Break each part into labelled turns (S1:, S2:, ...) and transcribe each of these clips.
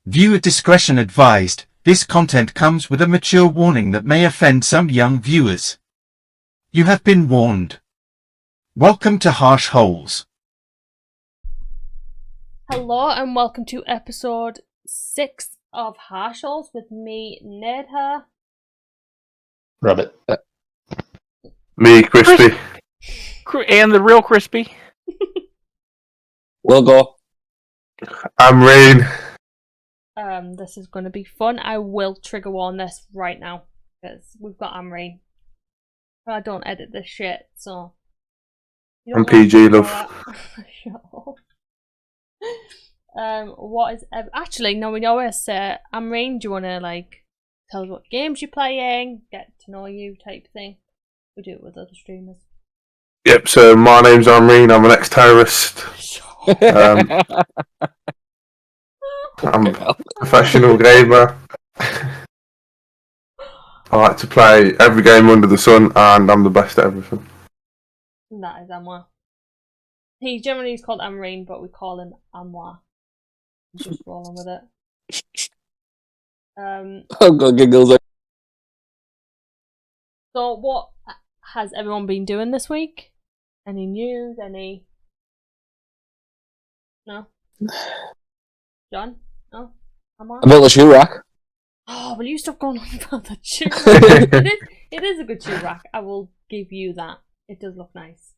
S1: Viewer discretion advised. This content comes with a mature warning that may offend some young viewers. You have been warned. Welcome to Harsholes.
S2: Hello and welcome to episode 6 of Harsholes with me, Nedha.
S3: Rabbit.
S4: Me, Crispy.
S3: And the real Crispy.
S5: We'll go.
S4: I'm Rain.
S2: This is going to be fun. I will trigger warn this right now because we've got Amreen. I don't edit this shit, so.
S4: I'm PG, love.
S2: Shut up. What is actually no? We always say, Amreen, do you want to tell us what games you're playing, get to know you type thing? We do it with other streamers.
S4: Yep. So my name's Amreen. I'm an ex-terrorist. I'm a professional gamer. I like to play every game under the sun, and I'm the best at everything.
S2: That is Amwa. He generally is called Amreen, but we call him Amwa. Just rolling with it.
S5: I've got giggles.
S2: So what has everyone been doing this week? Any news? Any? No? John? No? Amwa?
S5: I built a shoe rack.
S2: Oh, will you stop going on about that shoe rack? It is a good shoe rack. I will give you that. It does look nice.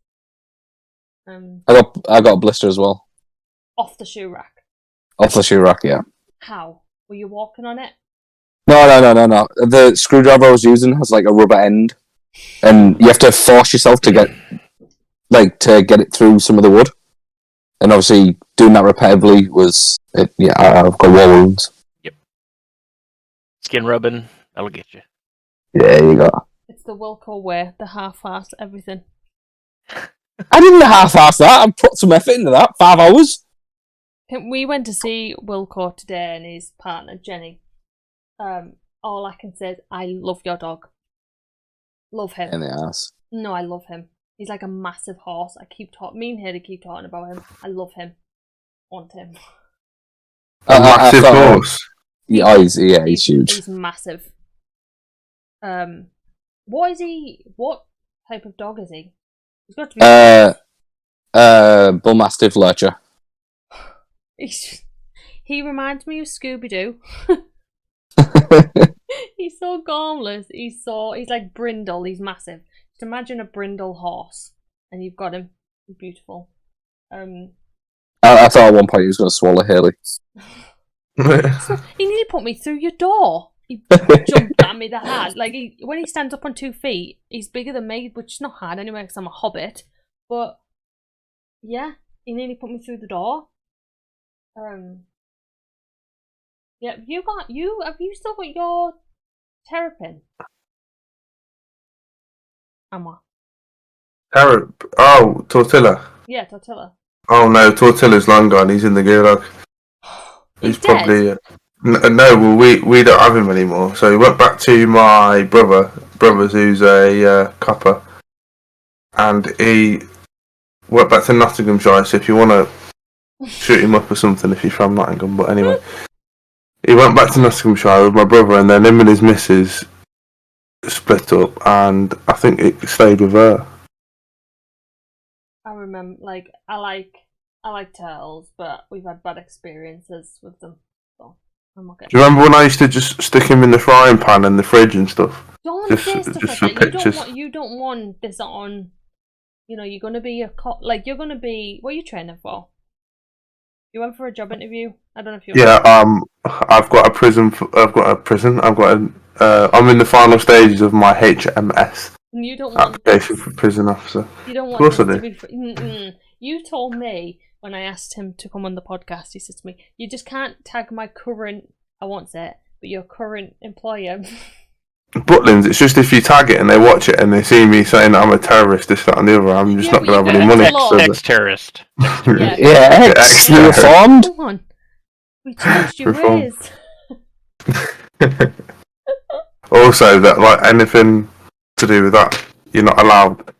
S5: I got a blister as well.
S2: Off the shoe rack.
S5: Off the shoe rack, yeah.
S2: How? Were you walking on it?
S5: No. The screwdriver I was using has like a rubber end, and you have to force yourself to get it through some of the wood. And obviously, doing that repetitively I've got war wounds.
S3: Yep. Skin rubbing, that'll get you.
S5: Yeah, you got.
S2: It's the Wilco way, the half-ass everything.
S5: I didn't half-ass that. I put some effort into that. 5 hours.
S2: We went to see Wilco today and his partner Jenny. All I can say is I love your dog. Love him.
S5: In the ass.
S2: No, I love him. He's like a massive horse. Me and Hayley keep talking about him. I love him. Want him.
S4: A massive horse.
S5: Yeah, he's huge.
S2: He's massive. What is he? What type of dog is he? He's got to be.
S5: Bull Mastiff Lurcher.
S2: He reminds me of Scooby-Doo. He's so gormless. He's like Brindle. He's massive. Just imagine a Brindle horse, and you've got him. He's beautiful.
S5: I thought at one point he was going to swallow Haley.
S2: He nearly put me through your door. He jumped at me that hard. When he stands up on 2 feet, he's bigger than me, which is not hard anyway because I'm a hobbit. But yeah, he nearly put me through the door. Yeah, have you still got your terrapin? Amma.
S4: Oh, Tortilla.
S2: Yeah, Tortilla.
S4: Oh no, Tortilla's long gone. He's in the gulag.
S2: He's
S4: probably. No, well, we don't have him anymore. So he went back to my brother's, who's a copper, and he went back to Nottinghamshire. So if you want to shoot him up or something, if he's from Nottingham, but anyway, he went back to Nottinghamshire with my brother, and then him and his missus split up, and I think it stayed with her.
S2: I remember, I like turtles, but we've had bad experiences with them. So I'm okay.
S4: Do you remember when I used to just stick him in the frying pan and the fridge and stuff?
S2: Don't say stuff
S4: just
S2: like
S4: for
S2: that.
S4: pictures.
S2: You don't want this on. You're gonna be you're gonna be. What are you training for? You went for a job interview. I don't know if you.
S4: Yeah. I've got a prison. I'm in the final stages of my HMS.
S2: And you don't want
S4: application for prison officer.
S2: You don't want.
S4: Of course I
S2: this
S4: do.
S2: to be. You told me when I asked him to come on the podcast. He said to me, "You just can't tag my current. I won't say it, but your current employer."
S4: Butlins, it's just if you tag it and they watch it and they see me saying that I'm a terrorist, this, that, and the other, I'm just not going to have any money.
S3: Ex-terrorist.
S5: Yeah, ex-reformed.
S2: Come on, we changed your
S4: Reformed.
S2: ways.
S4: Also, that anything to do with that, you're not allowed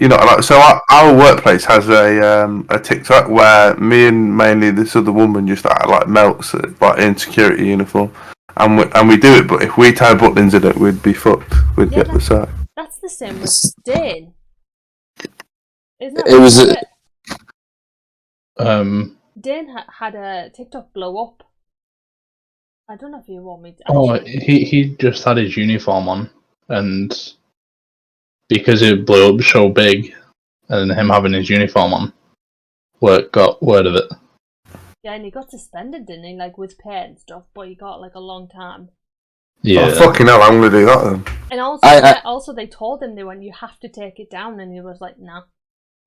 S4: you know, like so our workplace has a TikTok where me and mainly this other woman just like melts like in security uniform, and we do it. But if we tie buttons in it, we'd be fucked. We'd
S2: Yeah,
S4: get the sack.
S2: That's the same with Dane. Isn't that
S5: It was
S2: right? Dane had a TikTok blow up. I don't know if you want me to.
S6: Oh,
S2: Actually,
S6: he just had his uniform on, and because it blew up so big, and him having his uniform on, work got word of it.
S2: yeah, and he got suspended, didn't he? Like with pay and stuff, but he got like a long time.
S6: Yeah.
S4: Oh fucking hell! I'm gonna do that then.
S2: And also, also they told him, they went, "You have to take it down," and he was like, "Nah."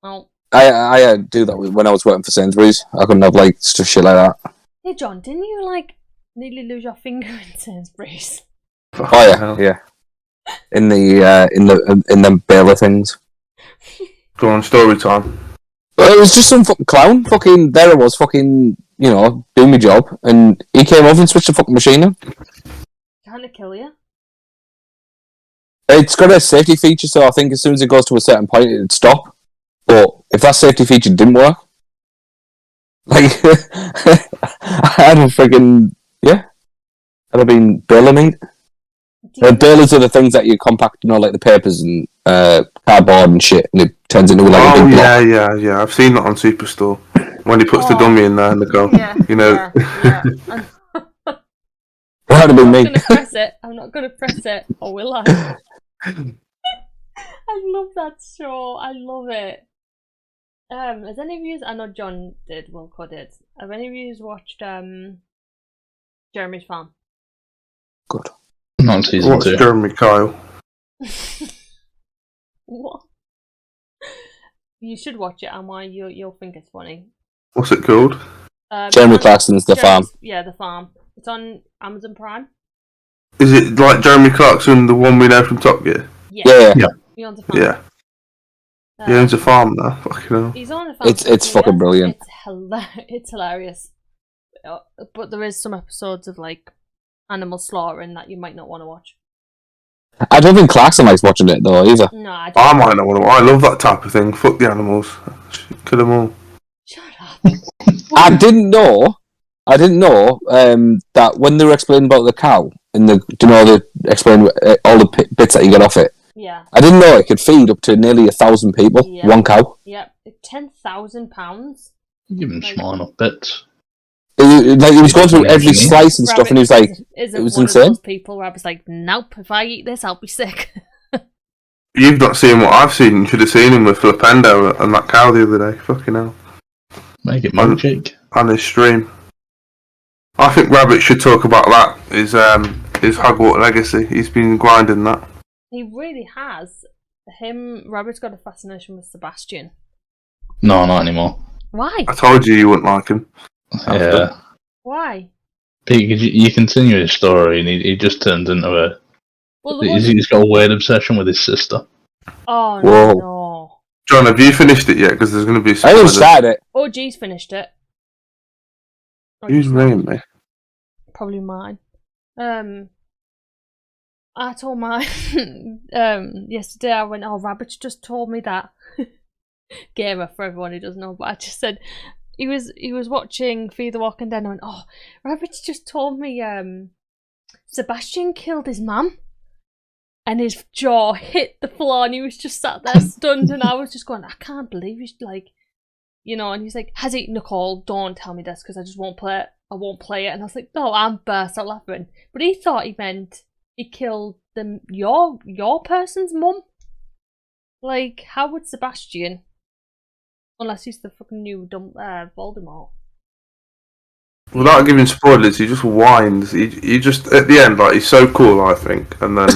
S2: Oh.
S5: I do that when I was working for Sainsbury's. I couldn't have like stuff shit like that.
S2: Hey John, didn't you like nearly lose your finger in Sainsbury's?
S5: Oh yeah. In the baler things.
S4: Go on, story time.
S5: It was just some fucking clown. Fucking there it was. Fucking doing my job, and he came over and switched the fucking machine on.
S2: Trying to kill you?
S5: It's got a safety feature, so I think as soon as it goes to a certain point, it'd stop. But if that safety feature didn't work, like I'd have freaking I'd have been baler meat. Balers are the things that you compact, like the papers and cardboard and shit, and it turns into like a big block.
S4: Yeah. I've seen that on Superstore when he puts the dummy in there and they go,
S2: Yeah.
S5: That would have been me.
S2: I'm not gonna press it, or will I? I love that show. I love it. Has any of you? I know John did. Wilco did. Have any of you watched Jeremy's Farm?
S5: Good.
S6: Not season
S4: What's
S6: 2.
S4: Jeremy Kyle?
S2: What? You should watch it, Amai. You'll think it's funny.
S4: What's it called?
S5: Jeremy Clarkson's The Farm.
S2: Yeah, The Farm. It's on Amazon Prime.
S4: Is it like Jeremy Clarkson, the one we know from Top Gear?
S5: Yeah.
S2: He owns a farm.
S4: Yeah. He owns a farm now. Fucking hell.
S2: He's on a farm.
S5: It's fucking brilliant.
S2: It's hilarious. But there is some episodes of like animal slaughtering that you might not want to watch.
S5: I don't think Clarkson likes watching it though either.
S2: No, I don't.
S4: I might not want to. I love that type of thing. Fuck the animals. Kill them all.
S2: Shut up.
S5: I didn't know that when they were explaining about the cow and they explain all the bits that you get off it.
S2: Yeah.
S5: I didn't know it could feed up to nearly 1,000 people.
S2: Yeah.
S5: One cow.
S2: Yep. 10,000 pounds.
S6: Give him small enough bits.
S5: He was going through every slice and stuff, and he was like,
S2: it
S5: was
S2: one
S5: insane.
S2: Of those people where I was like, nope, if I eat this, I'll be sick.
S4: You've not seen what I've seen. You should have seen him with Flipendo and that cow the other day. Fucking hell.
S6: Make it magic.
S4: On his stream. I think Rabbit should talk about that. His Hogwarts Legacy. He's been grinding that.
S2: He really has. Rabbit's got a fascination with Sebastian.
S6: No, not anymore.
S2: Why?
S4: I told you wouldn't like him.
S6: Yeah.
S2: Why?
S6: Pete, you continue his story and he just turns into a...
S2: Well,
S6: he's got a weird obsession with his sister.
S2: Oh,
S5: Whoa.
S2: no.
S4: John, have you finished it yet? Because there's going to be a
S5: I haven't started it.
S2: OG's finished it.
S4: Who's ringing me?
S2: Probably mine. I told mine yesterday. I went, "Oh, Rabbit's just told me that." Gamer for everyone who doesn't know, but I just said he was watching Fear the Walking Dead and I went, "Oh, Rabbit's just told me Sebastian killed his mum." And his jaw hit the floor and he was just sat there stunned and I was just going, I can't believe he's like, and he's like, has he? Nicole, don't tell me this because I just won't play it. I won't play it. And I was like, no, I'm burst out laughing. But he thought he meant he killed your person's mum. Like, how would Sebastian? Unless he's the fucking new Voldemort.
S4: Without giving spoilers, he just whines. He just at the end, like he's so cool, I think, and then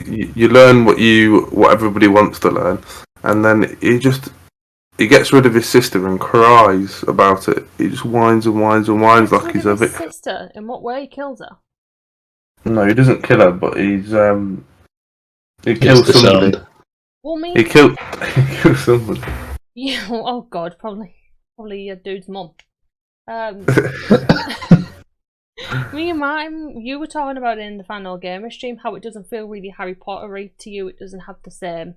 S4: you learn what everybody wants to learn, and then he gets rid of his sister and cries about it. He just whines and whines and whines like he's a victim.
S2: Sister, in what way he kills her?
S4: No, he doesn't kill her, but he kills somebody.
S2: Well, me.
S4: He kills somebody.
S2: Yeah. Oh God, probably a dude's mum. Me and Martin, you were talking about it in the Fan or Gamer stream, how it doesn't feel really Harry Pottery to you. It doesn't have the same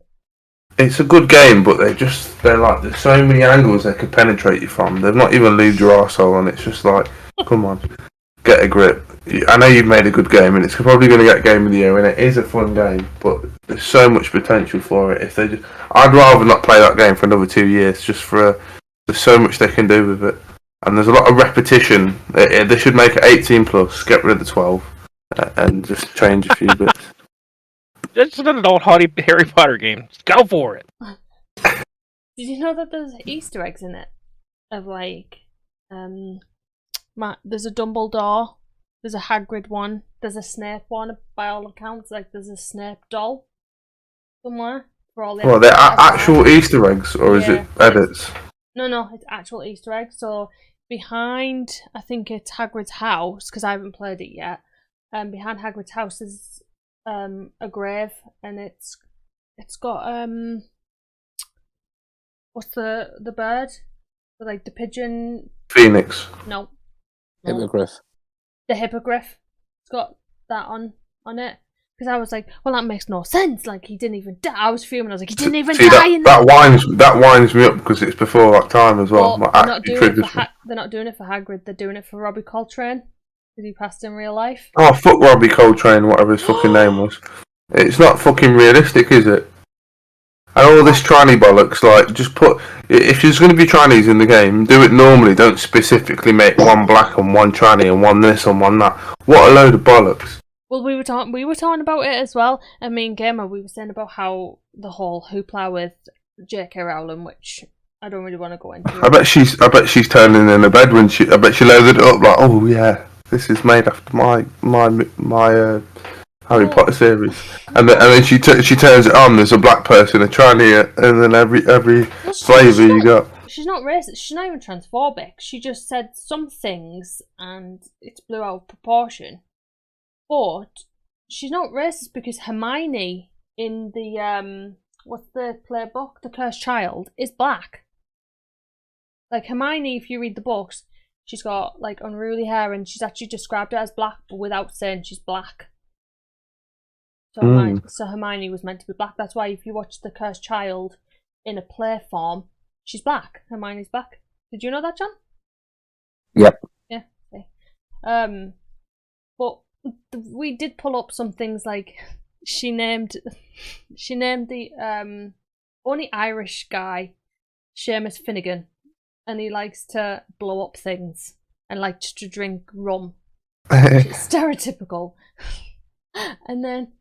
S4: it's a good game, but they're like there's so many angles they could penetrate you from. They've not even lubed your arsehole, and it's just like, come on, get a grip. I know you've made a good game, and it's probably going to get Game of the Year, and it is a fun game, but there's so much potential for it. I'd rather not play that game for another 2 years, just for there's so much they can do with it, and there's a lot of repetition. They should make it 18 plus, get rid of the 12, and just change a few bits.
S3: It's an adult Harry Potter game. Just go for it.
S2: Did you know that there's Easter eggs in it? Of like, there's a Dumbledore, there's a Hagrid one, there's a Snape one. By all accounts, like there's a Snape doll somewhere for all the.
S4: Well, they're actual Easter eggs, or is it edits?
S2: No, it's actual Easter eggs. So behind, I think it's Hagrid's house because I haven't played it yet. Behind Hagrid's house is a grave, and it's got what's the bird? Like the pigeon.
S4: Phoenix.
S2: No.
S5: Hippogriff.
S2: The hippogriff. It's got that on it. Because I was like, well, that makes no sense. Like, he didn't even die. I was fuming. I was like, he didn't even die.
S4: That winds me up because it's before that time as well.
S2: They're not doing it for Hagrid. They're doing it for Robbie Coltrane because he passed in real life.
S4: Oh, fuck Robbie Coltrane, whatever his fucking name was. It's not fucking realistic, is it? And all this tranny bollocks, like, just put... If there's going to be trannies in the game, do it normally. Don't specifically make one black and one tranny and one this and one that. What a load of bollocks.
S2: Well, we were talking about it as well. And me and Gamer, we were saying about how the whole hoopla with J.K. Rowling, which I don't really want to go into.
S4: I bet she's turning in her bed when I bet she loaded it up like, oh yeah, this is made after my Harry Potter series, and then she turns it on. There's a black person, a tranny, and then every flavour you got.
S2: She's not racist. She's not even transphobic. She just said some things, and it's blew out of proportion. But she's not racist because Hermione in the what's the playbook, The Cursed Child, is black. Like Hermione, if you read the books, she's got like unruly hair, and she's actually described it as black, but without saying she's black. So Hermione was meant to be black. That's why if you watch The Cursed Child in a play form, she's black. Hermione's black. Did you know that, John?
S5: Yep.
S2: Yeah. Okay. But we did pull up some things like she named the only Irish guy Seamus Finnegan, and he likes to blow up things and likes to drink rum. Which is stereotypical. And then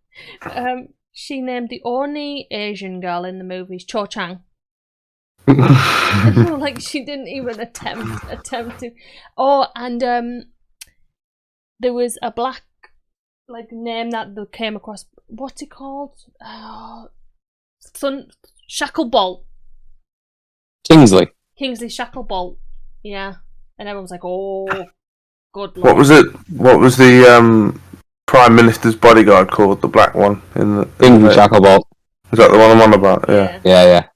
S2: she named the only Asian girl in the movies Cho Chang. Like she didn't even attempt to. Oh, and there was a black like name that they came across. What's it called? Shacklebolt.
S5: Kingsley
S2: Shacklebolt. Yeah, and everyone was like, "Oh, good Lord."
S4: What was it? What was the Prime Minister's bodyguard called? The black one in the
S5: Kingsley Shacklebolt.
S4: Is that the one I'm on about?
S5: Yeah.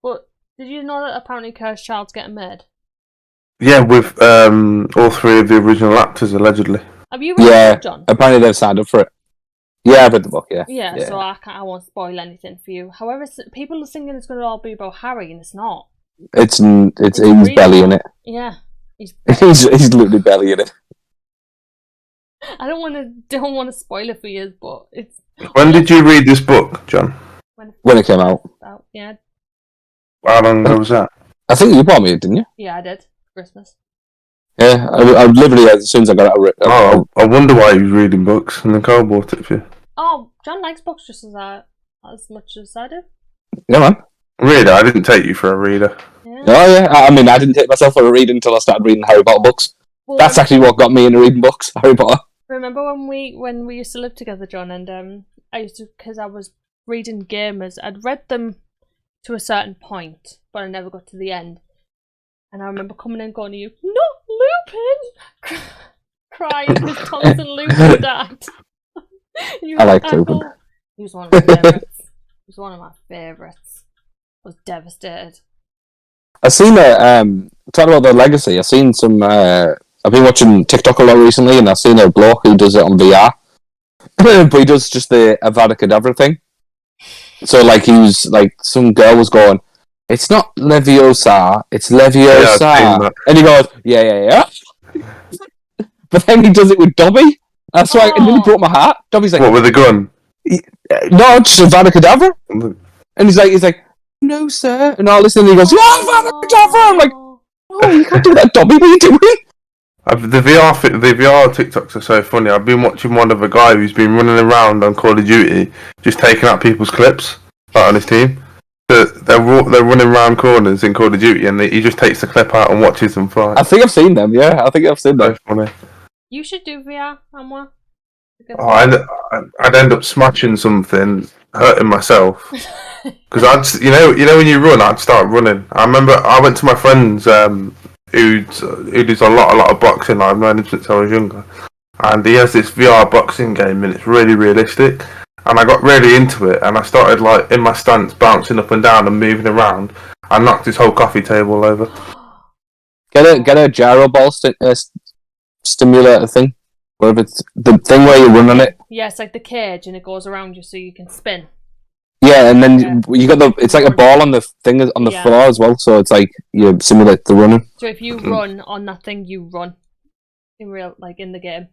S2: But did you know that apparently Cursed Child's getting made?
S4: Yeah, with all three of the original actors allegedly.
S2: Have you read the book, John?
S5: Apparently they've signed up for it. Yeah, I've read the book. Yeah.
S2: So I won't spoil anything for you. However, people are thinking it's going to all be about Harry, and it's not.
S5: It's he's belly in it.
S2: Yeah, he's
S5: literally belly in it.
S2: I don't want to spoil it for you, but it's.
S4: When did you read this book, John?
S5: When it came out.
S2: Yeah.
S4: How long ago was that?
S5: I think you bought me it, didn't you?
S2: Yeah, I did. Christmas.
S5: Yeah, I literally as soon as I got it.
S4: I wonder why he was reading books, and then Carl bought it for you.
S2: Oh, John likes books just as much as I do.
S5: Yeah, man.
S4: Reader? I didn't take you for a reader.
S2: Yeah.
S5: Oh yeah, I mean, I didn't take myself for a reader until I started reading Harry Potter books.
S2: Well,
S5: That's actually what got me into reading books, Harry Potter.
S2: Remember when we used to live together, John, and I used to, because I was reading Gamers, I'd read them to a certain point, but I never got to the end. And I remember coming in and going to you, not Lupin! Crying because Thomas and Lupin died.
S5: I like Lupin.
S2: He was one of my favourites. I was devastated.
S5: I seen talking about the legacy. I seen some. I've been watching TikTok a lot recently, and I've seen a bloke who does it on VR. But he does just the Avada Kedavra thing, So like he was like some girl was going, it's not Leviosa, it's
S4: Yeah, I've seen
S5: Leviosa,
S4: that.
S5: and he goes, yeah. But then he does it with Dobby. That's why it nearly
S2: Oh.
S5: broke my heart. Dobby's like,
S4: What with a gun?
S5: no, just Avada Kedavra. And he's like, no, sir. And all this, and he goes, yeah, Avada Kedavra. I'm like, oh, you can't do that, Dobby. What are you doing?
S4: The VR TikToks are so funny. I've been watching one of a guy who's been running around on Call of Duty, just taking out people's clips on his team. They're running around corners in Call of Duty, and he just takes the clip out and watches them fly.
S5: I think I've seen them. Yeah, I think I've seen them.
S4: So funny.
S2: You should do VR, Amwa.
S4: Oh, I'd end up smashing something, hurting myself. Because when you run, I'd start running. I remember I went to my friend's who does a lot of boxing. I've known him since I was younger, and he has this VR boxing game, and it's really realistic. And I got really into it, and I started like in my stance, bouncing up and down and moving around. I knocked his whole coffee table over.
S5: Get a gyro ball stimulator thing. Whatever it's the thing where you run on it.
S2: Yeah, it's like the cage and it goes around you so you can spin.
S5: Yeah, and then
S2: Yeah.
S5: you got it's like a ball on the thing on the
S2: Yeah.
S5: floor as well, so it's like you simulate the running.
S2: So if you run on that thing, you run in real, like in the game.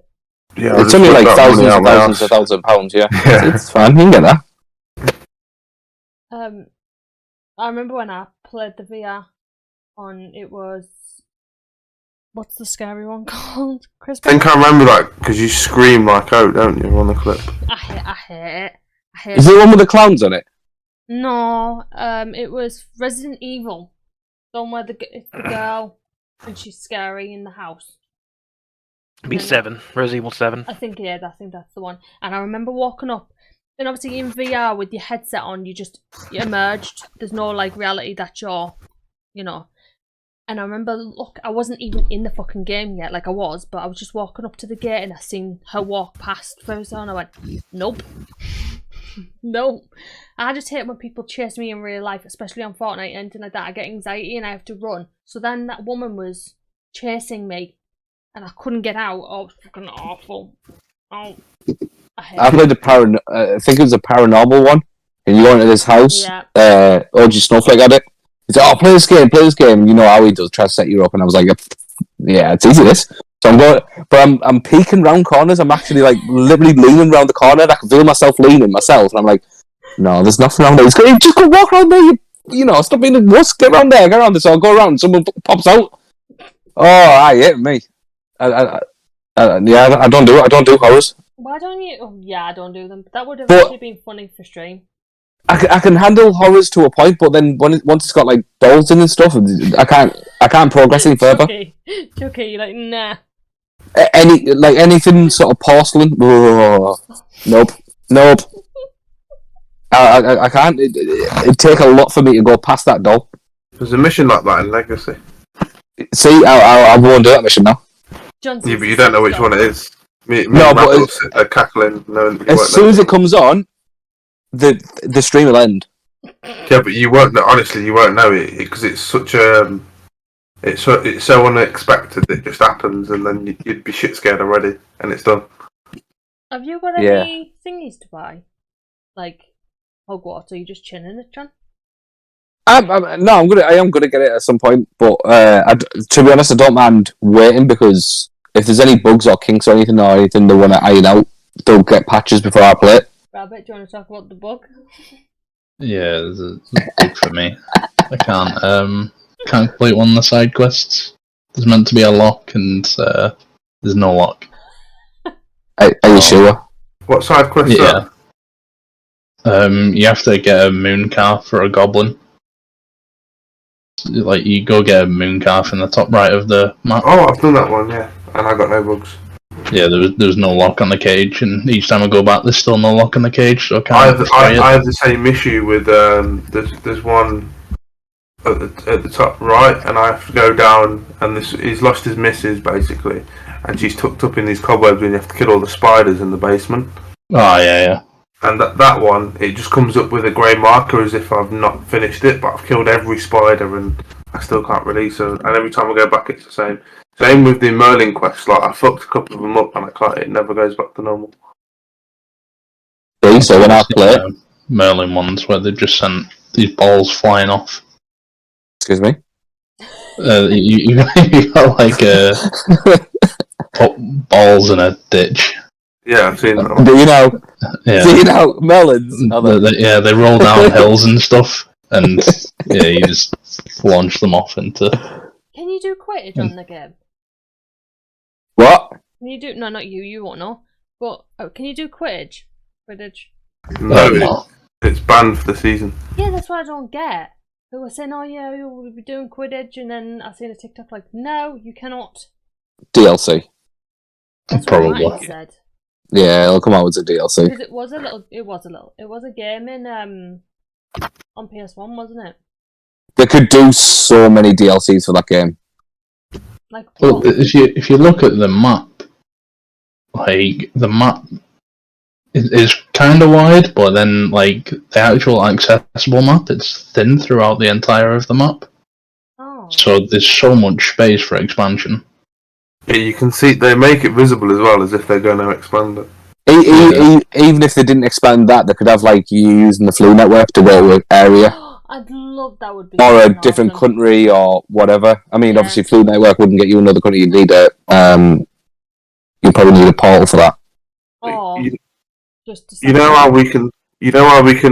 S4: Yeah,
S5: It's only like thousands of pounds, yeah.
S4: Yeah.
S5: It's fine, you can get that.
S2: I remember when I played the VR on, it was, what's the scary one called?
S4: I think I remember that because you scream like "oh," don't you, on the clip?
S2: I hate it. I hate
S5: Is
S2: it.
S5: it one with the clowns on it?
S2: No, it was Resident Evil. The one where it's the girl and she's scary in the house.
S3: Be 7. Resident Evil 7.
S2: I think that's the one. And I remember walking up, and obviously in VR with your headset on, you emerged. There's no like reality that you're, And I remember, I wasn't even in the fucking game yet, like I was, but I was just walking up to the gate and I seen her walk past first, and I went, nope. Nope. I just hate when people chase me in real life, especially on Fortnite and anything like that. I get anxiety and I have to run. So then that woman was chasing me and I couldn't get out. Oh, it was fucking awful. Oh,
S5: I played I think it was a paranormal one, and you go into this house.
S2: Yeah.
S5: OG Snowflake had it. He's like, "Oh, play this game." You know how he does, try to set you up, and I was like, "Yeah, it's easy this." So I'm going, but I'm peeking round corners. I'm actually like literally leaning around the corner. And I can feel myself leaning myself, and I'm like, "No, there's nothing around there. Just go walk around there. Stop being a wuss. Get around there. Get around this. So I'll go around. And someone pops out. Oh, I hit me. I don't do it. I don't do horrors.
S2: Why don't you? Oh, yeah, I don't do them. But that would have actually been funny for stream.
S5: I can handle horrors to a point, but then once it's got like dolls in and stuff, I can't progress any further.
S2: Chucky, you're like, nah.
S5: Anything sort of porcelain. Oh, nope. I can't. It'd take a lot for me to go past that doll.
S4: There's a mission like that in Legacy.
S5: See, I won't do that mission now.
S4: Yeah, but you don't know which one it is.
S5: No, but
S4: they're cackling. No,
S5: as soon as it comes on, the stream will end.
S4: Yeah, but you won't know. Honestly, you won't know it because it's such a. It's so unexpected. It just happens, and then you'd be shit scared already, and it's done.
S2: Have you got any thingies to buy, like Hogwarts? Or are you just chilling it, John?
S5: I am gonna get it at some point, but to be honest, I don't mind waiting because if there's any bugs or kinks or anything they want to iron out, they'll get patches before I play it.
S2: Rabbit, do you want to talk about the bug?
S6: Yeah, there's a bug for me. I can't complete one of the side quests. There's meant to be a lock, and there's no lock.
S5: Are you sure?
S4: What side quest?
S6: Yeah. You have to get a moon calf for a goblin. Like, you go get a moon calf in the top right of the map.
S4: Oh, I've done that one, yeah, and I got no bugs.
S6: Yeah, there's no lock on the cage, and each time I go back, there's still no lock on the cage, so I can't.
S4: I have the same issue with there's one at the top right, and I have to go down, and he's lost his missus basically, and she's tucked up in these cobwebs, and you have to kill all the spiders in the basement.
S6: Oh yeah.
S4: And that one, it just comes up with a grey marker as if I've not finished it, but I've killed every spider and I still can't release her. And every time I go back, it's the same. Same with the Merlin quest. Like, I fucked a couple of them up and it never goes back to normal.
S5: So when I play,
S6: Merlin ones where they've just sent these balls flying off.
S5: Excuse me.
S6: You got like balls in a ditch.
S4: Yeah, I've seen that one.
S5: Do you know?
S6: Yeah,
S5: Do you know melons?
S6: they roll down hills and stuff, and yeah, you just launch them off into.
S2: Can you do Quidditch on the game?
S5: What?
S2: Can you do? No, not you. You won't know. But can you do Quidditch? Quidditch.
S4: No,
S6: No.
S4: it's banned for the season.
S2: Yeah, that's what I don't get. They were saying, "Oh yeah, we'll be doing Quidditch," and then I seen a TikTok like, "No, you cannot."
S5: DLC.
S2: That's
S6: Probably.
S2: what Martin said.
S5: Yeah, it'll come out with a DLC.
S2: Because it was a game in on PS1, wasn't it?
S5: They could do so many DLCs for that game.
S2: Like
S6: Well,
S2: what?
S6: if you look at the map, like the map is kind of wide, but then like the actual accessible map, it's thin throughout the entire of the map.
S2: Oh.
S6: So there's so much space for expansion.
S4: Yeah, you can see they make it visible as well, as if they're going to expand it.
S5: Even if they didn't expand that, they could have like you using the Flu network to go to an area
S2: I'd love that. Would be
S5: or a
S2: fucking
S5: different
S2: awesome.
S5: country or whatever. I mean,
S2: Yeah.
S5: obviously, Flu network wouldn't get you another country. You need a you probably need a portal for that.
S2: Or
S4: You,
S2: just to
S4: you know how we can.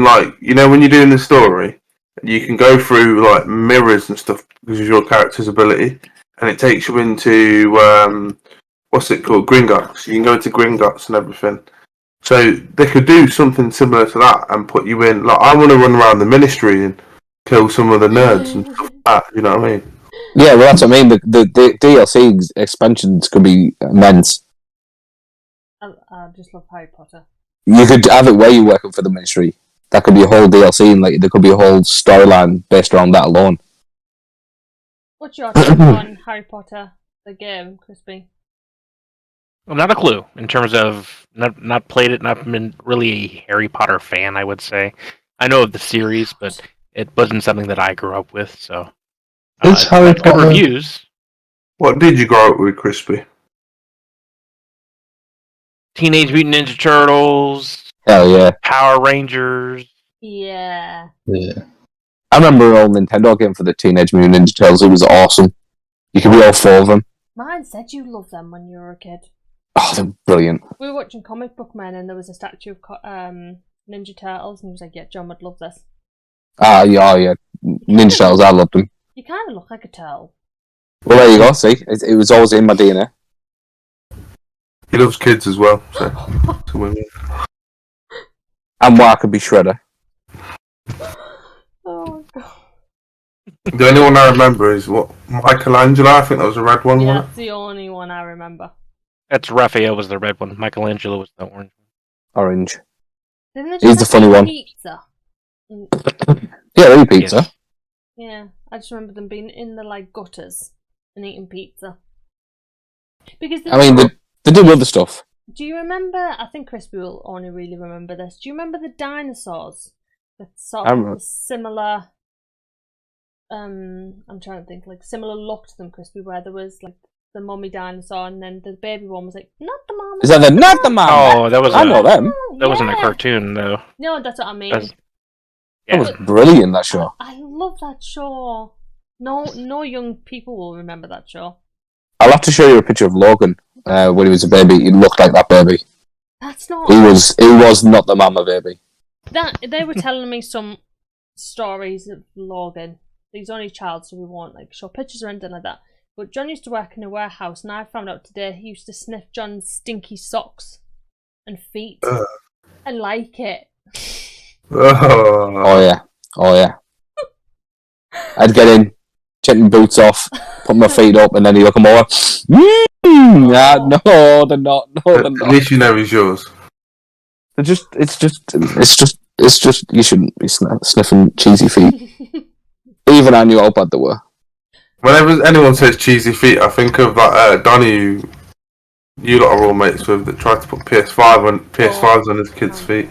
S4: Like, when you're doing the story, you can go through like mirrors and stuff because of your character's ability, and it takes you into what's it called, Gringotts. You can go into Gringotts and everything. So they could do something similar to that and put you in. Like, I want to run around the Ministry and kill some of the nerds and stuff like that. You know what I mean?
S5: Yeah, well, that's what I mean. The DLC expansions could be immense.
S2: I just love Harry Potter.
S5: You could have it where you're working for the Ministry. That could be a whole DLC, and like there could be a whole storyline based around that alone.
S2: What's your take on Harry Potter, the game, Crispy?
S3: Well, not a clue in terms of not played it, not been really a Harry Potter fan. I would say I know of the series, but it wasn't something that I grew up with. So
S6: Is Harry
S3: it's got
S6: Potter-
S3: reviews.
S4: What did you grow up with, Crispy?
S3: Teenage Mutant Ninja Turtles,
S5: Hell yeah!
S3: Power Rangers.
S2: Yeah.
S6: Yeah.
S5: I remember an old Nintendo game for the Teenage Mutant Ninja Turtles. It was awesome. You could be all four of them.
S2: Mine said you loved them when you were a kid.
S5: Oh, they're brilliant.
S2: We were watching Comic Book Man and there was a statue of Ninja Turtles and he was like, "Yeah, John would love this."
S5: Ah, yeah. Ninja Turtles, I loved them.
S2: You kind of look like a turtle.
S5: Well, there you go. See, it was always in my DNA.
S4: He loves kids as well. So, it's a win-win.
S5: And what I could be Shredder.
S2: Oh god.
S4: The only one I remember is Michelangelo. I think that was a red one.
S2: Yeah,
S4: Wasn't
S2: that's the only one I remember.
S3: That's Raphael was the red one. Michelangelo was the orange.
S5: Orange.
S2: Didn't they
S5: He's
S2: just
S5: the funny
S2: have
S5: one.
S2: Pizza?
S5: Yeah, they eat pizza.
S3: Yes.
S2: Yeah, I just remember them being in the like gutters and eating pizza. Because
S5: I mean, they do other stuff.
S2: do you remember? I think Crispy will only really remember this. Do you remember the dinosaurs? That sort
S5: I
S2: of
S5: remember.
S2: similar. I'm trying to think, like similar look to them, Crispy, where there was like the mummy dinosaur and then the baby one was like, "Not the mom."
S5: Is that the not the mom?
S3: Oh, that was
S5: I know them.
S3: that wasn't a
S2: Yeah.
S3: cartoon though.
S2: No, that's what I mean.
S3: That's-
S5: That
S3: Yeah.
S5: was brilliant. That show.
S2: I love that show. No young people will remember that show.
S5: I'll have to show you a picture of Logan when he was a baby. He looked like that baby.
S2: That's not.
S5: He was not the mama baby.
S2: That they were telling me some stories of Logan. He's only a child, so we won't like show pictures or anything like that. But John used to work in a warehouse, and I found out today he used to sniff John's stinky socks and feet and like it.
S5: Oh yeah. I'd get in, check my boots off, put my feet up, and then he'd look them over. No, they're not. No, they're
S4: At
S5: not.
S4: least you know he's yours.
S5: It's just. You shouldn't be sniffing cheesy feet. Even I knew how bad they were.
S4: Whenever anyone says cheesy feet, I think of that Donnie you lot are all mates with that tried to put PS5s on his kids' feet.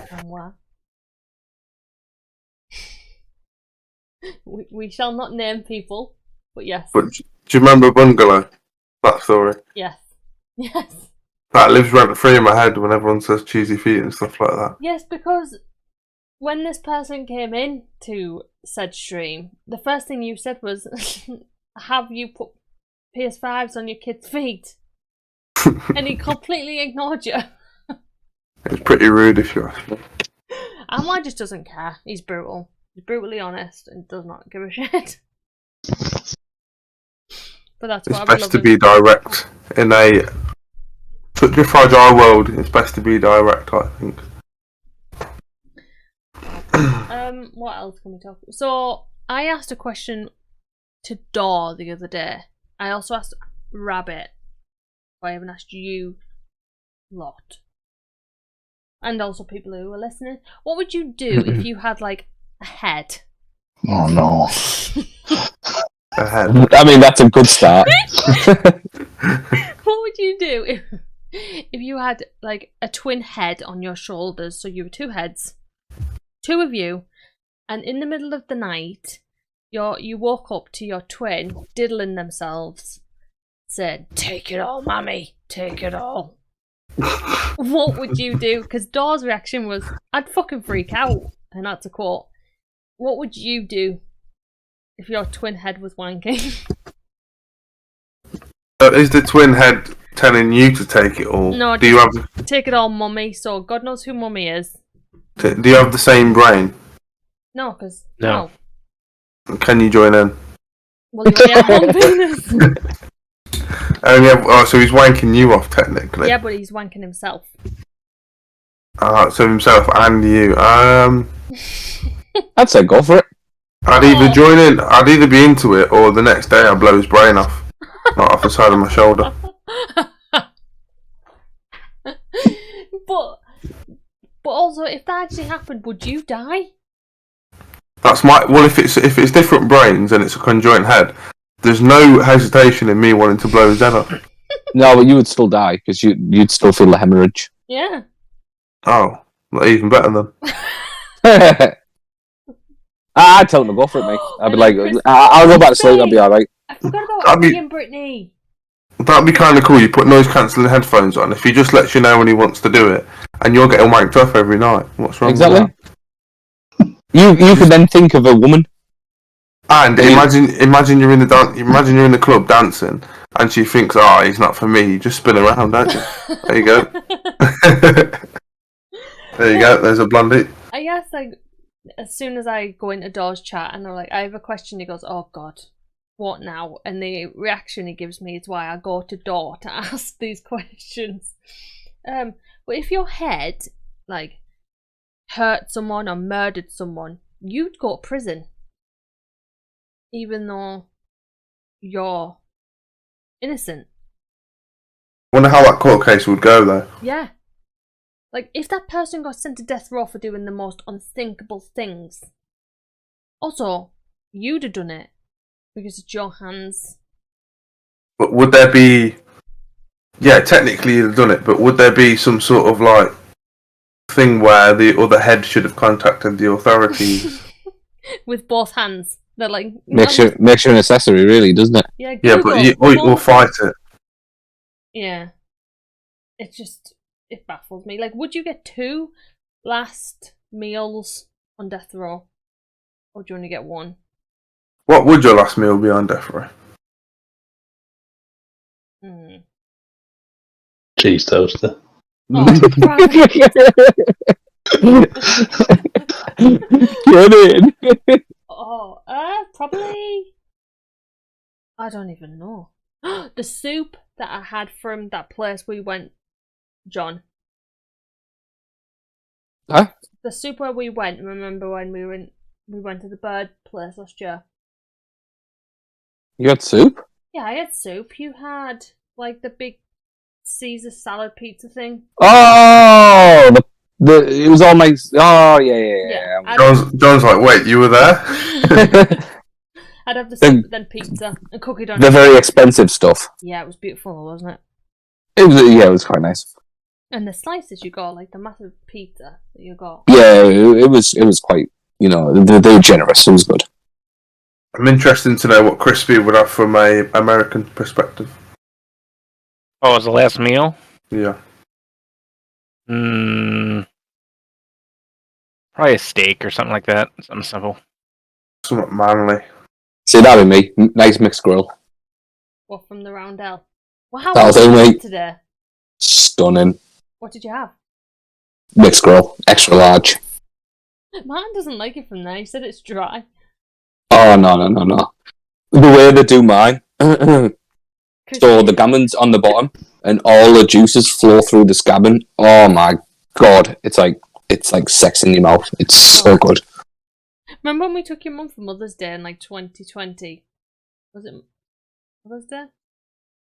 S2: We shall not name people, but yes.
S4: But do you remember Bungalow? That story.
S2: Yes. Yes.
S4: That lives rent free in my head when everyone says cheesy feet and stuff like that.
S2: Yes, because when this person came in to said stream, the first thing you said was, "Have you put PS5s on your kids' feet?" And he completely ignored you.
S4: It's pretty rude if you ask me.
S2: Amway just doesn't care. He's brutal. He's brutally honest and does not give a shit. But that's
S4: It's
S2: what I
S4: best
S2: love
S4: to
S2: him.
S4: be direct. In such a fragile world, it's best to be direct, I think.
S2: What else can we talk about? So, I asked a question to Daw the other day. I also asked Rabbit. I haven't asked you lot. And also people who are listening. What would you do if you had, like, a head?
S6: Oh no.
S4: Ahead.
S5: I mean, that's a good start.
S2: What would you do if you had, like, a twin head on your shoulders? So you were two heads. Two of you. And in the middle of the night, you woke up to your twin diddling themselves. Said, "Take it all, Mummy. Take it all." What would you do? Because Daw's reaction was, "I'd fucking freak out." And that's a quote. What would you do if your twin head was wanking?
S4: Is the twin head telling you to take it all?
S2: No,
S4: Do you have
S2: take it all, Mummy. So God knows who Mummy is.
S4: do you have the same brain?
S2: No, because
S3: No.
S4: Can you join in?
S2: Well, you only have one penis.
S4: So he's wanking you off technically.
S2: Yeah, but he's wanking himself.
S4: So himself and you.
S5: I'd say go for it.
S4: I'd either join in. I'd either be into it, or the next day I'd blow his brain off, not off the side of my shoulder.
S2: But also, if that actually happened, would you die?
S4: That's my. Well, if it's different brains and it's a conjoint head, there's no hesitation in me wanting to blow his head off.
S5: No, but you would still die because you'd still feel the hemorrhage.
S2: Yeah.
S4: Oh, not even better then.
S5: I'd tell him to go for it, mate. I'd be like,
S2: Chris-
S5: I'll go back to sleep. I'll be all right.
S2: I forgot about
S4: That'd be-
S2: Abby and Brittany.
S4: That'd be kind of cool. You put noise cancelling headphones on. If he just lets you know when he wants to do it, and you're getting wanked off every night, what's wrong with
S5: Exactly.
S4: that?
S5: You could then think of a woman.
S4: And imagine you're in the club dancing, and she thinks, "Oh, he's not for me." You just spin around, don't you? There you go. There you go. There's a blondie.
S2: I guess, like, as soon as I go into Daw's chat and they're like, "I have a question," he goes, "Oh God, what now?" And the reaction he gives me is why I go to Daw to ask these questions. But if your head, like, hurt someone or murdered someone, you'd go to prison. Even though you're innocent.
S4: Wonder how that court case would go, though.
S2: Yeah. Like, if that person got sent to death row for doing the most unthinkable things. Also, you'd have done it. Because it's your hands.
S4: But would there be... Yeah, technically you'd have done it, but would there be some sort of, like, thing where the other head should have contacted the authorities?
S2: With both hands. They're like...
S5: Makes you an accessory, really, doesn't it?
S2: Yeah,
S4: Yeah,
S2: Google,
S4: but we'll fight it.
S2: Yeah. It just... It baffles me. Like, would you get 2 last meals on death row? Or do you only get 1?
S4: What would your last meal be on death row?
S6: Cheese toaster.
S2: Oh, right.
S5: Get in.
S2: Oh, probably... I don't even know. The soup that I had from that place we went, John.
S5: Huh?
S2: The soup where we went, remember when we went to the bird place last year?
S5: You had soup?
S2: Yeah, I had soup. You had, like, the big Caesar salad pizza thing.
S5: Oh, it was all my. Oh yeah.
S4: John's like, wait, you were there?
S2: I'd have the soup, then pizza, and cookie donuts.
S5: The very expensive stuff.
S2: Yeah, it was beautiful, wasn't it?
S5: It was quite nice.
S2: And the slices you got, like the massive pizza that you got.
S5: Yeah, it was quite. You know, they were generous. It was good.
S4: I'm interested to know what Crispy would have from a American perspective.
S3: Oh, as the last meal?
S4: Yeah.
S3: Probably a steak or something like that. Something simple.
S4: Somewhat manly.
S5: See, that'd be me. Nice mixed grill.
S2: What from the Roundel? Well, how
S5: That'll
S2: was
S5: do,
S2: it
S5: mate.
S2: today?
S5: Stunning.
S2: What did you have?
S5: Mixed grill. Extra large.
S2: Martin doesn't like it from there. He said it's dry.
S5: Oh, no. The way they do mine. So the gammon's on the bottom, and all the juices flow through the scabbon. Oh my god, it's like sex in your mouth. It's so good.
S2: Remember when we took your mum for Mother's Day in like 2020? Was it Mother's Day?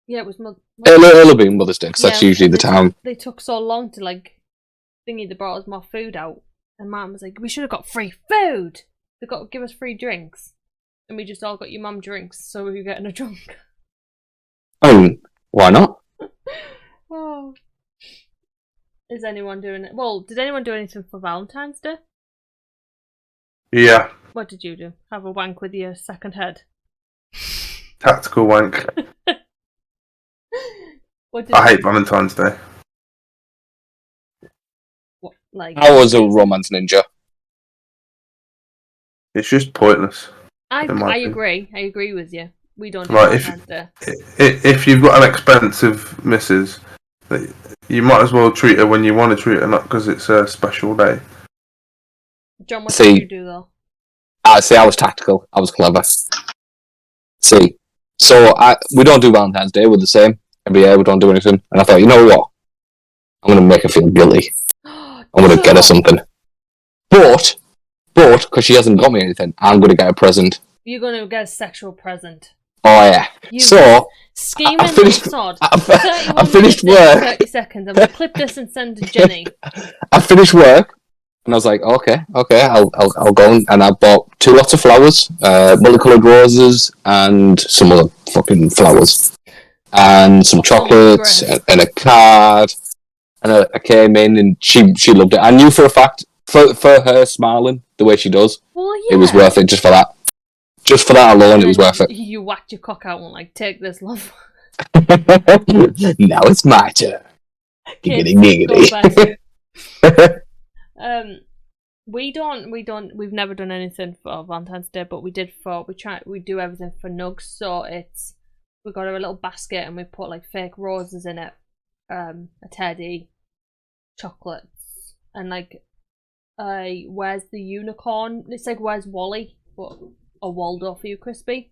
S2: Yeah, it was
S5: It'll be Mother's Day, 'cause that's usually the time.
S2: They took so long to like thingy. They brought us more food out, and Martin was like, "We should have got free food. They got to give us free drinks," and we just all got your mum drinks, so we were getting her drunk.
S5: Why not?
S2: Oh. Is anyone doing it? Well, did anyone do anything for Valentine's Day?
S4: Yeah,
S2: What did you do? Have a wank with your second head?
S4: tactical wank.
S2: What did
S4: I hate Valentine's Day.
S2: what, like?
S5: I was a romance ninja.
S4: It's just pointless.
S2: I
S4: in my opinion.
S2: agree. I agree with you. We don't do
S4: Right, if-
S2: Valentine's Day.
S4: If you've got an expensive missus, you might as well treat her when you want to treat her, not because it's a special day.
S2: John, what
S5: See.
S2: did you do though?
S5: I was tactical. I was clever. See, so we don't do Valentine's Day. We're the same every year. We don't do anything. And I thought, you know what? I'm gonna make her feel guilty. I'm gonna get her something. But because she hasn't got me anything, I'm gonna get a present.
S2: You're gonna get a sexual present.
S5: Oh yeah.
S2: You
S5: So
S2: scheming
S5: I finished-
S2: little sod.
S5: I
S2: 31
S5: finished
S2: minutes in,
S5: work.
S2: 30 seconds. I'm gonna clip this and send to Jenny.
S5: I finished work, and I was like, okay, I'll go and I bought 2 lots of flowers, multicolored roses, and some other fucking flowers, and some chocolates, and a card. And I came in, and she loved it. I knew for a fact, for her smiling the way she does,
S2: Well, yeah.
S5: it was worth it just for that. Just for that alone, it was worth it.
S2: You whacked your cock out and like, take this, love.
S5: Now it's my turn.
S2: Kids,
S5: Giggity,
S2: go
S5: giggity.
S2: first. We've never done anything for Valentine's Day, but we do everything for Nugs. So we got her a little basket and we put like fake roses in it, a teddy, chocolates, and like, where's the unicorn? It's like, where's Wally, but a Waldo for you, Crispy.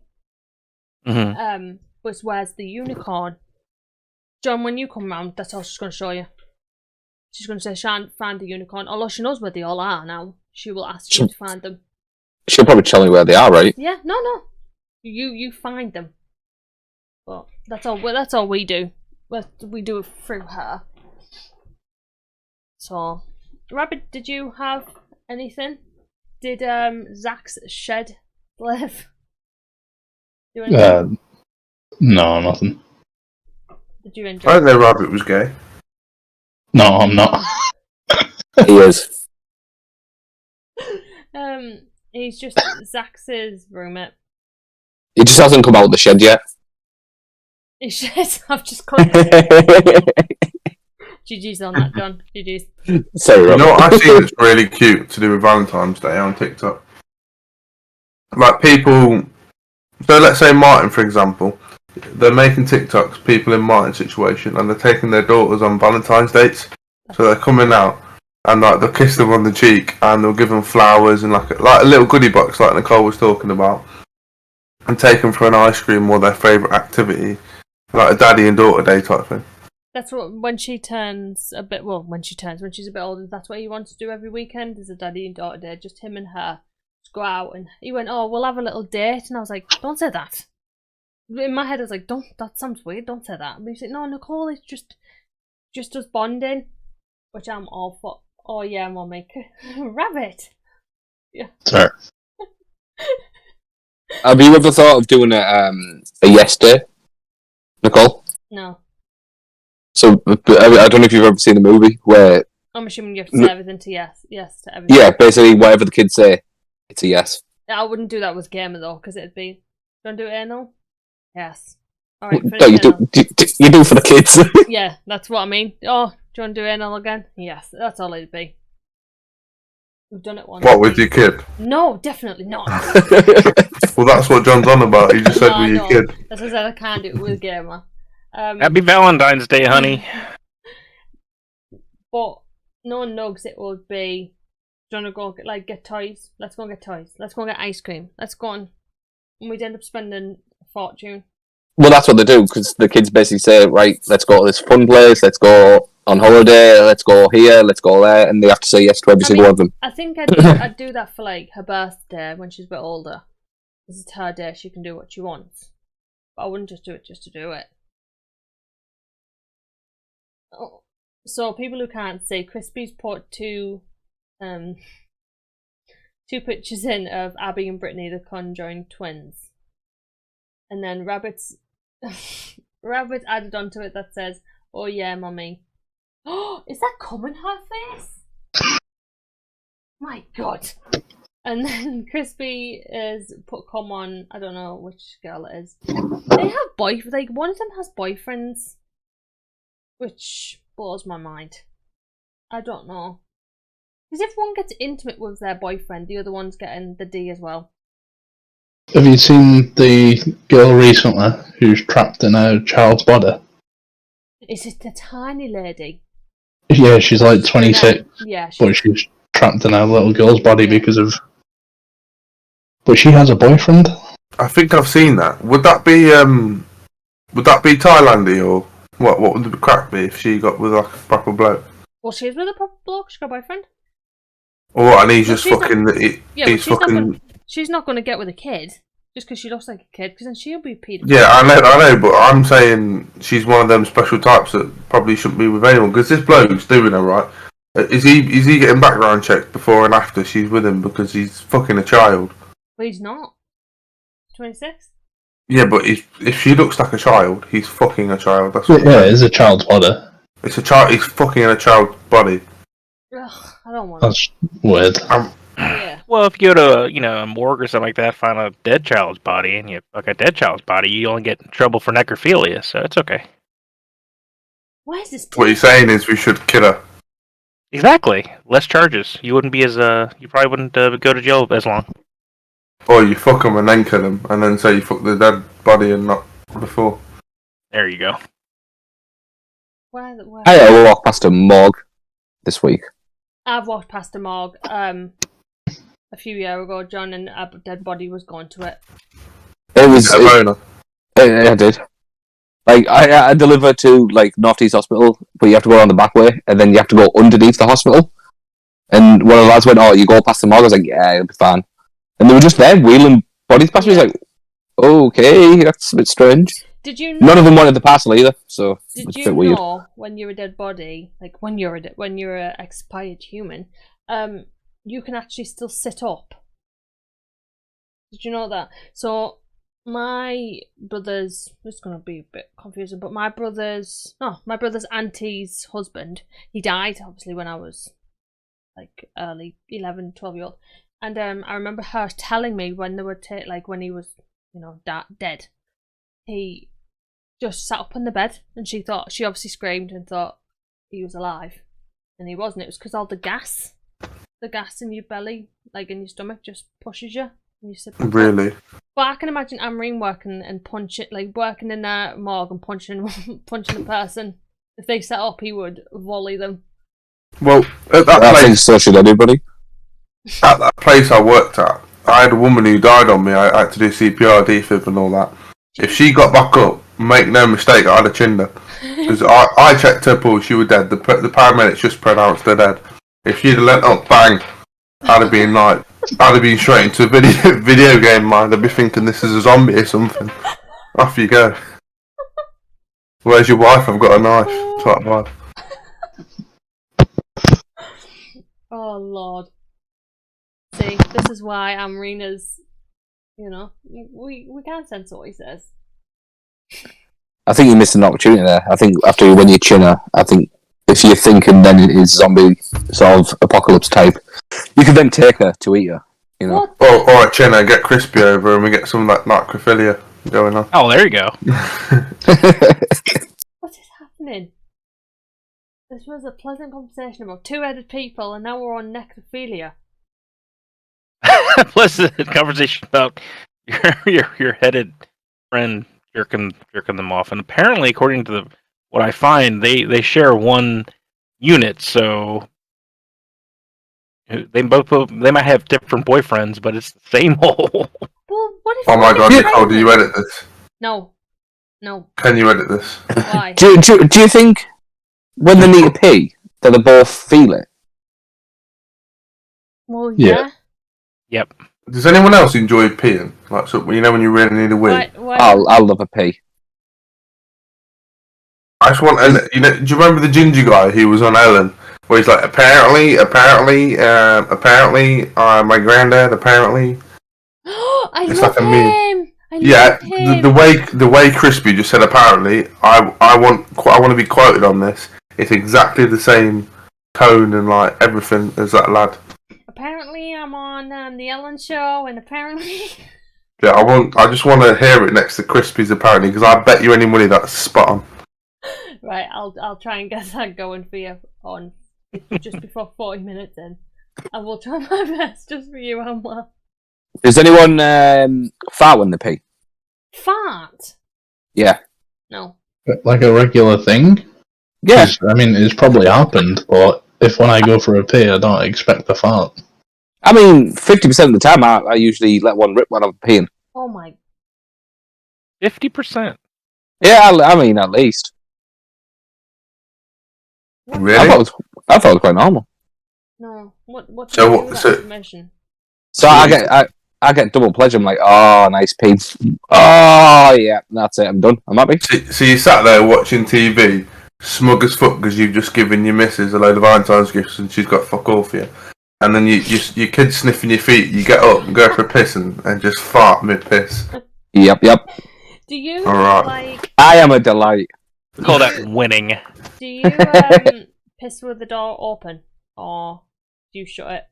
S3: Mm-hmm.
S2: But it's where's the unicorn? John, when you come round, that's all she's gonna show you. She's going to say, "Shan, find the unicorn." Although she knows where they all are now. She will ask you to find them.
S5: She'll probably tell me where they are, right?
S2: Yeah, no. You find them. But that's all we do. We do it through her. So, Rabbit, did you have anything? Did Zach's shed live? Do anything?
S6: No, nothing.
S2: Did you enjoy
S4: I didn't know Rabbit was gay.
S6: No, I'm not.
S5: He is.
S2: He's just Zach's roommate.
S5: He just hasn't come out of the shed yet.
S2: His shed. I've just got GG's on that, John. GG's.
S5: Sorry,
S4: You
S5: Robert.
S4: know what I see that's really cute to do with Valentine's Day on TikTok? Like people, so let's say Martin, for example, they're making TikToks, people in Martin's situation, and they're taking their daughters on Valentine's dates. So they're coming out, and like they'll kiss them on the cheek, and they'll give them flowers and like a little goodie box, like Nicole was talking about, and take them for an ice cream or their favourite activity, like a daddy and daughter day type thing.
S2: That's what when she's a bit older, that's what he wants to do every weekend is a daddy and daughter day, just him and her. Just go out, and he went, "Oh, we'll have a little date," and I was like, "Don't say that." In my head I was like, that sounds weird, don't say that. But he's like, "No, Nicole, it's just us bonding," which I'm all for. Oh yeah, I'm gonna make Rabbit. Yeah.
S6: Sorry.
S5: Have you ever thought of doing a yes day, Nicole?
S2: No.
S5: So I don't know if you've ever seen the movie where,
S2: I'm assuming you have to say everything to yes to everything.
S5: yeah, basically whatever the kids say, it's a yes.
S2: I wouldn't do that with Gamer though, because it'd be. Do you want to do it anal? Yes. Alright,
S5: No, you do for the kids.
S2: Yeah, that's what I mean. Oh, do you want to do anal again? Yes, that's all it'd be. We've done it once.
S4: What, with your kid?
S2: No, definitely not.
S4: Well, that's what John's on about. He just said with your kid.
S2: As I said, I can't do it with a gamer.
S3: Happy Valentine's Day, honey.
S2: But no nugs, it would be, do you want to go get toys? Let's go and get toys. Let's go and get ice cream. Let's go and we'd end up spending a fortune.
S5: Well, that's what they do, because the kids basically say, right, let's go to this fun place, let's go on holiday, let's go here, let's go there, and they have to say yes to every single one of them.
S2: I think I'd do that for like her birthday when she's a bit older. This is her day, she can do what she wants. But I wouldn't just do it just to do it. Oh. So people who can't see, Crispy's put two pictures in of Abby and Brittany, the conjoined twins. And then Rabbit's added onto it that says, "Oh yeah, mummy." Oh, is that cum in her face? My God. And then Crispy is put cum on, I don't know which girl it is. They have one of them has boyfriends. Which blows my mind. I don't know. Because if one gets intimate with their boyfriend, the other one's getting the D as well.
S6: Have you seen the girl recently who's trapped in a child's body?
S2: Is it the tiny lady?
S6: Yeah, she's like 26,
S2: Yeah,
S6: but she's trapped in a little girl's body because of... But she has a boyfriend?
S4: I think I've seen that. Would that be Thailandy or what? What would the crack be if she got with like a proper bloke?
S2: Well, she's with a proper bloke. She's got a boyfriend.
S4: Or what? And he's
S2: Well,
S4: just
S2: she's
S4: fucking. He's fucking.
S2: She's not going to get with a kid just because she looks like a kid. Because then she'll be paedophile.
S4: Yeah, I know, but I'm saying she's one of them special types that probably shouldn't be with anyone. Because this bloke's doing her right. Is he getting background checked before and after she's with him because he's fucking a child?
S2: But he's not. 26.
S4: Yeah, but if she looks like a child, he's fucking a child. That's what
S6: Yeah, it's a child's body.
S4: It's a child. He's fucking in a child's body.
S2: Ugh, I don't want
S6: That's weird.
S2: Yeah.
S3: Well, if you go to a morgue or something like that, find a dead child's body, and you fuck a dead child's body, you only get in trouble for necrophilia, so it's okay.
S2: Why is this?
S4: What you're saying is we should kill her.
S3: Exactly. Less charges. You wouldn't be as you probably wouldn't go to jail as long.
S4: Or you fuck them and then kill them, and then say you fuck the dead body and not before.
S3: There you go.
S2: Why?
S5: I walked past a morgue this week.
S2: I've walked past a morgue a few years ago. John, and a dead body was going to it.
S5: It was.
S4: A boner.
S5: I did. Like I delivered to like North East Hospital, but you have to go around the back way, and then you have to go underneath the hospital. And one of the lads went, "Oh, you go past the morgue." I was like, "Yeah, it'll be fine." And they were just there wheeling bodies past me. I was like, "Okay, that's a bit strange."
S2: Did you know?
S5: None of them wanted the parcel either, so
S2: Did
S5: it's a
S2: you
S5: bit weird.
S2: know when you're a dead body, like when you're an expired human, you can actually still sit up? Did you know that? So my brother's, it's gonna be a bit confusing, but my brother's auntie's husband, he died obviously when I was like early 11, 12 year old, and I remember her telling me when they were when he was dead, he just sat up in the bed, and she obviously screamed and thought he was alive, and he wasn't. It was because all the gas in your belly, like in your stomach, just pushes you and you sit back
S4: Really?
S2: up. But I can imagine Amreen working in a morgue and punching a person. If they sat up, he would volley them.
S4: Well, at that
S5: I think
S4: place,
S5: so should anybody.
S4: at that place I worked at, I had a woman who died on me. I had to do CPR, defib, and all that. If she got back up, make no mistake, I'd have chinned her. Because I checked her pulse, she was dead. The paramedics just pronounced her dead. If she'd have leant up, bang, I'd have been straight into a video game mind. I'd be thinking this is a zombie or something. Off you go. Where's your wife? I've got a knife. Type vibe.
S2: Oh Lord. See, this is why Amreena's, we can't censor what he says.
S5: I think you missed an opportunity there. I think after when you chin her, I think if you're thinking then it is zombie sort of apocalypse type, you could then take her to eat her.
S2: What?
S4: Or a chin and get crispy over and we get some of that necrophilia going on.
S3: Oh, there you go.
S2: What is happening? This was a pleasant conversation about two-headed people, and now we're on necrophilia.
S3: Plus the conversation about your headed friend jerking them off, and apparently, according to what I find, they share one unit, so they might have different boyfriends, but it's the same hole.
S2: Well, what if?
S4: Oh my
S2: you
S4: god,
S2: get
S4: Nicole, do you
S2: pregnant?
S4: edit this?
S2: No.
S4: Can you edit this?
S2: Why?
S5: Do you think when they need to pee, that they both feel it?
S2: Well,
S6: Yeah.
S2: yeah.
S3: Yep.
S4: Does anyone else enjoy peeing? Like, so, you know when you really need a wee?
S2: Why?
S5: I'll love a pee.
S4: I just want, and you know, do you remember the ginger guy who was on Ellen, where he's like, apparently, my granddad, apparently.
S2: I
S4: It's
S2: love
S4: like a meme.
S2: him. I
S4: Yeah,
S2: love him.
S4: the way Crispy just said apparently, I want to be quoted on this. It's exactly the same tone and like everything as that lad.
S2: Apparently, I'm on the Ellen Show, and apparently.
S4: Yeah, I just want to hear it next to Crispy's apparently because I bet you any money that's spot on.
S2: Right, I'll try and get that going for you on just before 40 minutes in. I will try my best just for you, Amla.
S5: Does anyone fart when they pee?
S2: Fart?
S5: Yeah.
S2: No.
S6: Like a regular thing?
S5: Yeah.
S6: 'Cause, I mean, it's probably happened, but if when I go for a pee, I don't expect a fart.
S5: I mean, 50% of the time, I usually let one rip when I'm peeing.
S2: Oh my.
S3: 50%.
S5: Yeah, I mean, at least.
S2: What?
S4: Really?
S5: I thought it was quite normal.
S2: No. What do
S4: So
S2: you do
S4: what-
S2: with
S4: so-
S2: that information?
S5: So I get double pleasure. I'm like, oh, nice pee. Oh, yeah, that's it. I'm done. I'm happy.
S4: So you sat there watching TV, smug as fuck because you've just given your missus a load of Valentine's gifts and she's got fuck all for you. And then your kid's sniffing your feet, you get up and go for a piss and just fart mid-piss.
S5: Yep.
S2: Do you
S4: Alright.
S2: like?
S5: I am a delight.
S3: We call that winning.
S2: Do you piss with the door open, or do you shut it?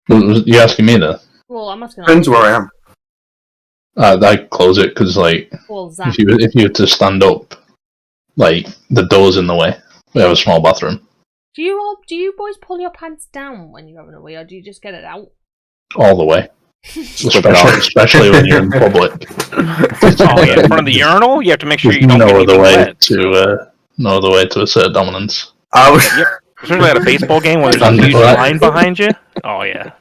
S6: You asking me that?
S2: Well, I'm asking.
S4: Depends where I am.
S6: I close it because, like,
S2: Well, Zach.
S6: if you were to stand up, like, the door's in the way. We have a small bathroom.
S2: Do you boys pull your pants down when you're having a wee, or do you just get it out?
S6: All the way. Especially when you're in public.
S3: Oh yeah, in front of the urinal. You have to make sure
S6: There's
S3: you don't
S6: no
S3: get
S6: other
S3: anything
S6: way
S3: wet.
S6: no other way to assert dominance.
S4: I was,
S3: Especially at a baseball game where there's a
S6: And
S3: huge
S6: right-
S3: line behind you. Oh yeah.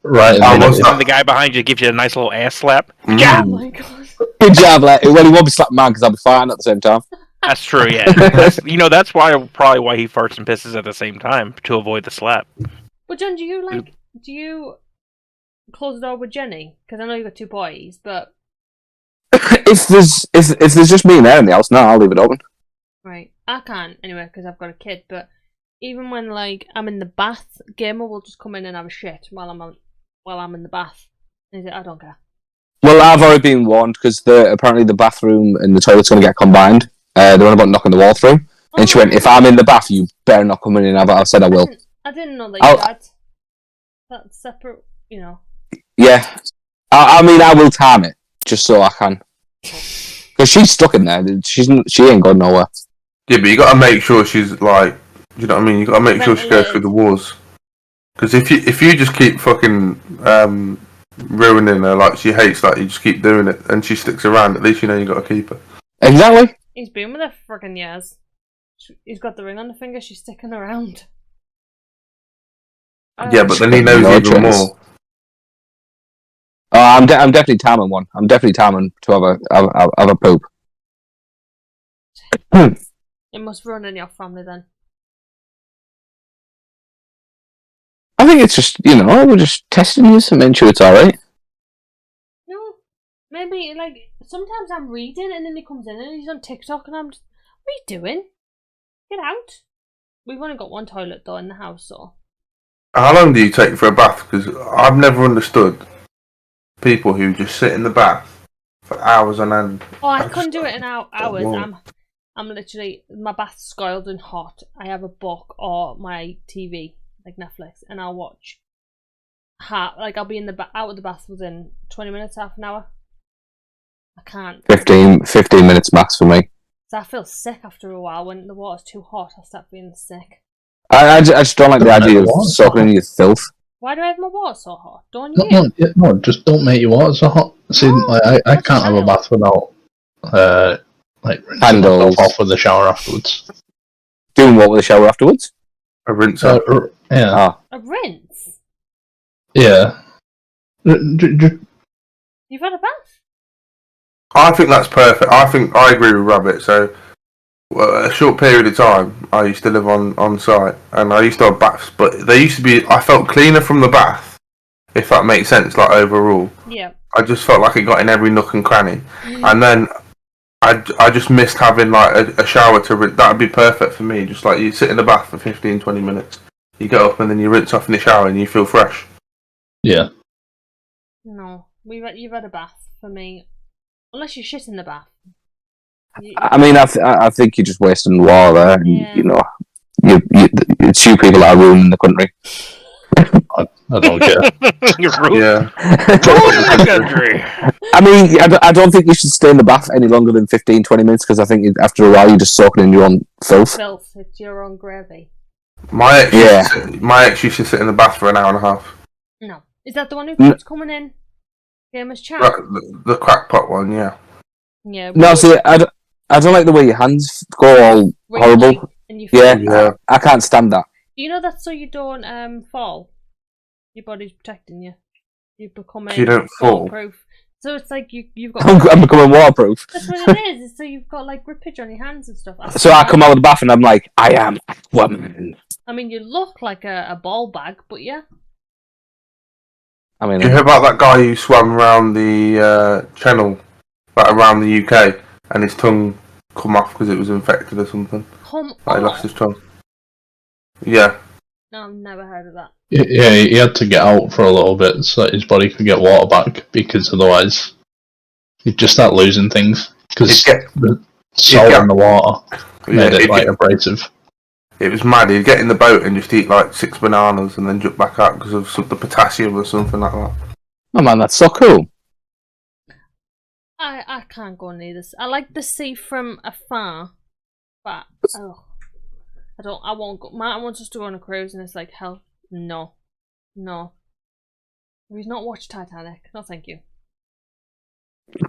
S6: Right in
S4: I
S6: the
S4: was
S6: middle.
S3: And the guy behind you gives you a nice little ass slap.
S2: Oh my god.
S5: Good job, lad. Well, he won't be slapping man because I'll be fighting at the same time.
S3: That's true. Yeah. That's probably why he farts and pisses at the same time to avoid the slap.
S2: But John, do you close the door with Jenny? Because I know you've got two boys, but
S5: if there's just me and her in the house, no, I'll leave it open.
S2: right, I can't anyway because I've got a kid. But even when like I'm in the bath, Gamer will just come in and have a shit while I'm in the bath. And he's like, I don't care.
S5: Well, I've already been warned because apparently the bathroom and the toilet's going to get combined. They're on about knocking the wall through. And she went, if I'm in the bath, you better not come in and have it. I said I will.
S2: I didn't know that
S5: I'll-
S2: you had that separate. You know.
S5: Yeah. I mean, I will time it just so I can. Because she's stuck in there. She ain't going nowhere.
S4: yeah, but you got to make sure she's like, you know what I mean? You got to make sure she goes through the walls. Because if you just keep fucking ruining her, like she hates that, you just keep doing it, and she sticks around. At least you know you got to keep her.
S5: Exactly.
S2: He's been with her for friggin' years. He's got the ring on the finger. She's sticking around.
S4: Yeah, but then he knows
S5: No
S4: even
S5: choice.
S4: more.
S5: I'm definitely timing one. I'm definitely timing to have a poop.
S2: It must run in your family then.
S5: I think it's just, we're just testing you to make sure it's alright.
S2: No, maybe like sometimes I'm reading and then he comes in and he's on TikTok and I'm just, what are you doing? Get out. We've only got one toilet though in the house, so.
S4: How long do you take for a bath? Because I've never understood people who just sit in the bath for hours on end.
S2: Oh, I
S4: That's
S2: couldn't do it in hours.
S4: wrong.
S2: I'm literally, my bath's scalded and hot. I have a book or my TV, like Netflix, and I'll watch. I'll be in out of the bath within 20 minutes, half an hour. I can't.
S5: 15 minutes max for me.
S2: So I feel sick after a while when the water's too hot. I start feeling sick.
S5: I just don't like the idea of
S6: What?
S5: soaking in your filth.
S2: Why do I have my water so hot? Don't
S6: No,
S2: you?
S6: no, just don't make your water so hot. See,
S2: No,
S6: like, I
S2: that's
S6: can't have a
S2: child.
S6: bath without like rinsing
S5: Candles.
S6: myself off with the shower afterwards.
S5: Doing what with a shower afterwards?
S4: A rinser.
S6: Yeah,
S5: Ah,
S2: A rinse?
S6: yeah.
S2: You've had a bath?
S4: I think that's perfect. I agree with Rabbit. So, a short period of time, I used to live on site, and I used to have baths, but they used to be. I felt cleaner from the bath, if that makes sense. Like overall,
S2: Yeah.
S4: I just felt like it got in every nook and cranny,
S2: Mm.
S4: and then I just missed having like a shower to. That would be perfect for me. Just like you sit in the bath for 15-20 minutes, you get up and then you rinse off in the shower and you feel fresh.
S6: Yeah.
S2: No, you've had a bath for me. Unless you shit in the bath.
S5: I mean, I think you're just wasting water there. And,
S2: Yeah.
S5: you know, it's you people that are ruining the country.
S6: I don't care.
S3: You're rude.
S4: Yeah,
S3: Rude country.
S5: I mean, I don't think you should stay in the bath any longer than 15-20 minutes because I think after a while you're just soaking in your own filth.
S2: Filth, it's your own gravy.
S4: my ex,
S5: Yeah.
S4: my ex used to sit in the bath for an hour and a half.
S2: No. Is that the one who keeps coming in? Famous chat?
S4: Right, the crackpot one, yeah.
S2: Yeah.
S5: No, see, I don't like the way your hands go all
S2: wrinkly
S5: horrible.
S2: and you
S5: Yeah,
S4: Yeah.
S5: I can't stand that.
S2: You know that's so you don't fall. Your body's protecting you. You become
S4: So you don't fall?
S2: proof. So it's like you've got.
S5: I'm becoming waterproof.
S2: That's what it is. It's so you've got like rippage on your hands and stuff.
S5: So I come out of the bath and I'm like, I am Aquaman.
S2: I mean, you look like a ball bag, but yeah.
S5: I mean,
S4: Did you hear about that guy who swam around the channel, like around the UK, and his tongue come off because it was infected or something?
S2: Come
S4: Like he
S2: on.
S4: lost his tongue. Yeah.
S2: No, I've never heard of that.
S6: Yeah, he had to get out for a little bit so that his body could get water back because otherwise he'd just start losing things because the salt in the water made it like abrasive.
S4: It was mad. He'd get in the boat and just eat like 6 bananas and then jump back out because of the potassium or something like that.
S5: oh man, that's so cool.
S2: I can't go near this. I like the sea from afar, but I won't go. Martin wants us to go on a cruise, and it's like hell, no. We've not watched Titanic. No, thank you.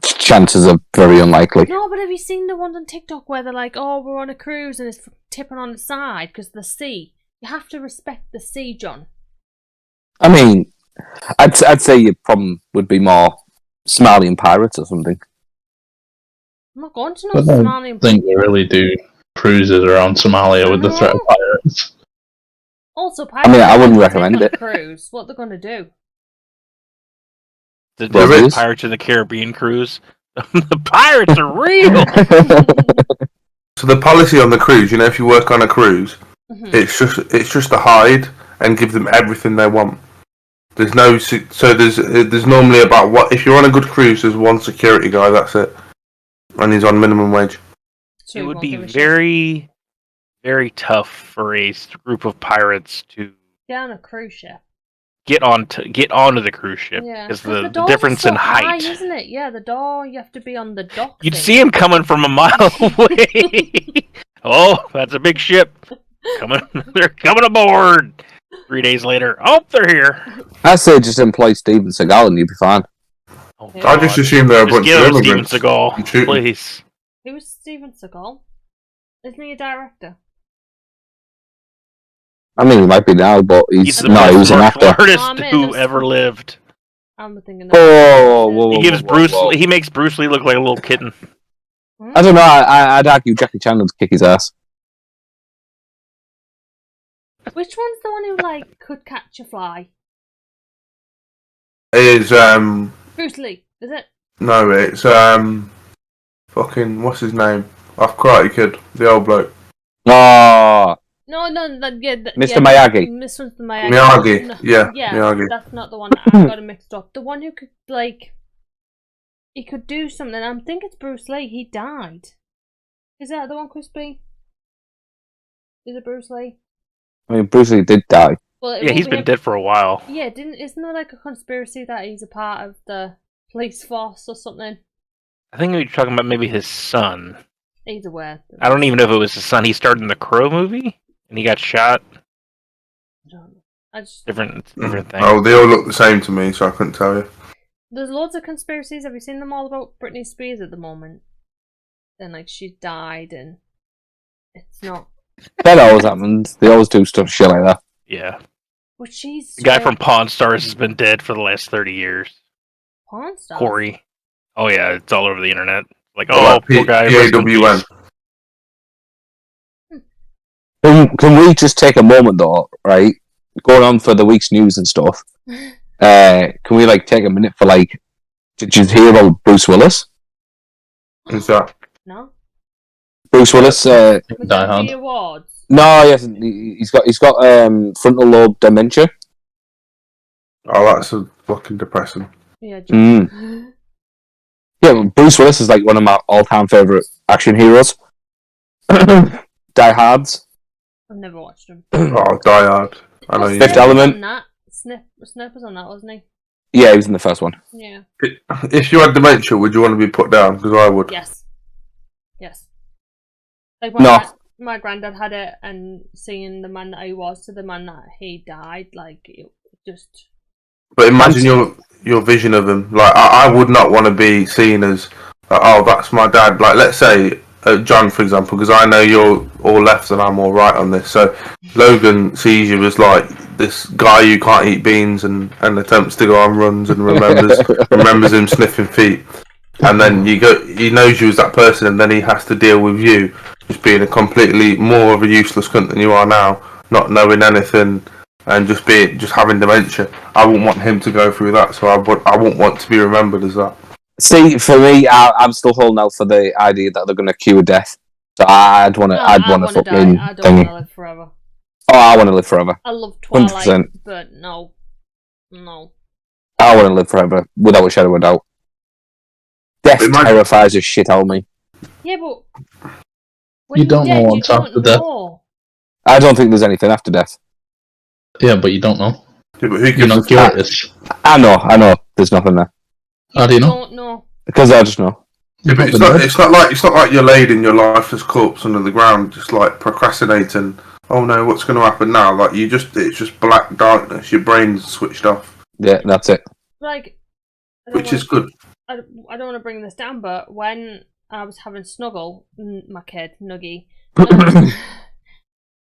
S5: Chances are very unlikely.
S2: No, but have you seen the ones on TikTok where they're like, "Oh, we're on a cruise and it's tipping on the side because of the sea." You have to respect the sea, John.
S5: I mean, I'd say your problem would be more Somalian pirates or something.
S2: I'm not going to
S6: I
S2: no
S6: don't
S2: Somalian.
S6: think they really do cruises around Somalia with the threat of pirates.
S2: Also, pirates.
S5: I mean, I wouldn't
S2: take
S5: recommend
S2: on a
S5: it.
S2: Cruise. What they're gonna do?
S3: The
S5: Well, it is.
S3: Pirates of the Caribbean cruise. The pirates are real.
S4: So the policy on the cruise, you know, if you work on a cruise,
S2: Mhm.
S4: it's just to hide and give them everything they want. There's no there's normally about what if you're on a good cruise, there's one security guy. That's it, and he's on minimum wage.
S2: So
S3: It
S2: you
S3: would
S2: won't
S3: be
S2: give a shit.
S3: very, very tough for a group of pirates to
S2: Get on a cruise ship.
S3: get onto the cruise ship
S2: Yeah,
S3: because
S2: 'cause
S3: the
S2: doors
S3: difference
S2: are so
S3: in
S2: high,
S3: height.
S2: isn't it? Yeah, the door. You have to be on the dock.
S3: You'd
S2: thing.
S3: see him coming from a mile away. Oh, that's a big ship coming. They're coming aboard. 3 days later, oh, they're here.
S5: I say just employ Steven Seagal and you'll be fine.
S3: Oh,
S2: Yeah.
S4: I just assume they're a
S3: Just
S4: bunch
S3: give
S4: of
S3: him Steven
S4: immigrants. and
S3: Seagal,
S4: shoot 'em.
S3: please.
S2: Who's Steven Seagal? Isn't he a director?
S5: I mean, he might be now, but
S3: He's
S5: he's
S3: the
S5: no,
S3: best
S5: he was an
S3: martial
S5: actor.
S3: artist
S2: Oh, man,
S3: who
S2: that's-
S3: ever lived.
S2: I'm thinking.
S5: Oh, whoa,
S3: He
S5: whoa,
S3: gives
S5: whoa,
S3: Bruce.
S5: whoa.
S3: He makes Bruce Lee look like a little kitten.
S5: I don't know. I'd argue Jackie Chan would kick his ass.
S2: Which one's the one who like could catch a fly?
S4: Is
S2: Bruce Lee, is it?
S4: no, it's fucking what's his name? Off Karate Kid, the old bloke.
S5: Oh,
S2: No, yeah,
S5: Mr.
S2: yeah,
S5: Miyagi.
S2: This one's the Miyagi.
S4: Miyagi,
S2: No,
S4: yeah,
S2: yeah,
S4: Miyagi.
S2: that's not the one. I got it mixed up. The one who could like, he could do something. I think it's Bruce Lee. He died. Is that the one, Crispy? Is it Bruce Lee?
S5: I mean, Bruce Lee did die.
S2: Well, it
S3: Yeah,
S2: won't
S3: he's
S2: be
S3: been
S2: him.
S3: dead for a while.
S2: Yeah, isn't there like a conspiracy that he's a part of the police force or something?
S3: I think you're talking about maybe his son.
S2: Either way.
S3: I don't even know if it was his son. He starred in the Crow movie and he got shot.
S2: I just
S3: different thing.
S4: Oh, they all look the same to me, so I couldn't tell you.
S2: there's loads of conspiracies. Have you seen them all about Britney Spears at the moment? And like she died, and it's not.
S5: That always happens. They always do stuff shit like that.
S3: Yeah.
S2: But she's
S3: The guy from Pawn Stars has been dead for the last 30 years.
S2: porn star.
S3: Corey. Oh yeah, it's all over the internet. Like,
S4: Well,
S3: poor guy. rest in
S4: PAWN.
S3: peace.
S5: Can we just take a moment though, right? Going on for the week's news and stuff. Can we like take a minute for like? Did you hear about Bruce Willis?
S4: Who's that?
S2: No.
S5: Bruce Willis.
S6: Die
S2: The
S6: Hard.
S2: awards.
S5: No, he hasn't. He's got frontal lobe dementia.
S4: Oh, that's a fucking depressing.
S2: Yeah.
S5: Yeah, but Bruce Willis is like one of my all-time favorite action heroes. Die Hards.
S2: I've never watched them.
S4: Oh, Die Hard. I know you.
S5: Fifth Element.
S2: On that. Snip was on that, wasn't he?
S5: Yeah, he was in the first one.
S2: Yeah.
S4: If you had dementia, would you want to be put down? Because I would.
S2: Yes. Yes. Like my granddad had it, and seeing the man that he was to the man that he died, like it just.
S4: But imagine your vision of him. Like I would not want to be seen as, oh, that's my dad. Like let's say John, for example, because I know you're all left and I'm all right on this. So Logan sees you as like this guy who can't eat beans and attempts to go on runs and remembers him sniffing feet. And then he knows you as that person, and then he has to deal with you just being a completely more of a useless cunt than you are now, not knowing anything, and just having dementia. I wouldn't want him to go through that, so I wouldn't want to be remembered as that.
S5: See, for me, I'm still holding out for the idea that they're going to cure death. So I'd want to fucking
S2: I don't want to live forever.
S5: Oh, I want to live forever.
S2: I love Twilight,
S5: 100%.
S2: but no.
S5: I want to live forever without a shadow of a doubt. Death terrifies the shit out of me.
S2: Yeah, but when
S6: You don't
S2: you're
S6: know
S2: dead,
S6: what's
S2: you
S6: after
S2: don't
S6: death.
S2: know.
S5: I don't think there's anything after death.
S6: Yeah, but you don't know.
S4: Yeah, but who
S6: You're
S4: gives
S6: not
S4: a fuck?
S6: curious.
S5: I know. There's nothing there
S6: How do you know?
S2: Don't know.
S5: because I just know.
S4: Yeah, but it's not like you're laid in your lifeless corpse under the ground, just like procrastinating. Oh no, what's going to happen now? Like it's just black darkness. Your brain's switched off.
S5: Yeah, that's it.
S2: Like,
S4: Which is good.
S2: I don't want to bring this down, but when I was having Snuggle, my kid, Nuggy,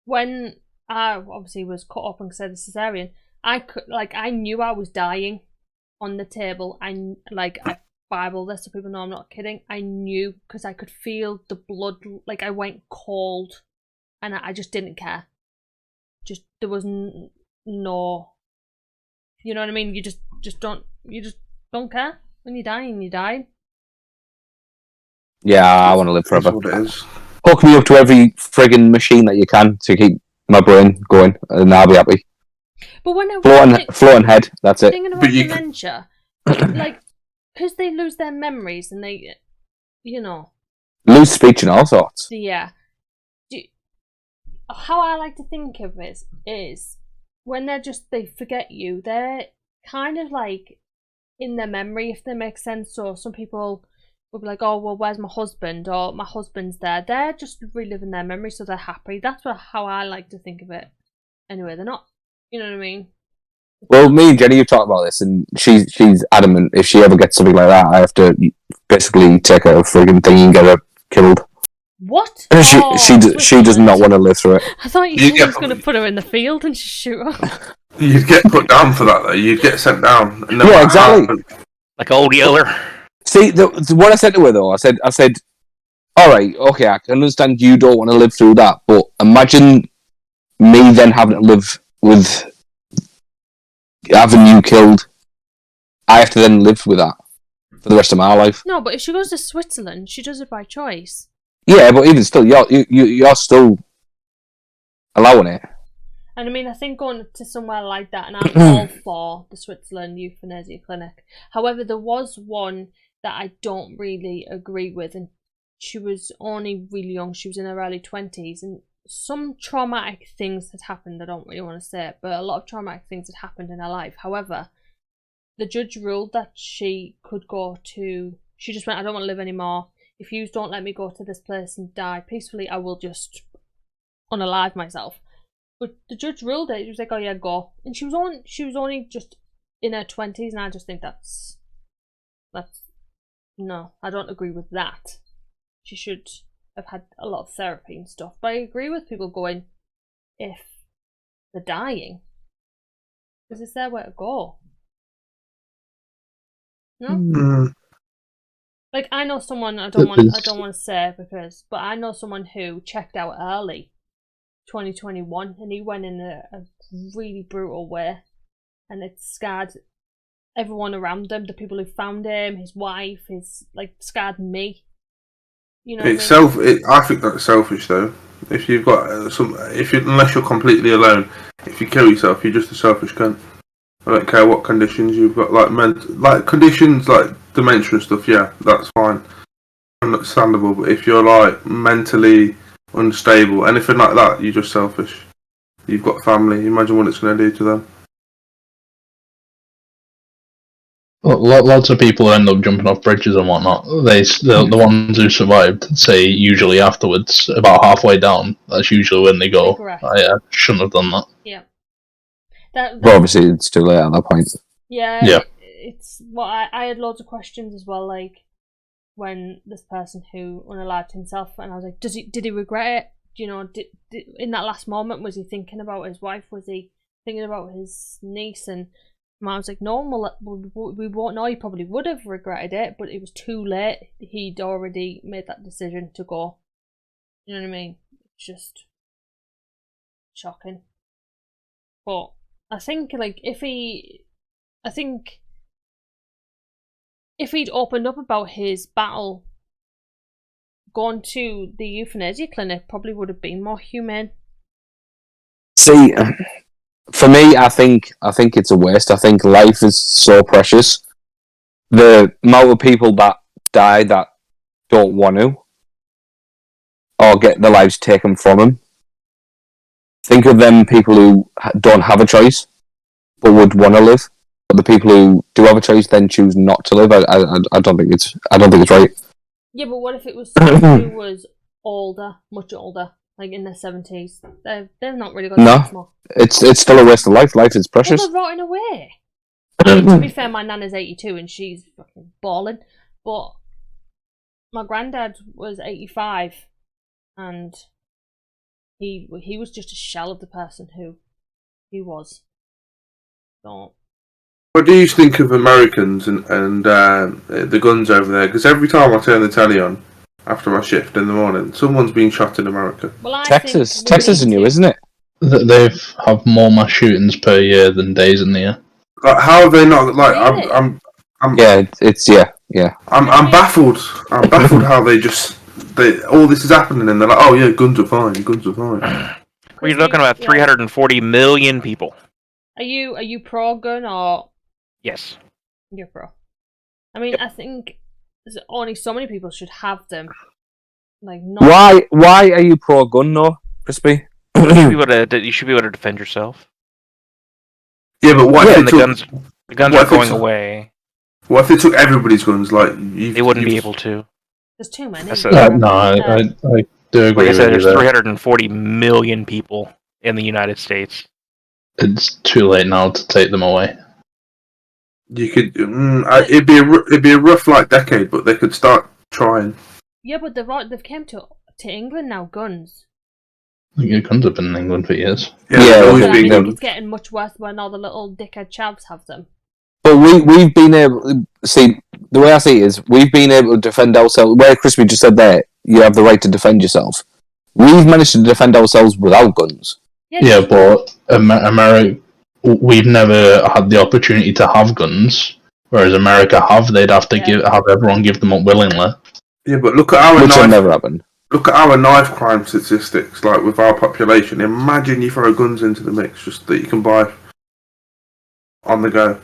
S2: when I obviously was cut up and said cesarean, I knew I was dying on the table. I Bible this so people know I'm not kidding. I knew because I could feel the blood. Like I went cold, and I just didn't care. Just there was no, you know what I mean. You just don't care when you're dying. You die.
S5: Yeah, I want to live
S4: That's
S5: forever.
S4: what it is.
S5: Hook me up to every friggin' machine that you can to keep my brain going, and I'll be happy.
S2: But when
S5: Floating head, that's it.
S2: thinking about
S4: But you
S2: dementia, like because they lose their memories and they,
S5: Lose speech and all sorts.
S2: yeah. How I like to think of it is when they forget you, they're kind of like in their memory, if that makes sense. So some people will be like, oh, well, where's my husband? Or my husband's there. They're just reliving their memory, so they're happy. That's how I like to think of it. Anyway, they're not, you know what I mean?
S5: Well, me and Jenny have talked about this, and she's adamant if she ever gets something like that, I have to basically take her friggin' thing and get her killed.
S2: What?
S5: She does not want to live through it.
S2: I thought you said he was going to put her in the field and just shoot her.
S4: You'd get put down for that, though. You'd get sent down.
S5: Yeah, exactly.
S3: Like old Yeller.
S5: See, what I said to her though, I said, all right, okay, I can understand you don't want to live through that, but imagine me then having to live with having you killed. I have to then live with that for the rest of my life.
S2: No, but if she goes to Switzerland, she does it by choice.
S5: Yeah, but even still, you're still allowing it.
S2: And I mean, I think going to somewhere like that, and I'm all for the Switzerland Euthanasia Clinic. However, there was one that I don't really agree with, and she was only really young. She was in her early 20s, and some traumatic things had happened. I don't really want to say it, but a lot of traumatic things had happened in her life. However, the judge ruled that she could go to... She just went, I don't want to live anymore. If you don't let me go to this place and die peacefully, I will just unalive myself. But the judge ruled it. He was like, "Oh yeah, go." And she was only just in her 20s, and I just think that's no. I don't agree with that. She should have had a lot of therapy and stuff. But I agree with people going, if they're dying, because it's their way to go. No.
S4: Mm.
S2: Like, I know someone, I don't want to say but I know someone who checked out early, 2021, and he went in a really brutal way, and it scarred everyone around him, the people who found him, his wife, scarred me. You know,
S4: It's
S2: what I mean?
S4: I think that's selfish though. If you've got unless you're completely alone, if you kill yourself, you're just a selfish cunt. I don't care what conditions you've got, like conditions like dementia and stuff. Yeah, that's fine, understandable. But if you're like mentally unstable, anything like that, you're just selfish. You've got family. Imagine what it's going to do to them.
S6: Lots of people end up jumping off bridges and whatnot. The ones who survived say usually afterwards, about halfway down, that's usually when they go, I shouldn't have done that.
S2: Yeah.
S5: But obviously it's too late at that point.
S2: Yeah. It's I had loads of questions as well, like when this person who unalived himself, and I was like, did he regret it? You know, did in that last moment, was he thinking about his wife? Was he thinking about his niece? And I was like, no, we won't know. He probably would have regretted it, but it was too late. He'd already made that decision to go. You know what I mean? It's just shocking. But I think, like, if he'd opened up about his battle, gone to the euthanasia clinic, probably would have been more humane.
S5: See, for me, I think it's a waste. I think life is so precious. The amount of people that die that don't want to, or get their lives taken from them. Think of them people who don't have a choice, but would want to live. But the people who do have a choice then choose not to live. I don't think it's right.
S2: Yeah, but what if it was someone who was older, much older, like in their 70s? They're not really going to live more.
S5: It's still a waste of life. Life is precious.
S2: Well, they're rotting away. I mean, to be fair, my nana's 82 and she's fucking balling. But my granddad was 85, and he was just a shell of the person who he was. So.
S4: What do you think of Americans and the guns over there? Because every time I turn the telly on after my shift in the morning, someone's being shot in America.
S2: Well,
S5: Texas is new, isn't it?
S6: They have more mass shootings per year than days in the year.
S4: Like, how are they not? Like,
S2: Really?
S4: I'm
S5: I'm
S4: baffled. I'm baffled how all this is happening and they're like, oh yeah, guns are fine.
S3: We're looking at 340 million people.
S2: Are you pro gun or?
S3: Yes.
S2: You're pro. I mean, I think only so many people should have them. Like, not.
S5: Why are you pro gun though, Crispy?
S3: You should be able to defend yourself.
S4: Yeah, but what if
S3: the guns are going away?
S4: What if they took everybody's guns? Like,
S3: they wouldn't be able to.
S2: There's too many.
S6: No, I do agree.
S3: Like I said,
S6: with
S3: there's 340 million people in the United States.
S6: It's too late now to take them away.
S4: You could. It'd be a rough decade, but they could start trying.
S2: Yeah, but they've came to England now. Guns.
S6: Guns have been in England for years.
S4: Yeah,
S2: I think it's getting much worse when all the little dickhead chavs have them.
S5: But we've been able to see, the way I see it is, we've been able to defend ourselves. Where Crispy just said there, you have the right to defend yourself. We've managed to defend ourselves without guns.
S6: Yeah, but America, we've never had the opportunity to have guns, whereas America have. They'd have to have everyone give them up willingly.
S4: Yeah, but look at our
S5: which will never happen.
S4: Look at our knife crime statistics, like with our population. Imagine you throw guns into the mix, just that you can buy on the go.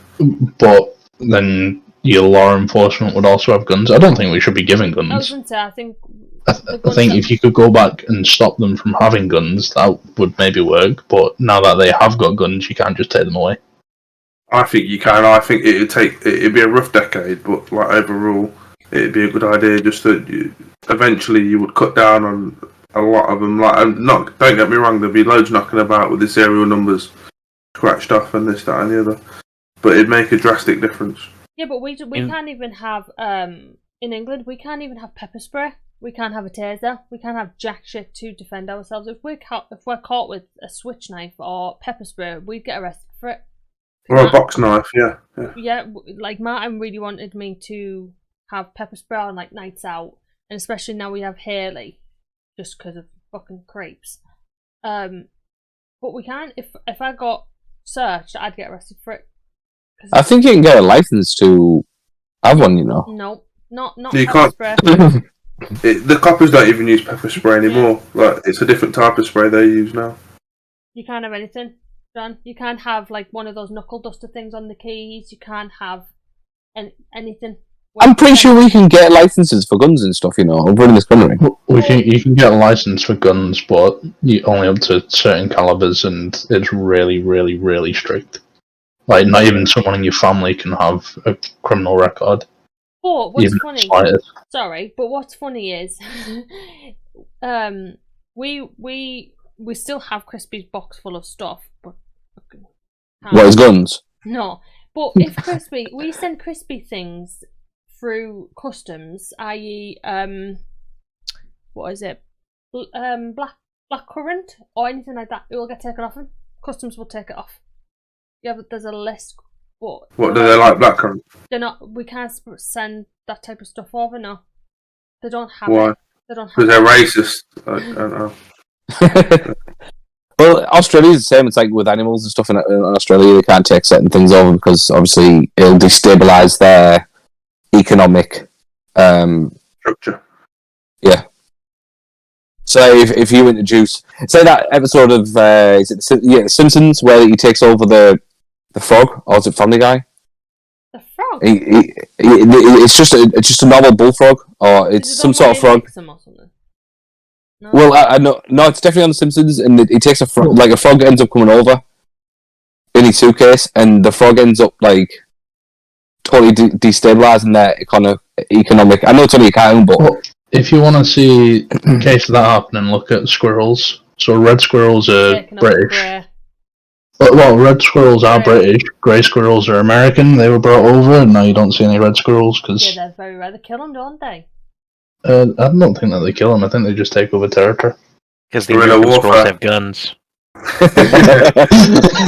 S6: But then your law enforcement would also have guns. I don't think we should be giving guns.
S2: I was going to say, I think
S6: if you could go back and stop them from having guns, that would maybe work. But now that they have got guns, you can't just take them away.
S4: I think you can. I think it'd be a rough decade, but overall, it'd be a good idea. Just that eventually you would cut down on a lot of them. Like, don't get me wrong, there'd be loads knocking about with the serial numbers scratched off and this, that, and the other. But it'd make a drastic difference.
S2: Yeah, but we can't even have in England. We can't even have pepper spray. We can't have a taser. We can't have jack shit to defend ourselves. If we're caught with a switch knife or pepper spray, we'd get arrested for it.
S4: Or a box knife, yeah.
S2: Yeah, like Martin really wanted me to have pepper spray on like nights out, and especially now we have Haley, just because of fucking creeps. But we can't. If I got searched, I'd get arrested for it.
S5: I think you can get a license to have one, you know.
S2: No, not
S4: You
S2: pepper
S4: can't.
S2: spray.
S4: The coppers don't even use pepper spray anymore. Like, it's a different type of spray they use now.
S2: You can't have anything, John. You can't have like one of those knuckle duster things on the keys. You can't have anything.
S5: I'm pretty sure we can get licenses for guns and stuff, you know, over in this country.
S6: You can get a license for guns, but you only up to certain calibers, and it's really, really, really strict. Like, not even someone in your family can have a criminal record.
S2: But what's
S6: Even
S2: funny?
S6: slightest.
S2: Sorry, but what's funny is, we still have Crispy's box full of stuff, but
S5: What is guns?
S2: no. But if Crispy, we send Crispy things through customs, i.e., what is it, black currant or anything like that, it will get taken off him. Customs will take it off. Yeah, but there's a list. But
S4: What, do they like blackcurrant?
S2: they're not. We can't send that type of stuff over. No, they don't have
S4: Why?
S2: it. They don't have
S4: Because they're
S2: it.
S4: racist. I don't know.
S5: Well, Australia's the same. It's like with animals and stuff in Australia, they can't take certain things over because obviously it'll destabilise their economic
S4: Structure.
S5: Yeah. So if you introduce, say that episode of is it The Simpsons where he takes over the frog, or is it Family Guy?
S2: The frog.
S5: It's just a normal bullfrog, or it's
S2: Is it
S5: some
S2: on
S5: sort of
S2: Mighty
S5: frog.
S2: Nixon or something? No?
S5: Well, I know, no, it's definitely on The Simpsons, and it takes a frog, like a frog ends up coming over in his suitcase, and the frog ends up like totally destabilising their economic. I know it's only a cartoon, but
S6: Well, if you want to see a case of that happening, look at squirrels. So red squirrels are
S2: Taking over
S6: British.
S2: grey.
S6: Well, red squirrels are
S2: Grey.
S6: British. Grey squirrels are American. They were brought over, and now you don't see any red squirrels
S2: Yeah,
S6: because
S2: they're very rare. They kill them, don't they?
S6: I don't think that they kill them. I think they just take over territory.
S3: Because the
S4: Guerrilla
S3: American squirrels
S4: warfare.
S3: have guns.
S5: and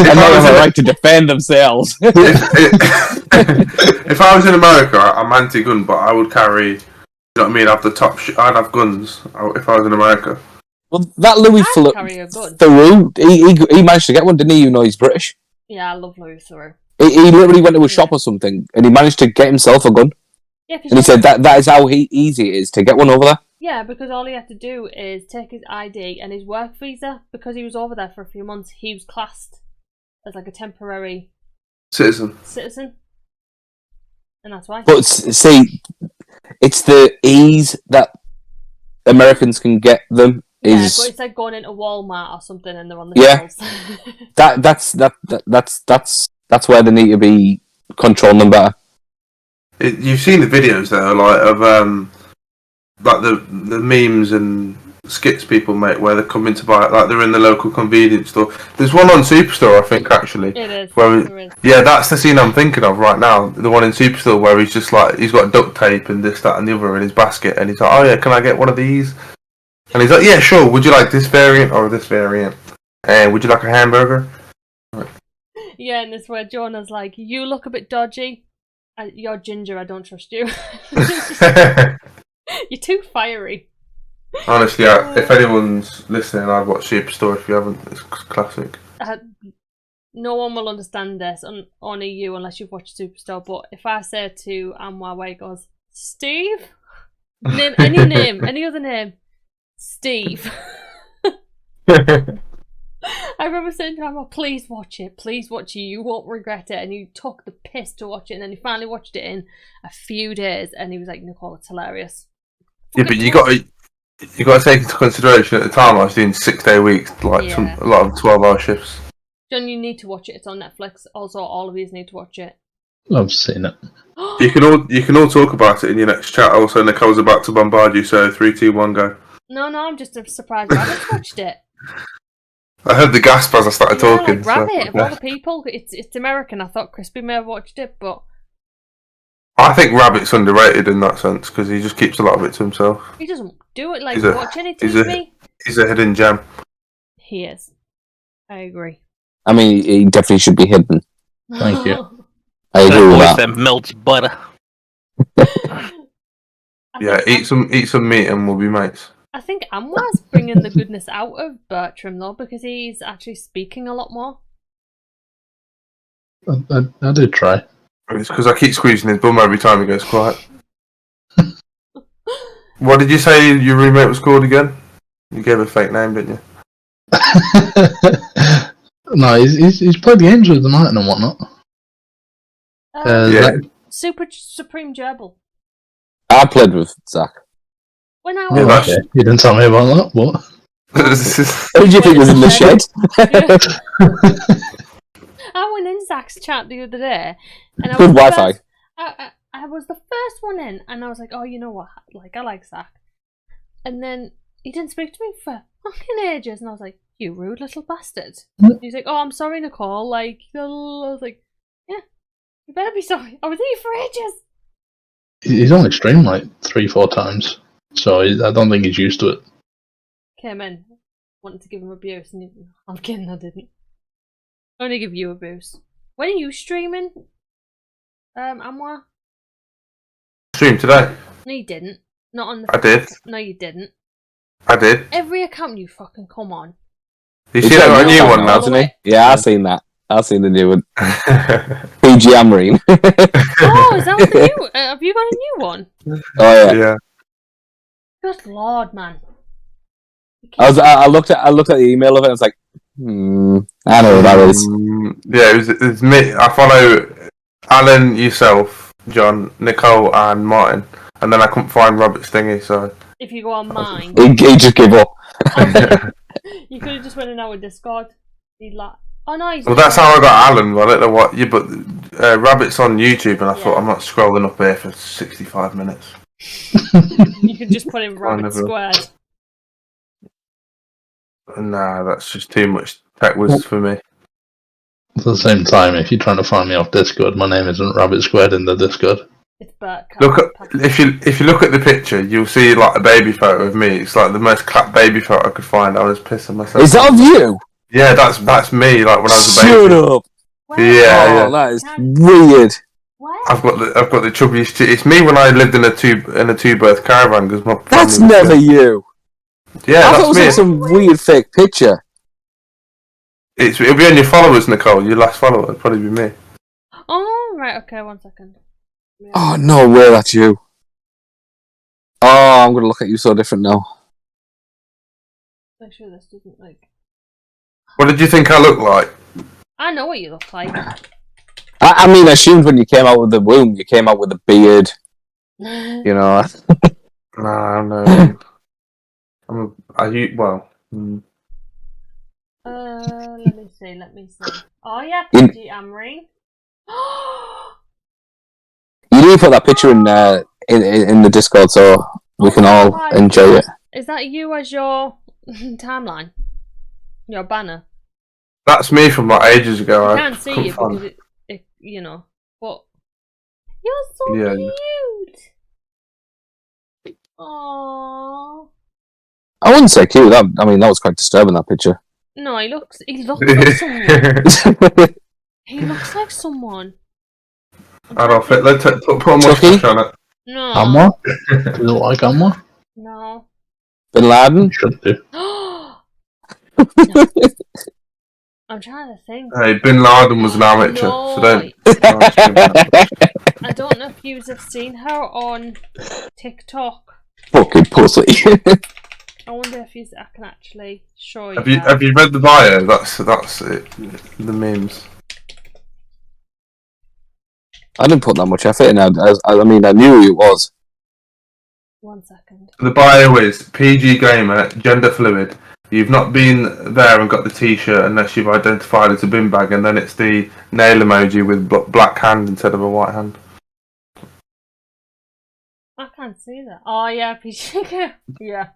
S5: they have a right to defend themselves.
S4: If I was in America, I'm anti-gun, but I would carry. You know what I mean? I'd have the top. I'd have guns if I was in America.
S5: Well, that Louis
S2: I'd carry a gun.
S5: Theroux, he managed to get one, didn't he? You know, he's British.
S2: Yeah, I love Louis Theroux.
S5: He literally went to a shop or something, and he managed to get himself a gun.
S2: Yeah,
S5: And he said that is how easy it is to get one over there.
S2: Yeah, because all he had to do is take his ID and his work visa. Because he was over there for a few months, he was classed as like a temporary
S4: Citizen.
S2: citizen, and that's why.
S5: But see, it's the ease that Americans can get them
S2: Yeah,
S5: is
S2: but it's like going into Walmart or something, and they're on the
S5: Yeah.
S2: shelves.
S5: that's where they need to be controlling them better.
S4: You've seen the videos though, like of like the memes and skits people make where they're coming to buy, like they're in the local convenience store. There's one on Superstore, I think, actually.
S2: It is.
S4: Where
S2: There is.
S4: yeah, that's the scene I'm thinking of right now. The one in Superstore where he's just like he's got duct tape and this, that, and the other in his basket, and he's like, "Oh yeah, can I get one of these?" And he's like, "Yeah, sure. Would you like this variant or this variant? And would you like a hamburger?"
S2: Yeah, and it's where Jonah's like, "You look a bit dodgy. You're ginger. I don't trust you. You're too fiery."
S4: Honestly, if anyone's listening, I'd watch Superstore if you haven't. It's classic.
S2: No one will understand this, only you, unless you've watched Superstore. But if I say to Anwar where he goes, Steve? Name any name, any other name. Steve. I remember saying to Anwar, please watch it, you won't regret it. And he took the piss to watch it, and then he finally watched it in a few days, and he was like, Nicole, it's hilarious.
S4: Yeah, but you got to take into consideration at the time I was doing 6-day weeks, like
S2: Yeah.
S4: a lot of 12-hour shifts.
S2: John, you need to watch it. It's on Netflix. Also, all of you need to watch it.
S6: I've seen it.
S4: You can all talk about it in your next chat. Also, Nicole's about to bombard you, so 3, 2, 1, go.
S2: No, I'm just surprised Rabbit's watched it.
S4: I heard the gasp as I started
S2: Yeah,
S4: talking.
S2: like Rabbit,
S4: so-
S2: of all the people. It's American. I thought Crispy may have watched it, but
S4: I think Rabbit's underrated in that sense because he just keeps a lot of it to himself.
S2: he doesn't do it like
S4: He's a-
S2: watch any
S4: he's
S2: TV.
S4: He's a hidden gem.
S2: He is. I agree.
S5: I mean, he definitely should be hidden.
S6: Thank you.
S5: I agree
S3: That
S5: with
S3: voice
S5: that.
S3: that melts butter.
S4: Yeah, eat some meat and we'll be mates.
S2: I think Anwar's bringing the goodness out of Bertram though, because he's actually speaking a lot more.
S6: I did try.
S4: It's because I keep squeezing his bum every time he goes quiet. What did you say your roommate was called again? You gave a fake name, didn't you?
S6: No, he's played games with the Martin and whatnot.
S4: Yeah.
S6: Zach-
S2: Super Supreme Gerbil.
S5: I played with Zach.
S2: When I
S6: oh,
S2: was
S4: that's-
S6: okay. You didn't tell me about that. What?
S5: Who do you think was in the shed?
S2: I went in Zach's chat the other day, and I
S5: Good
S2: was the
S5: Wi-Fi.
S2: first- I was the first one in, and I was like, "Oh, you know what? Like, I like Zach." And then he didn't speak to me for fucking ages, and I was like, "You rude little bastard." He's like, "Oh, I'm sorry, Nicole." Like, I was like, "Yeah, you better be sorry. I was here for ages."
S6: He's only streamed like 3-4 times, so I don't think he's used to it.
S2: Came in, wanted to give him abuse, and I'm kidding, I didn't. Only give you abuse. When are you streaming, Amwa?
S4: Stream today.
S2: No, you didn't. Not on the.
S4: I did.
S2: No, you didn't.
S4: I did.
S2: Every account you fucking come on.
S4: You
S5: He's
S4: see that
S5: got
S4: a new
S5: one
S4: one
S5: now,
S4: now?
S5: hasn't he? Yeah, I've seen that. I've seen the new one. PG Amarine.
S2: Oh, is that what the new? Have you got a new one?
S5: Oh yeah.
S4: Yeah.
S2: Good lord, man.
S5: I looked at the email of it. I was like, I know what that is.
S4: Yeah, it's me. I follow Alan, yourself, John, Nicole, and Martin, and then I couldn't find Robert's thingy, so
S2: If you go on mine,
S5: He just gave up.
S2: you could have just went in our Discord. He'd like, oh no, he's
S4: well, that's how I got Alan. I don't know what you, but Rabbit's on YouTube, and I thought
S2: Yeah.
S4: I'm not scrolling up here for 65 minutes.
S2: You could just put in Rabbit
S4: never-
S2: Squared.
S4: Nah, that's just too much tech whiz for me.
S6: At the same time, if you're trying to find me off Discord, my name isn't Rabbit Squared in the Discord.
S2: It's Bert.
S4: Look at if you look at the picture, you'll see like a baby photo of me. It's like the most clapped baby photo I could find. I was pissing myself.
S5: Is that of you?
S4: Yeah, that's me. Like when I was a
S5: Shut
S4: baby.
S5: up.
S4: Yeah,
S5: Oh, that is
S2: Can-
S5: weird.
S2: Where?
S4: I've got the chubbiest. It's me when I lived in a two birth caravan because my
S5: That's
S4: family was
S5: never
S4: there.
S5: you.
S4: Yeah,
S5: I thought it
S4: that's
S5: was
S4: me.
S5: like some weird fake picture.
S4: It'll be on your followers, Nicole. Your last follower. It'll probably be me.
S2: Oh, right, okay, 1 second. Yeah.
S5: Oh no way, that's you. Oh, I'm gonna look at you so different now.
S2: Make sure this doesn't, like...
S4: What did you think I look like?
S2: I know what you look like.
S5: I mean, I assumed when you came out with the womb, you came out with a beard. You know.
S4: Nah, no. Well.
S2: Let me see. Oh yeah,
S5: In-
S2: PG Amory.
S5: You need to put that picture in the Discord so we can all enjoy it.
S2: Is that you as your timeline? Your banner?
S4: That's me from like ages ago.
S2: I
S4: I
S2: can't see
S4: couldn't
S2: you
S4: find-
S2: because it, you know. But you're so
S4: Yeah.
S2: cute. Aww.
S5: I wouldn't say cute. That was quite disturbing, that picture.
S2: No, he looks like someone. He looks like someone.
S4: I don't fit. Let's put a
S5: Chucky?
S4: mustache on it.
S2: No.
S6: Amwa? Does it look like Amwa?
S2: No.
S5: Bin Laden?
S6: Should do.
S2: No. I'm trying to think.
S4: Hey, Bin Laden was an amateur,
S2: No.
S4: so don't.
S2: I don't know if you have seen her on TikTok.
S5: Fucking pussy.
S2: I wonder if I can actually show you.
S4: Have you read the bio? That's it. The memes.
S5: I didn't put that much effort in. I knew who it was.
S2: 1 second.
S4: The bio is PG gamer, gender fluid. You've not been there and got the T-shirt unless you've identified as a bin bag, and then it's the nail emoji with black hand instead of a white hand.
S2: I can't see that. Oh yeah, PG. Yeah.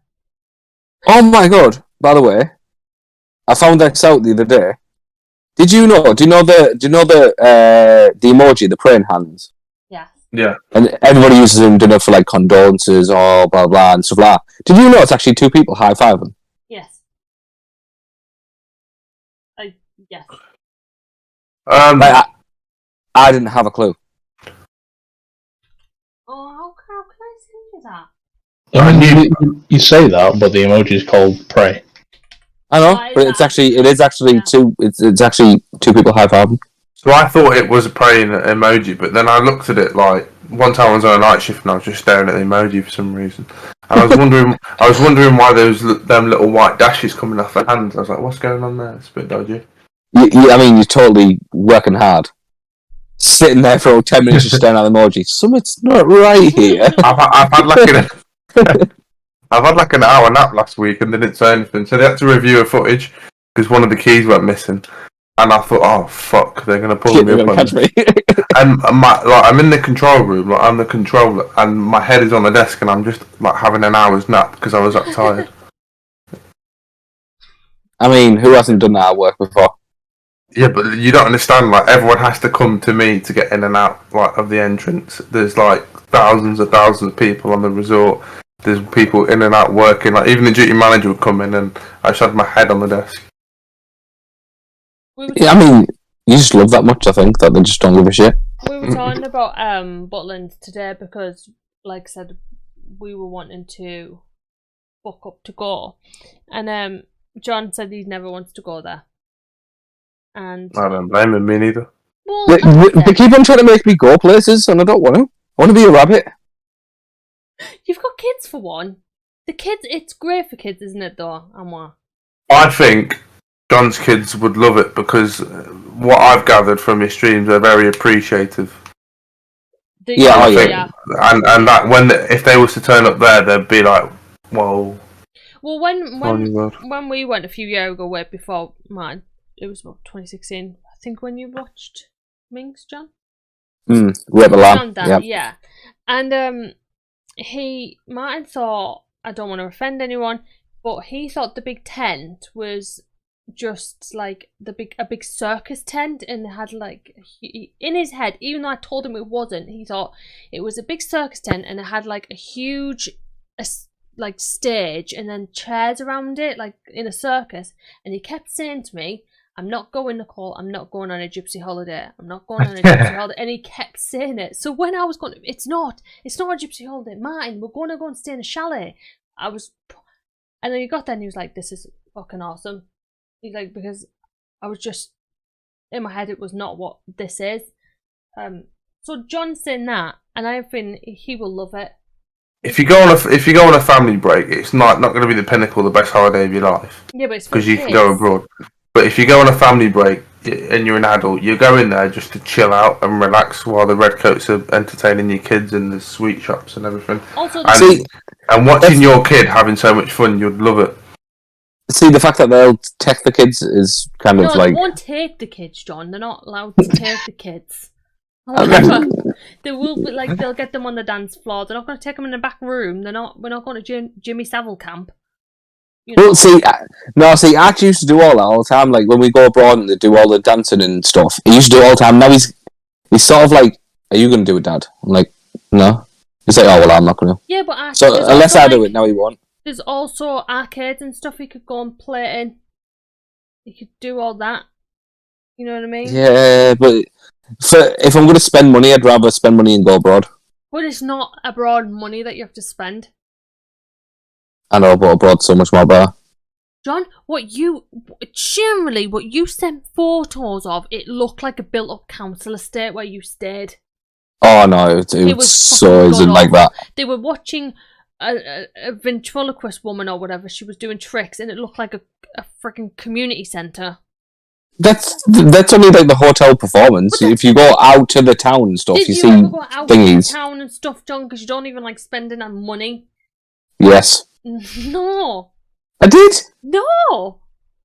S5: Oh my god! By the way, I found this out the other day. Did you know? Do you know the emoji, the praying hands?
S2: Yeah.
S4: Yeah.
S5: And everybody uses them, don't know, for like condolences or blah blah and stuff like that. Did you know it's actually two people high fiving?
S2: Yes. Yes.
S5: Like, I didn't have a clue.
S2: Oh, how can I send you that?
S6: I mean, you say that, but the emoji is called pray.
S5: I know,
S2: Oh,
S5: but it is actually
S2: yeah.
S5: two. It's actually two people high fiving.
S4: So I thought it was a praying emoji, but then I looked at it like one time I was on a night shift and I was just staring at the emoji for some reason, and I was wondering why there was them little white dashes coming off the hands. I was like, what's going on there? It's a bit dodgy.
S5: I mean, you're totally working hard, sitting there for 10 minutes just staring at the emoji. Something's not right here.
S4: I've had like an hour nap last week and they didn't say anything, so they had to review a footage because one of the keys went missing. And I thought, oh fuck, they're gonna pull me up on
S5: Catch me.
S4: And I'm in the control room, like I'm the controller, and my head is on the desk, and I'm just like having an hour's nap because I was that tired.
S5: I mean, who hasn't done that at work before?
S4: Yeah, but you don't understand. Like everyone has to come to me to get in and out like of the entrance. There's like thousands of people on the resort. There's people in and out working. Like even the duty manager would come in, and I just had my head on the desk.
S5: Yeah, I mean, you just love that much, I think, that they just don't give a shit.
S2: We were talking about Butland today because, like I said, we were wanting to book up to go, and John said he never wants to go there. And
S4: I don't blame him, me neither.
S2: well,
S5: They keep on trying to make me go places, and I don't want to. I want to be a rabbit.
S2: you've got kids for one. The kids, it's great for kids, isn't it? Though, Amwa.
S4: I think John's kids would love it because what I've gathered from his streams, they're very appreciative.
S5: Yeah,
S4: And that if they was to turn up there, they'd be like, "Whoa."
S2: Well, when we went a few years ago, way before mine, it was about 2016. I think when you watched Minx, John.
S5: We have a lamb.
S2: Yeah. And Martin thought, I don't want to offend anyone, but he thought the big tent was just like a big circus tent, and it had like in his head, even though I told him it wasn't, he thought it was a big circus tent and it had like a huge like stage and then chairs around it like in a circus. And he kept saying to me, I'm not going, Nicole, I'm not going on a gypsy holiday. I'm not going on a gypsy holiday. And he kept saying it. So when I was going, it's not a gypsy holiday. Martin, we're going to go and stay in a chalet. And then he got there and he was like, this is fucking awesome. He's like, because I was just, in my head, it was not what this is. So John's saying that, and I think he will love it.
S4: If you go on a family break, it's not going to be the pinnacle, the best holiday of your life.
S2: Yeah, but it's
S4: because you can go abroad. But if you go on a family break and you're an adult, you go in there just to chill out and relax while the redcoats are entertaining your kids in the sweet shops and everything.
S2: Also,
S4: and watching your kid having so much fun, you'd love it.
S5: See, the fact that they'll take the kids is kind of like...
S2: they won't take the kids, John. They're not allowed to take the kids. However, they will, but like they'll get them on the dance floor. They're not going to take them in the back room. We're not going to Jimmy Savile camp. You know?
S5: Well, see, Ash used to do all that all the time. Like when we go abroad and they do all the dancing and stuff, he used to do it all the time. Now he's sort of like, "Are you going to do it, Dad?" I'm like, "No." He's like, "Oh well, I'm not going to."
S2: Yeah, but
S5: so unless I do it, now he won't.
S2: There's also arcades and stuff he could go and play in. He could do all that. You know what I mean?
S5: Yeah, but if I'm going to spend money, I'd rather spend money and go abroad.
S2: But it's not abroad money that you have to spend.
S5: I know, but abroad's so much more better.
S2: John, what you sent photos of, it looked like a built-up council estate where you stayed.
S5: Oh no, it was so isn't like that.
S2: They were watching a ventriloquist woman or whatever. She was doing tricks, and it looked like a freaking community centre.
S5: That's only like the hotel performance. If you go out to the town and stuff, you see
S2: ever go out
S5: thingies.
S2: to the town and stuff, John? Because you don't even like spending on money.
S5: Yes.
S2: No.
S5: I did.
S2: No.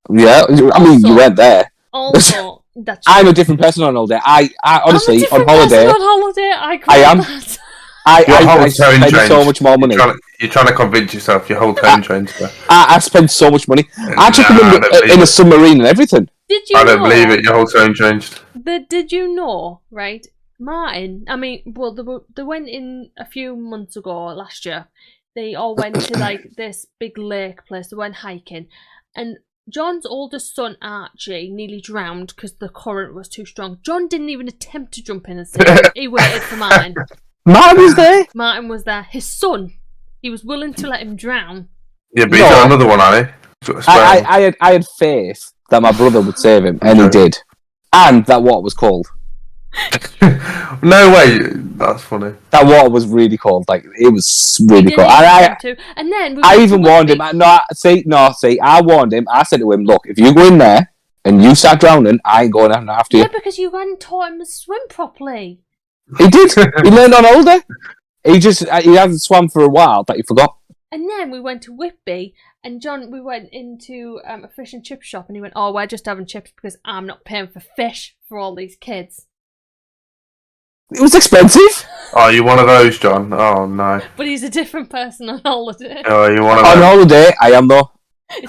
S5: Yeah, I mean you went there.
S2: Also, that's
S5: I'm a different person on holiday. I honestly
S2: on holiday. I am.
S5: I spend so much more money.
S4: You're trying to convince yourself your whole home train's there.
S5: I spent so much money. I took
S4: Nah, I
S5: him
S4: don't believe
S5: in a
S4: it.
S5: submarine and everything.
S2: Did you
S4: I don't
S2: know?
S4: believe it. Your whole home changed.
S2: Did you know, right? Martin, I mean, well, they went in a few months ago, last year. They all went to like this big lake place. They went hiking, and John's oldest son Archie nearly drowned because the current was too strong. John didn't even attempt to jump in and save. He waited for Martin.
S5: Martin was there.
S2: Martin was there. His son, he was willing to let him drown.
S4: Yeah, but he's got another one, hasn't he?
S5: I had faith that my brother would save him, and he did. And that water was cold.
S4: No way. That's funny.
S5: That water was really cold. Like, it was really cold.
S2: And then
S5: I even warned him. I warned him. I said to him, look, if you go in there and you start drowning, I ain't going after you.
S2: Yeah, because you hadn't taught him to swim properly.
S5: He did. He learned on holiday. He hasn't swum for a while, but he forgot.
S2: And then we went to Whitby, and John, we went into a fish and chip shop, and he went, "Oh, we're just having chips because I'm not paying for fish for all these kids."
S5: It was expensive.
S4: Oh, you one of those, John? Oh no.
S2: But he's a different person on holiday.
S4: Oh, you one of
S5: On
S4: those?
S5: holiday, I am though.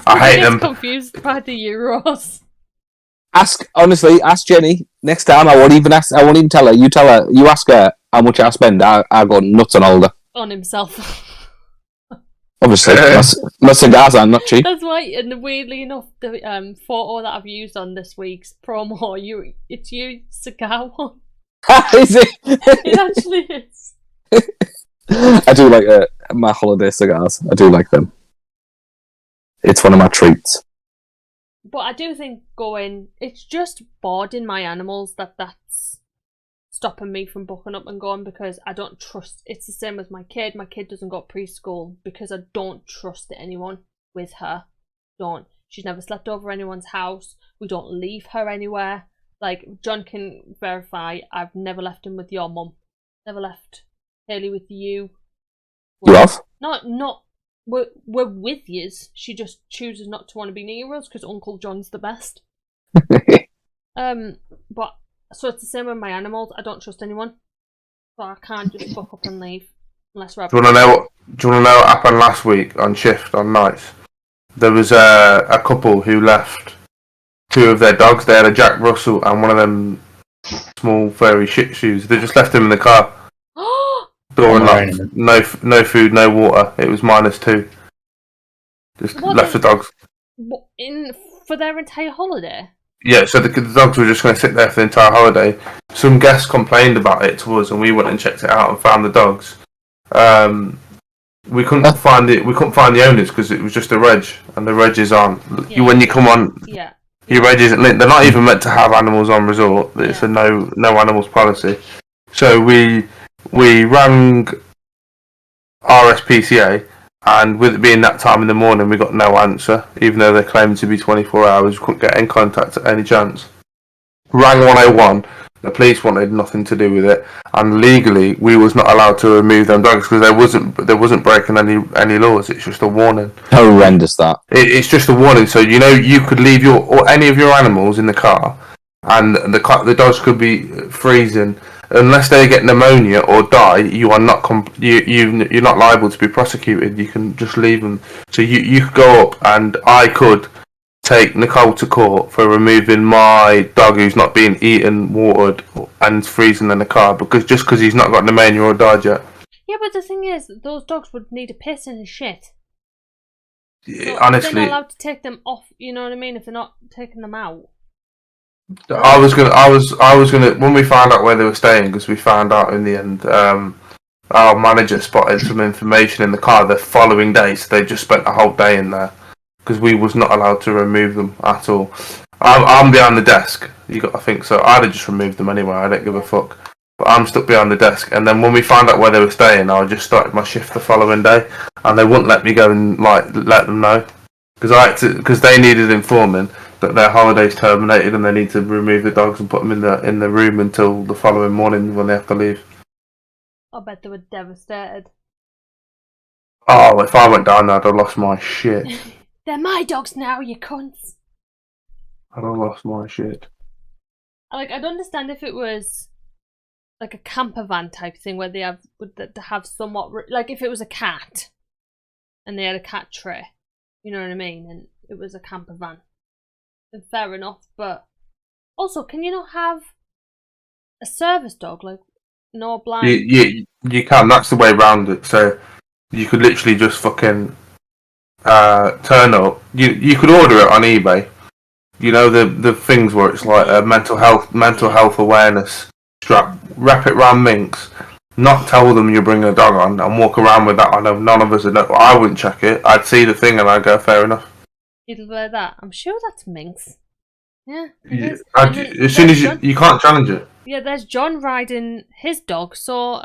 S4: I hate them.
S2: Confused by the euros.
S5: Ask Jenny next time. I won't even tell her. You tell her. You ask her how much I spend. I go nuts on holiday.
S2: On himself.
S5: Obviously, my cigars are not cheap.
S2: That's why, and weirdly enough, the photo that I've used on this week's promo, it's you cigar one.
S5: Is it?
S2: It actually is.
S5: I do like my holiday cigars. I do like them. It's one of my treats.
S2: But I do think it's just boarding my animals that's stopping me from booking up and going, because I don't trust. It's the same as my kid. My kid doesn't go to preschool because I don't trust anyone with her. She's never slept over anyone's house. We don't leave her anywhere. Like, John can verify, I've never left him with your mum. Never left Haley with you.
S5: You have?
S2: Not. We're with yous. She just chooses not to want to be near us because Uncle John's the best. But so it's the same with my animals. I don't trust anyone, so I can't just book up and leave unless we're.
S4: Do you want to know what happened last week on shift on nights? There was a couple who left two of their dogs. They had a Jack Russell and one of them small furry Shih Tzus. They just left them in the car. Door unlocked. No food, no water. It was -2. Just left the dogs.
S2: For their entire holiday?
S4: Yeah, so the dogs were just going to sit there for the entire holiday. Some guests complained about it to us, and we went and checked it out and found the dogs. We couldn't find it. We couldn't find the owners because it was just a reg, and the regs aren't.
S2: Yeah.
S4: When you come on,
S2: yeah,
S4: your reg isn't linked. They're not even meant to have animals on resort. It's a no animals policy. So we rang RSPCA, and with it being that time in the morning, we got no answer, even though they claimed to be 24 hours. We couldn't get in contact at any chance. Rang 101. The police wanted nothing to do with it, and legally we was not allowed to remove them dogs because there wasn't breaking any laws. It's just a warning.
S5: Horrendous that.
S4: It's just a warning. So you could leave any of your animals in the car, and the dogs could be freezing. Unless they get pneumonia or die, you are not you're not liable to be prosecuted. You can just leave them. So you could go up, and I could take Nicole to court for removing my dog who's not being eaten, watered, and freezing in the car because he's not got pneumonia or died yet.
S2: Yeah, but the thing is, those dogs would need a piss and a shit. So
S4: honestly,
S2: they're not allowed to take them off. You know what I mean? If they're not taking them out.
S4: I was gonna when we found out where they were staying, because we found out in the end. Our manager spotted some information in the car the following day, so they just spent a whole day in there because we was not allowed to remove them at all. I'm behind the desk. You got to think so. I'd have just removed them anyway. I don't give a fuck. But I'm stuck behind the desk. And then when we found out where they were staying, I just started my shift the following day, and they wouldn't let me go and let them know because they needed informing that their holiday's terminated and they need to remove the dogs and put them in the room until the following morning when they have to leave.
S2: I bet they were devastated.
S4: Oh, if I went down there, I'd have lost my shit.
S2: They're my dogs now, you cunts.
S4: I'd have lost my shit.
S2: I'd understand if it was like a camper van type thing where they have somewhat like if it was a cat, and they had a cat tray. You know what I mean? And it was a camper van. And fair enough, but also, can you not have a service dog, like no blind?
S4: You can. That's the way around it. So you could literally just fucking turn up. You could order it on eBay. You know the things where it's like a mental health awareness strap. Wrap it round Minx. Not tell them you bring a dog on and walk around with that. I know none of us would know. I wouldn't check it. I'd see the thing and I'd go, fair enough.
S2: You'd wear that. I'm sure that's Minx. Yeah.
S4: As soon as you can't challenge it.
S2: Yeah, there's John riding his dog. So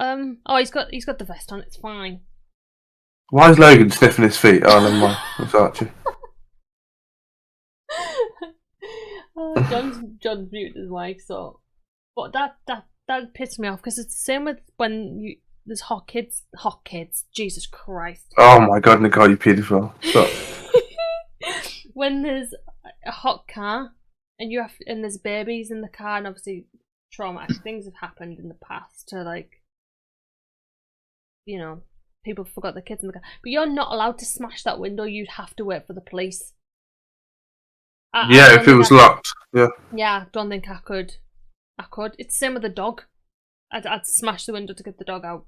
S2: he's got the vest on. It's fine.
S4: Why is Logan sniffing his feet? Oh, never mind. It's Archie.
S2: John's muted his mic. So, but that pissed me off because it's the same with when there's hot kids. Jesus Christ.
S4: Oh my God, Nicole, you paedophile. Stop.
S2: When there's a hot car and there's babies in the car, and obviously traumatic things have happened in the past to, like, you know, people forgot their kids in the car, but you're not allowed to smash that window. You'd have to wait for the police.
S4: If it was locked. Yeah,
S2: I don't think I could. It's the same with the dog. I'd smash the window to get the dog out,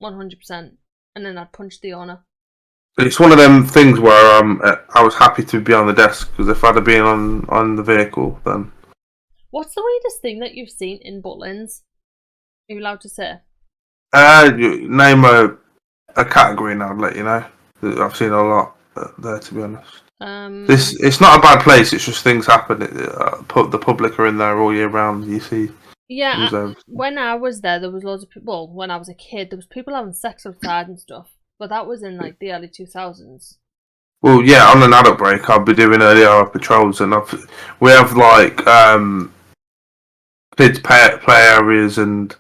S2: 100%, and then I'd punch the owner.
S4: It's one of them things where I was happy to be on the desk, because if I'd have been on the vehicle, then.
S2: What's the weirdest thing that you've seen in Butlins? Are you allowed to say?
S4: Name a category and I'd let you know. I've seen a lot there, to be honest. It's not a bad place. It's just things happen. The public are in there all year round. You see.
S2: Yeah, when I was there was loads of people. Well, when I was a kid, there was people having sex outside and stuff. But that was in like the early 2000s.
S4: Well, yeah, on an adult break, I'll be doing early hour patrols, and we have like kids play areas and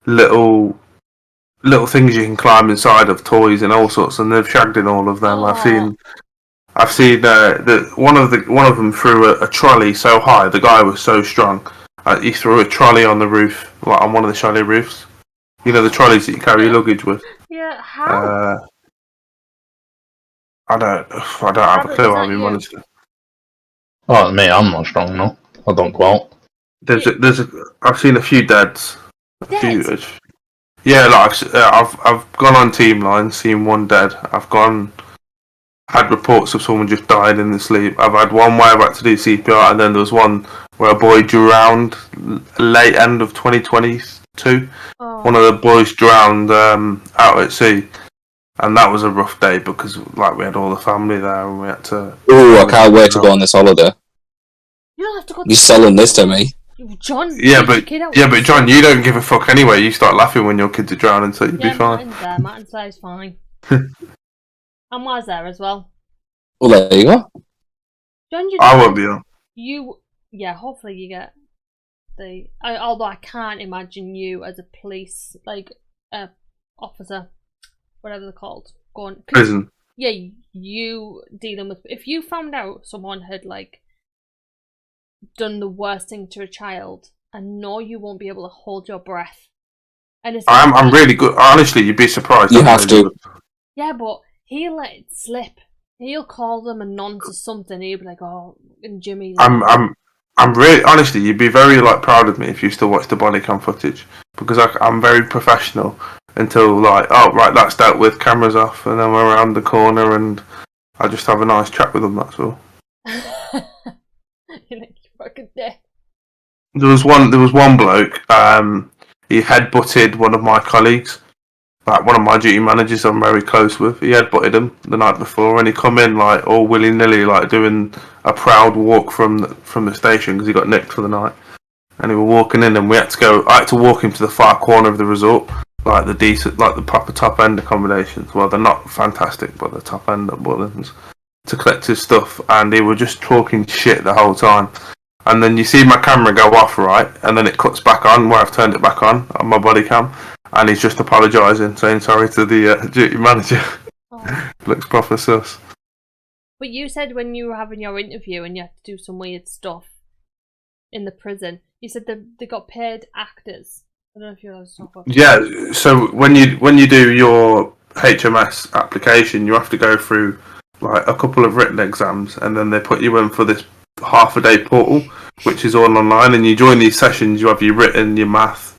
S4: little things you can climb inside of toys and all sorts, and they've shagged in all of them.
S2: Aww.
S4: I've seen that one of them threw a trolley so high. The guy was so strong. He threw a trolley on the roof, like on one of the chalet roofs. You know the trolleys that you carry your luggage with.
S2: Yeah, how?
S4: I don't have a clue. I'm being honest.
S6: Oh, me, I'm not strong, no. I don't go out.
S4: I've seen a few deads.
S2: Dead?
S4: Yeah, like I've gone on team line, seen one dead. Had reports of someone just died in their sleep. I've had one where I've had to do CPR, and then there was one where a boy drowned late end of 2022.
S2: Oh.
S4: One of the boys drowned out at sea, and that was a rough day because like we had all the family there and we had to.
S5: Ooh, I can't wait to go on this holiday.
S2: You don't have to go.
S5: You're selling this to me.
S2: John.
S4: Yeah, but John, you don't give a fuck anyway. You start laughing when your kids are drowning, so you'd be fine.
S2: Martin's there. Martin's there is fine. And was there as well.
S5: Well, there you go.
S2: John,
S4: I won't be on.
S2: Hopefully you get although I can't imagine you as a police, like, officer, whatever they're called, going
S4: prison.
S2: Yeah, you dealing with, if you found out someone had, like, done the worst thing to a child, I know you won't be able to hold your breath. And it's
S4: I'm really good. Honestly, you'd be surprised.
S5: You have to.
S2: Yeah, but he'll let it slip. He'll call them a nonce or something. He'll be like, "Oh, and Jimmy."
S4: I'm really, honestly, you'd be very like proud of me if you still watch the body cam footage, because I'm very professional until like, oh right, that's dealt with, cameras off, and then we're around the corner and I just have a nice chat with them. That's all.
S2: You're like, you fucking dick.
S4: There was one bloke. He headbutted one of my colleagues. Like one of my duty managers I'm very close with. He headbutted him the night before, and he come in like all willy nilly, like doing a proud walk from the station because he got nicked for the night. And he was walking in, and I had to walk him to the far corner of the resort, like the decent, like the proper top end accommodations. Well, they're not fantastic, but the top end at Butlins, to collect his stuff. And he was just talking shit the whole time. And then you see my camera go off, right, and then it cuts back on where I've turned it back on my body cam. And he's just apologising, saying sorry to the duty manager. Oh. Looks proper sus.
S2: But you said when you were having your interview and you had to do some weird stuff in the prison, you said they got paid actors. I don't know if you're allowed to talk about that.
S4: Yeah, so when you do your HMS application, you have to go through like a couple of written exams, and then they put you in for this half-a-day portal, which is all online. And you join these sessions. You have your written, your math.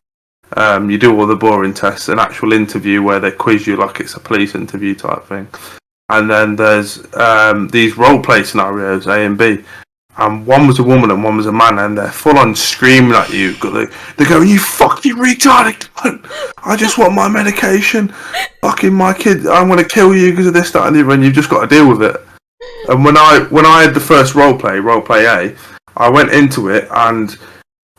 S4: You do all the boring tests, an actual interview where they quiz you like it's a police interview type thing. And then there's these role play scenarios, A and B. And one was a woman and one was a man, and they're full on screaming at you. They're going, "You fucking retarded cunt! I just want my medication. Fucking my kid, I'm going to kill you because of this, that, and the other," and you've just got to deal with it. And when I had the first role play A, I went into it, and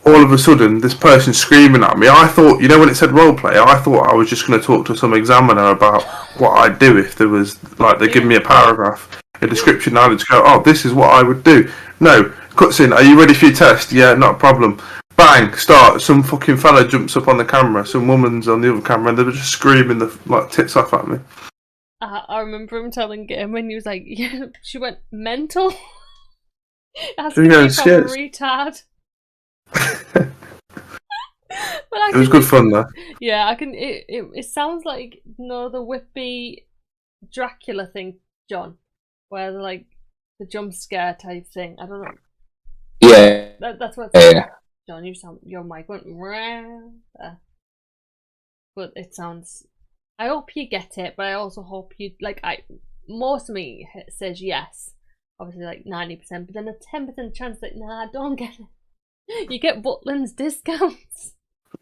S4: all of a sudden, this person screaming at me. I thought, when it said role play, I thought I was just going to talk to some examiner about what I'd do if there was, like, they give me a paragraph, a description, and I'd just go, "Oh, this is what I would do." No, cutscene. Are you ready for your test? Yeah, not a problem. Bang, start. Some fucking fella jumps up on the camera. Some woman's on the other camera, and they were just screaming the tits off at me.
S2: I remember him telling him when he was like, "Yeah, she went mental." Asking me if I'm a retard.
S4: It was good fun though.
S2: Yeah, I can. It sounds like the Whitby Dracula thing, John, where like the jump scare type thing. I don't know.
S5: Yeah.
S2: That's what. John, your mic went there. But it sounds. I hope you get it, but I also hope you like. Most of me says yes, obviously like 90%, but then a 10% chance that I don't get it. You get Butland's discounts.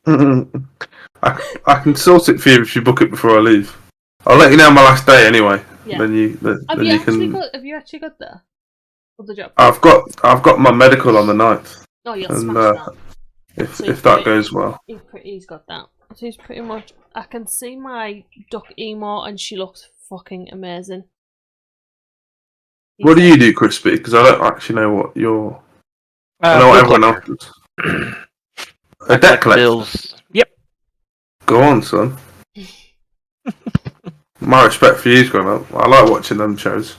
S4: I can sort it for you if you book it before I leave. I'll let you know on my last day anyway.
S2: Yeah.
S4: Have you
S2: actually got there? For the job?
S4: I've got my medical on the 9th.
S2: Oh, you'll smash that.
S4: If that goes well.
S2: He's got that. So he's pretty much. I can see my duck emo, and she looks fucking amazing.
S4: What do you do, Crispy? Because I don't actually know what you're. I know what everyone else does. A debt collector.
S3: Bills. Yep.
S4: Go on, son. My respect for you's gone up. I like watching them shows.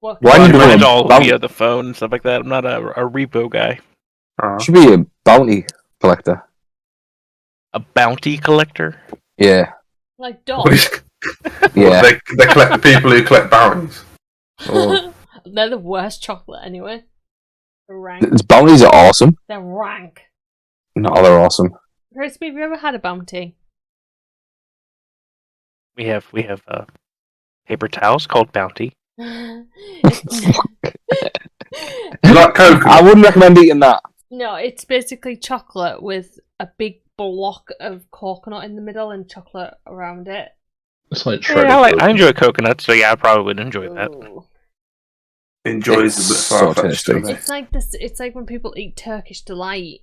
S2: Why
S5: are you doing
S3: all
S5: a
S3: via the phone and stuff like that. I'm not a repo guy.
S5: Should be a bounty collector.
S3: A bounty collector?
S5: Yeah.
S2: Like dogs?
S5: Yeah.
S4: They collect the people who collect bounties. Or...
S2: They're the worst chocolate anyway. They're rank.
S5: Bounties are awesome.
S2: They're rank.
S5: No, they're awesome.
S2: Crispy, have you ever had a bounty?
S3: We have paper towels called Bounty.
S4: You like coconut?
S5: I wouldn't recommend eating that.
S2: No, it's basically chocolate with a big block of coconut in the middle and chocolate around it.
S6: It's like shredded.
S3: Yeah, I enjoy coconuts, so yeah, I probably would enjoy that.
S2: Ooh.
S4: Enjoys
S5: It's
S4: a bit
S5: so
S4: far-fetched,
S5: tasty.
S4: doesn't it?
S2: It's like this. It's like when people eat Turkish delight.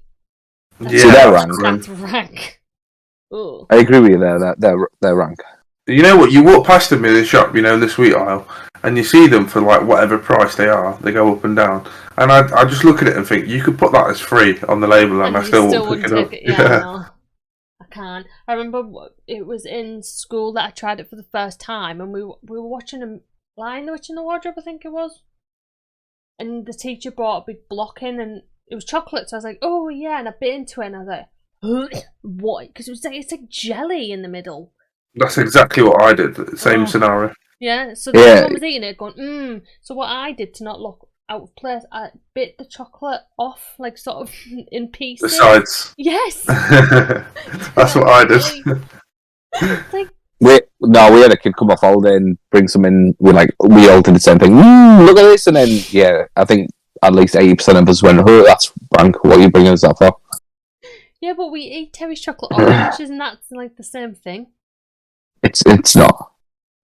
S4: Yeah,
S5: See, they're rank.
S2: That's rank. Ooh.
S5: I agree with you there. They're rank.
S4: You know what? You walk past them in the shop, in the sweet aisle, and you see them for like whatever price they are. They go up and down, and I just look at it and think you could put that as free on the label, and I still won't pick it up.
S2: Yeah, no, I can't. I remember it was in school that I tried it for the first time, and we were watching a Lion the Witch in the Wardrobe, I think it was, and the teacher brought a big block in, and it was chocolate. So I was like, "Oh yeah," and I bit into it, and I was like, "What?" Because it's like jelly in the middle.
S4: That's exactly what I did. Same scenario.
S2: Yeah, so everyone was eating it going, So what I did to not look out of place, I bit the chocolate off, like sort of in pieces.
S4: The sides.
S2: Yes!
S4: That's what I did.
S2: It's like,
S5: We had a kid come off holiday and bring some in. We all did the same thing. Look at this, and then I think at least 80% of us went, "Oh, that's rank. What are you bringing us that for?"
S2: yeah, but we eat Terry's chocolate orange, isn't that like the same thing?
S5: It's not.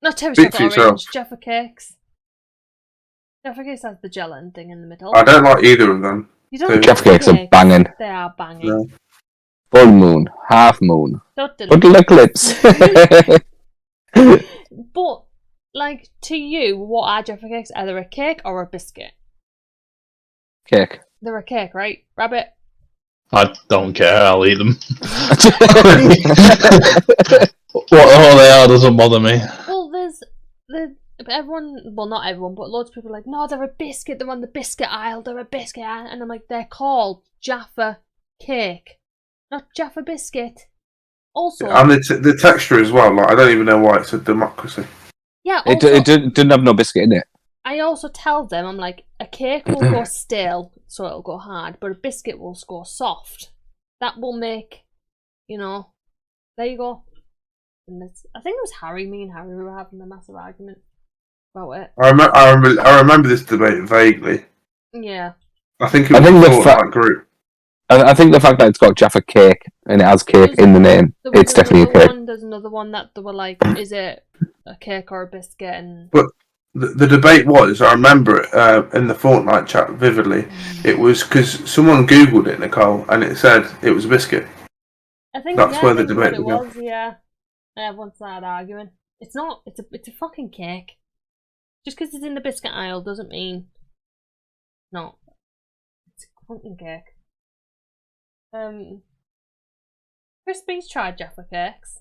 S2: Not Terry's
S4: Speak
S2: chocolate
S4: for
S2: orange,
S4: yourself.
S2: Jaffa Cakes. Jaffa Cakes has the gelatin thing in the middle.
S4: I don't like either of them.
S2: You don't
S5: Jaffa Cakes are banging.
S2: They are banging.
S4: No.
S5: Full moon, half moon,
S2: Totally.
S5: total eclipse.
S2: But, like, to you, what are Jaffa Cakes? Are they a cake or a biscuit?
S5: Cake.
S2: They're a cake, right? Rabbit?
S6: I don't care, I'll eat them. What they are doesn't bother me.
S2: Well, not everyone, but loads of people are like, no, they're a biscuit, they're on the biscuit aisle, they're a biscuit aisle. And I'm like, they're called Jaffa Cake, not Jaffa Biscuit. Also,
S4: And the texture as well. Like I don't even know why it's a democracy.
S2: yeah.
S5: It
S2: Also,
S5: didn't have no biscuit in it.
S2: I also tell them, I'm like, a cake will go stale, so it'll go hard, but a biscuit will go soft. That will make, there you go. And I think it was Harry. Me and Harry were having a massive argument about it.
S4: I remember this debate vaguely.
S2: Yeah.
S4: I think it was a Fortnite group.
S5: I think the fact that it's got Jaffa Cake and it has cake in the name, it's definitely a cake.
S2: There's another one that they were like, is it a cake or a biscuit? And
S4: But the debate was, I remember it in the Fortnite chat vividly. It was because someone Googled it, Nicole, and it said it was a biscuit.
S2: I think
S4: that's where the
S2: I think
S4: debate
S2: it
S4: began.
S2: was. Yeah, and everyone started arguing. It's not. It's a fucking cake. Just because it's in the biscuit aisle doesn't mean no. It's a fucking cake. Crispy's tried Jaffa cakes.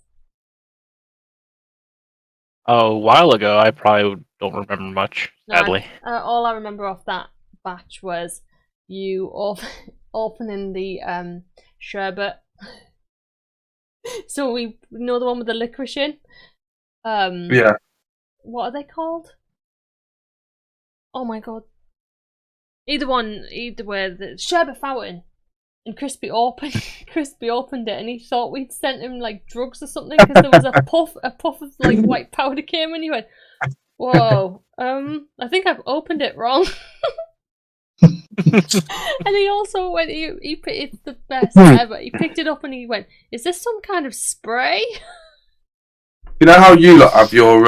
S3: Oh, a while ago, I probably don't remember much, sadly.
S2: All I remember off that batch was you opening the sherbet. So we know the one with the licorice in.
S4: Yeah.
S2: What are they called? Oh my god. Either way, the sherbet fountain. And Crispy opened it, and he thought we'd sent him like drugs or something because there was a puff of like white powder came, and he went, "Whoa, I think I've opened it wrong." And he also went, it's the best ever. He picked it up and he went, "Is this some kind of spray?"
S4: You know how you lot have your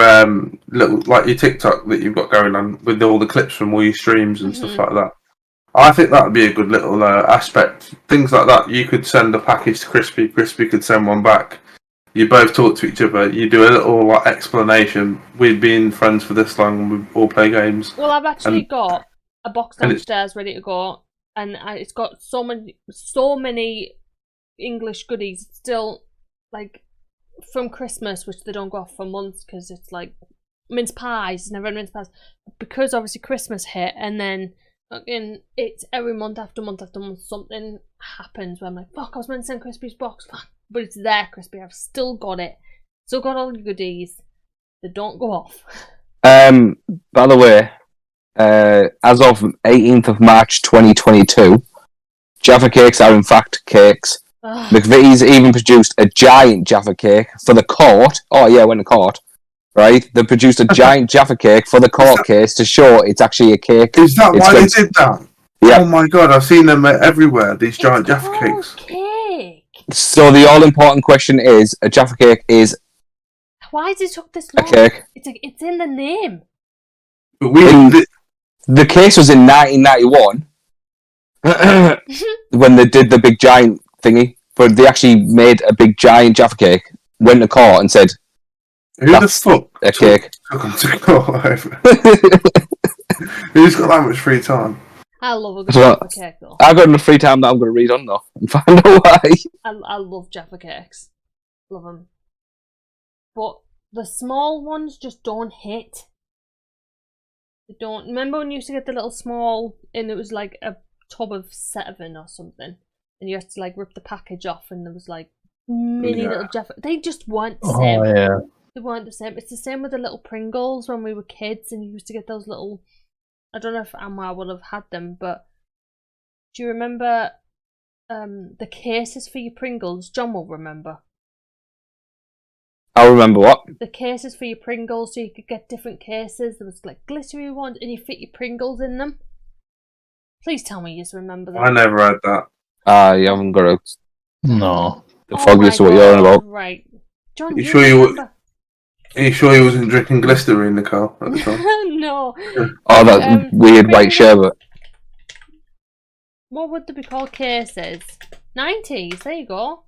S4: little like your TikTok that you've got going on with all the clips from all your streams and stuff like that. I think that would be a good little aspect. Things like that. You could send a package to Crispy. Crispy could send one back. You both talk to each other. You do a little like explanation. We've been friends for this long. And we all play games.
S2: Well, I've actually got a box downstairs ready to go, and it's got so many English goodies still, like from Christmas, which they don't go off for months because it's like mince pies. Never had mince pies because obviously Christmas hit, and then. It's every month after month after month something happens where I'm like, fuck, I was meant to send Crispy's box, fuck. But it's there, Crispy. I've still got it. Still got all the goodies. They don't go off.
S5: By the way, as of 18th of March 2022, Jaffa cakes are in fact cakes. McVitie's even produced a giant Jaffa cake for the court. Oh yeah, went to court. Right, they produced a giant Jaffa cake for the court case to show it's actually a cake.
S4: Is that why they did that?
S5: Yeah.
S4: Oh my god, I've seen them everywhere. These giant Jaffa cakes.
S2: Cake.
S5: So the all-important question is: a Jaffa cake is
S2: why did it took this long?
S5: A cake.
S2: It's in the name.
S4: But
S5: the case was in 1991 when they did the big giant thingy, but they actually made a big giant Jaffa cake. Went to court and said.
S4: Who the fuck
S5: a cake?
S4: Who's got that much free time?
S2: I love a good Jaffa cake though.
S5: I've got enough free time that I'm going to read on though and find out why.
S2: I love Jaffa cakes. Love them. But the small ones just don't hit. They don't. Remember when you used to get the little small, and it was like a tub of 7 or something, and you had to like rip the package off, and there was like mini little Jaffa. They just weren't the same.
S6: Oh yeah.
S2: They weren't the same. It's the same with the little Pringles when we were kids, and you used to get those little. I don't know if Amar would have had them, but do you remember the cases for your Pringles? John will remember.
S5: I'll remember what?
S2: The cases for your Pringles, so you could get different cases. There was like glittery ones, and you fit your Pringles in them. Please tell me you just remember that.
S4: I never had that.
S5: You haven't got a...
S6: No.
S5: The foggiest of what you're on about.
S2: Right. John,
S4: Are you sure you wasn't drinking Glycerine, Nicole, at the time?
S2: No.
S5: Oh, that weird white sherbet.
S2: What would they be called? Cases. 90s, there you go.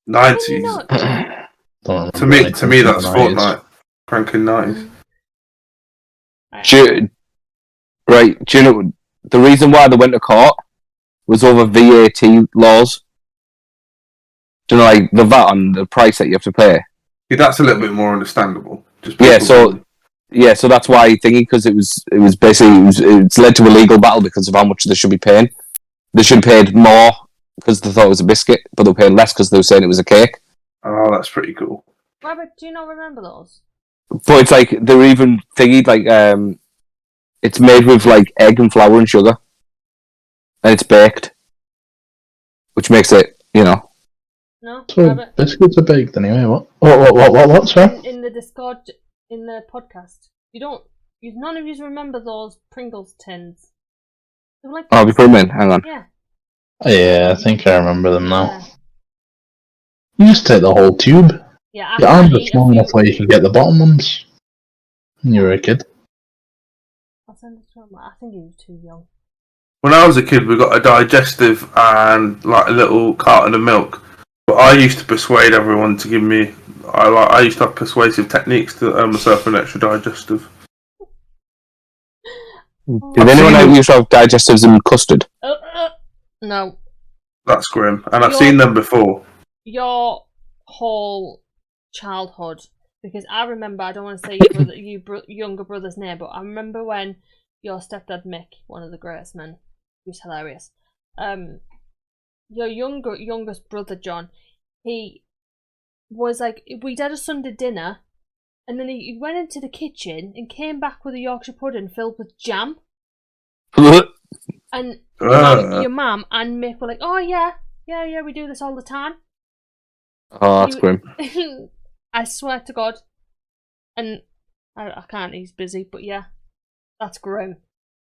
S4: 90s. To me, that's Fortnite. Cranking 90s.
S5: Do you know the reason why they went to court was over VAT laws? Do you know, like the VAT on the price that you have to pay?
S4: Yeah, that's a little bit more understandable.
S5: So that's why thinking, because it's led to a legal battle because of how much they should be paying. They should have paid more because they thought it was a biscuit, but they were paying less because they were saying it was a cake.
S4: Oh, that's pretty cool.
S2: Rabbit, do you not remember those?
S5: But it's like they're even thingy like it's made with like egg and flour and sugar, and it's baked, which makes it, you know.
S2: No,
S6: So
S2: Rabbit.
S6: biscuits are baked anyway. What? Sorry.
S2: In the Discord, in the podcast, none of you remember those Pringles tins. They were like,
S5: Oh, we put them in. Hang on.
S2: yeah.
S6: Yeah, I think I remember them now.
S2: Yeah.
S6: You just take the whole tube.
S2: Yeah,
S6: Your
S2: I
S6: arms
S2: can't
S6: are
S2: eat a
S6: small enough
S2: few.
S6: where you can get the bottom ones. When you were a kid.
S2: I'll send it to him. I think he was too young.
S4: When I was a kid, we got a digestive and like a little carton of milk. But I used to persuade everyone to give me. I used to have persuasive techniques to earn myself an extra digestive.
S5: Did anyone out used to have digestives and custard?
S2: No.
S4: That's grim, and I've seen them before.
S2: Your whole childhood, because I remember, I don't want to say your younger brother's name, but I remember when your stepdad Mick, one of the greatest men, who's hilarious, your youngest brother John, he was like, we did a Sunday dinner, and then he went into the kitchen and came back with a Yorkshire pudding filled with jam. And your mum and Mick were like, oh yeah, we do this all the time.
S5: Oh, that's grim.
S2: I swear to God. And I can't, he's busy, but yeah, that's grim.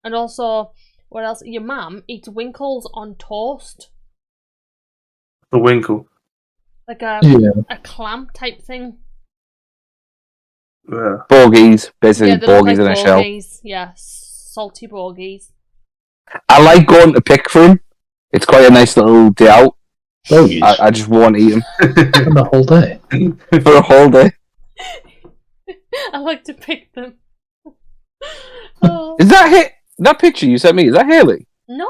S2: And also, what else? Your mum eats winkles on toast.
S4: The winkle.
S2: Like a clam type thing.
S4: Yeah.
S5: Bogies, basically
S2: Yeah, they look
S5: bogies
S2: like
S5: in a shell.
S2: bogies. Yeah, salty bogies.
S5: I like going to pick for them. It's quite a nice little day out.
S6: Bogies?
S5: I just won't eat them.
S6: For the whole day?
S5: For a whole day.
S2: I like to pick them. Oh.
S5: Is that that picture you sent me? Is that Haley?
S2: No.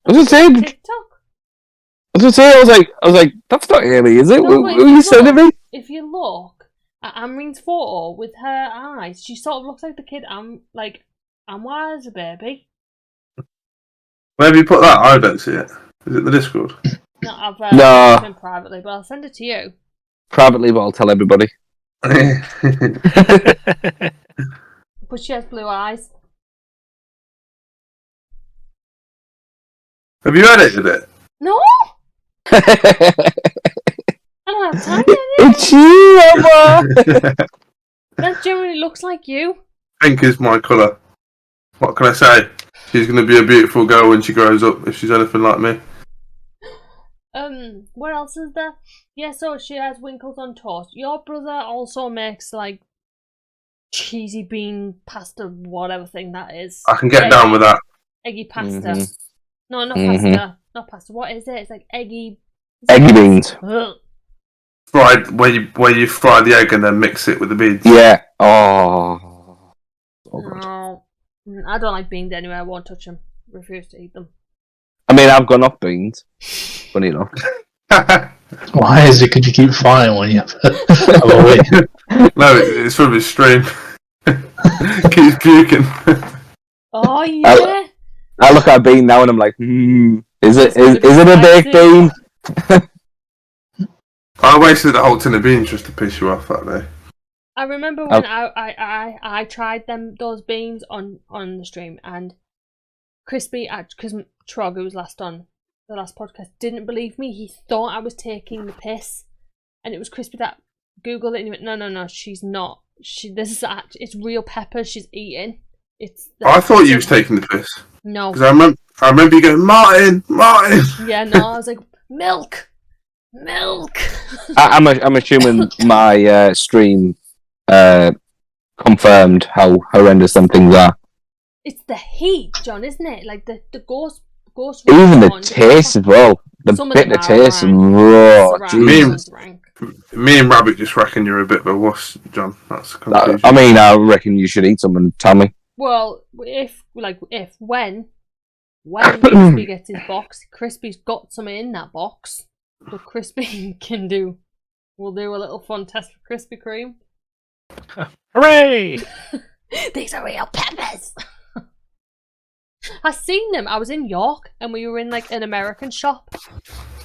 S5: I was saying.
S2: TikTok.
S5: I was like, that's not Haley, is it?
S2: No,
S5: What are you sending me?
S2: If you look at Amreen's photo with her eyes, she sort of looks like the kid Amwa as a baby.
S4: Where have you put that? I don't see it. Is it the Discord?
S2: No, I've
S5: No.
S2: sent it privately, but I'll send it to you.
S5: Privately, but I'll tell everybody.
S2: But she has blue eyes.
S4: Have you edited it?
S2: No, I don't have time.
S5: It's you, Emma!
S2: That generally looks like you.
S4: Pink is my colour. What can I say? She's going to be a beautiful girl when she grows up, if she's anything like me.
S2: What else is there? Yeah, so she has winkles on toast. Your brother also makes like cheesy bean pasta, whatever thing that is.
S4: I can get down with that.
S2: Eggy pasta.
S5: Mhm.
S2: No, not pasta. Not pasta. What is it? It's like eggy.
S5: Eggy beans.
S2: Ugh.
S4: Fried, where you fry the egg and then mix it with the beans.
S5: Yeah. Oh. So good.
S2: No, I don't like beans anyway. I won't touch them. Refuse to eat them.
S5: I mean, I've gone off beans. Funny enough.
S6: Why is it? Could you keep frying when you have a wait?
S4: No, it's from his stream. Keeps puking.
S2: Oh yeah.
S5: I look at a bean now and I'm like, is it
S2: It's gonna
S5: a
S2: be
S5: baked bean?
S4: I wasted a whole tin of beans just to piss you off that day.
S2: I remember when I tried those beans on the stream, and Crispy, because Trog, who was last on the last podcast, didn't believe me. He thought I was taking the piss, and it was Crispy that Googled it and he went, no, she's not. It's real peppers she's eating.
S4: I thought you was taking the piss.
S2: No.
S4: Because I remember you going, Martin!
S2: Yeah, no, I was like, milk.
S5: I'm assuming my stream confirmed how horrendous some things are.
S2: It's the heat, John, isn't it? Like the ghost.
S5: Even the
S2: one,
S5: taste as well. The bitter taste. Raw.
S4: Me and Rabbit just reckon you're a bit of a wuss, John. That's the conclusion.
S5: I mean, I reckon you should eat some and tell me.
S2: Well, when Crispy gets his box, Crispy's got some in that box, so Crispy we'll do a little fun test for Krispy Kreme.
S3: Hooray!
S2: These are real peppers. I seen them. I was in York and we were in like an American shop.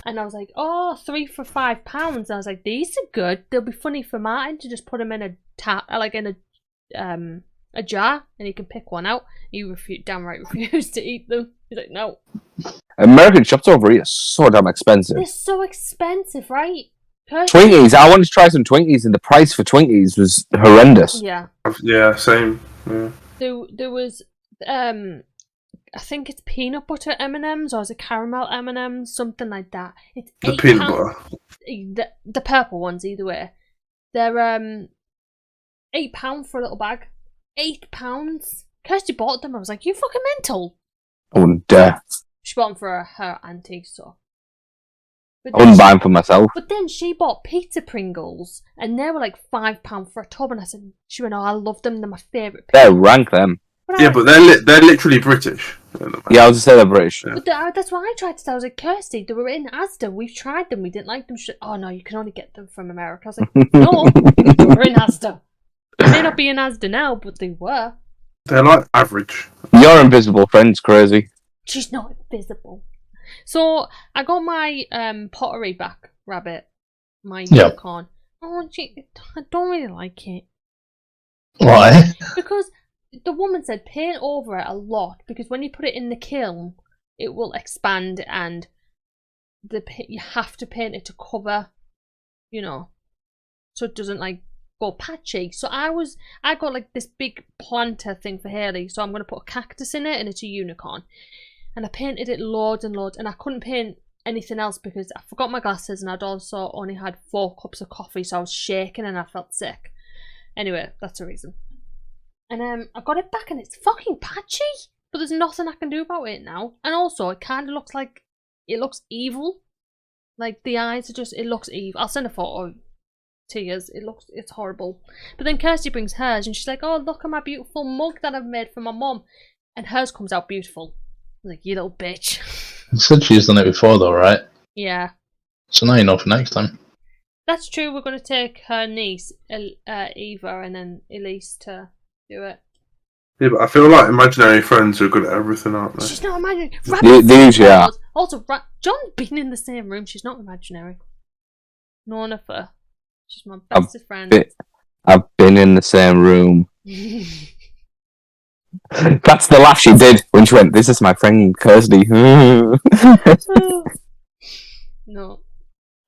S2: And I was like, oh, 3 for £5. And I was like, these are good. They'll be funny for Martin to just put them in a jar and he can pick one out. He downright refused to eat them. He's like, no.
S5: American shops over here are so damn expensive.
S2: They're so expensive, right?
S5: Twinkies. I wanted to try some Twinkies, and the price for Twinkies was horrendous.
S2: Yeah.
S4: Yeah, same. Yeah.
S2: There was I think it's peanut butter M&Ms or is it caramel M&Ms, something like that. It's
S4: The
S2: £8.
S4: peanut butter.
S2: The purple ones, either way. They're £8 for a little bag. £8. Kirsty bought them. I was like, you fucking mental.
S5: I wouldn't dare.
S2: She bought them for her auntie, so.
S5: I wouldn't buy them for myself.
S2: But then she bought pizza Pringles, and they were like £5 for a tub. And I said, she went, oh, I love them. They're my favourite.
S5: They're rank, them.
S4: Yeah, but they're literally British.
S5: Yeah, I was just saying they're British.
S2: But that's why I tried to tell. I was like, Kirsty, they were in Asda. We've tried them. We didn't like them. She said, oh, no, you can only get them from America. I was like, no, they were in Asda. They may not be in Asda now, but they were.
S4: They're like average.
S5: Your invisible friend's crazy.
S2: She's not invisible. So I got my pottery back, Rabbit. My unicorn. Oh, I don't really like it.
S6: Why?
S2: Because the woman said paint over it a lot, because when you put it in the kiln, it will expand, and you have to paint it to cover, so it doesn't like go patchy. So I got like this big planter thing for Haley, so I'm going to put a cactus in it, and it's a unicorn. And I painted it loads and loads, and I couldn't paint anything else because I forgot my glasses, and I'd also only had 4 cups of coffee, so I was shaking and I felt sick. Anyway, that's the reason. And I got it back, and it's fucking patchy, but there's nothing I can do about it now. And also, it kind of looks like, it looks evil. Like, the eyes are just, it looks evil. I'll send a photo to you. It's horrible. But then Kirsty brings hers, and she's like, oh, look at my beautiful mug that I've made for my mum. And hers comes out beautiful. I was like, you little bitch.
S6: You said she's done it before, though, right?
S2: Yeah.
S6: So now you know for next time.
S2: That's true. We're going to take her niece, Eva, and then Elise to do it.
S4: Yeah, but I feel like imaginary friends are good at everything, aren't they?
S2: She's not imaginary.
S5: They usually are.
S2: Also, John's been in the same room. She's not imaginary. None of her. She's my bestest friend.
S5: I've been in the same room. That's the laugh she did when she went, this is my friend Kirsty.
S2: No.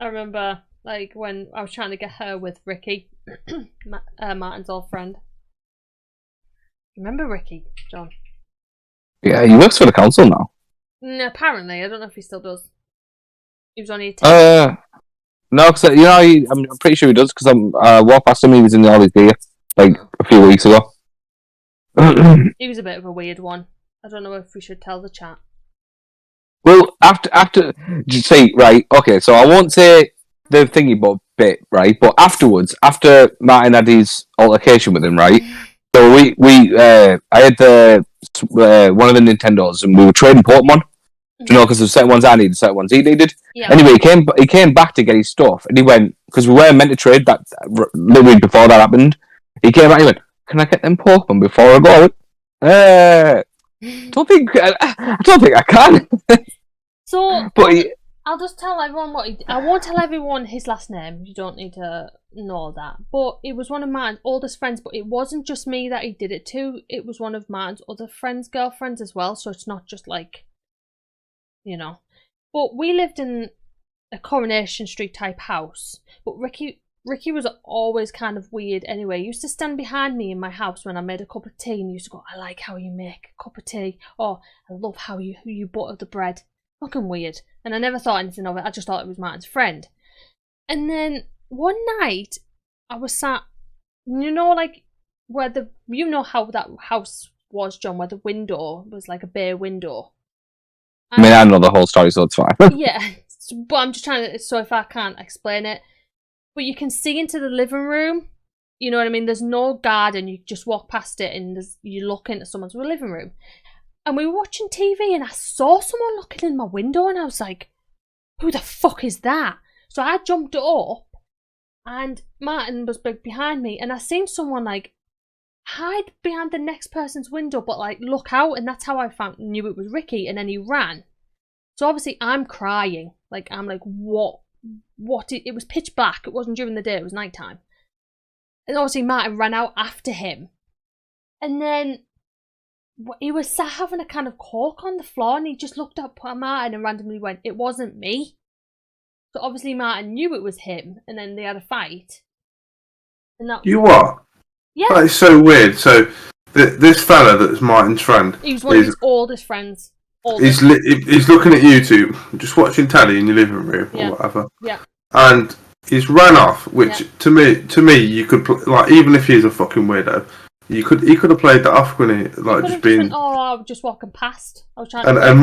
S2: I remember, like, when I was trying to get her with Ricky, Martin's old friend. Remember Ricky, John?
S5: Yeah, he works for the council now.
S2: Apparently. I don't know if he still does. He was only a
S5: no, because, I'm pretty sure he does, because I walked past him, he was in all his gear, like, a few weeks ago.
S2: He was a bit of a weird one. I don't know if we should tell the chat.
S5: Well, after say, right, okay, so I won't say the thingy bit, right, but afterwards, after Martin had his altercation with him, right, so I had one of the Nintendos, and we were trading Pokemon, because there's certain ones I needed, certain ones he needed.
S2: Yeah.
S5: Anyway, he came back to get his stuff, and he went, because we weren't meant to trade that literally before that happened, he came back and he went, can I get them Pokemon before I go? I don't think I can.
S2: So,
S5: but
S2: I'll just tell everyone I won't tell everyone his last name. You don't need to know that. But it was one of Martin's oldest friends. But it wasn't just me that he did it to. It was one of Martin's other friends' girlfriends as well. So it's not just like, But we lived in a Coronation Street type house. But Ricky was always kind of weird anyway. He used to stand behind me in my house when I made a cup of tea, and he used to go, I like how you make a cup of tea. Oh, I love how you butter the bread. Fucking weird. And I never thought anything of it. I just thought it was Martin's friend. And then one night, I was sat, like where how that house was, John, where the window was like a bare window.
S5: I mean, I know the whole story, so it's fine.
S2: Yeah, but I'm just trying to, so if I can't explain it. But you can see into the living room. You know what I mean? There's no garden. You just walk past it and you look into someone's living room. And we were watching TV and I saw someone looking in my window and I was like, who the fuck is that? So I jumped up and Martin was behind me and I seen someone like hide behind the next person's window, but like look out, and that's how I knew it was Ricky. And then he ran. So obviously I'm crying. Like I'm like, what? It was pitch black. It wasn't during the day. It was nighttime. And obviously Martin ran out after him, and then he was sat having a kind of cork on the floor, and he just looked up at Martin and randomly went, "It wasn't me." So obviously Martin knew it was him, and then they had a fight. And that
S4: You what?
S2: yeah,
S4: That is so weird. So this fella that's Martin's friend,
S2: he was one of his oldest friends.
S4: he's looking at YouTube, just watching telly in your living room
S2: Yeah.
S4: or whatever.
S2: Yeah.
S4: And he's ran off, which to me, you could like, even if he's a fucking weirdo, he could have played that off, couldn't he? Like just being.
S2: I was just walking past. I was trying.
S4: And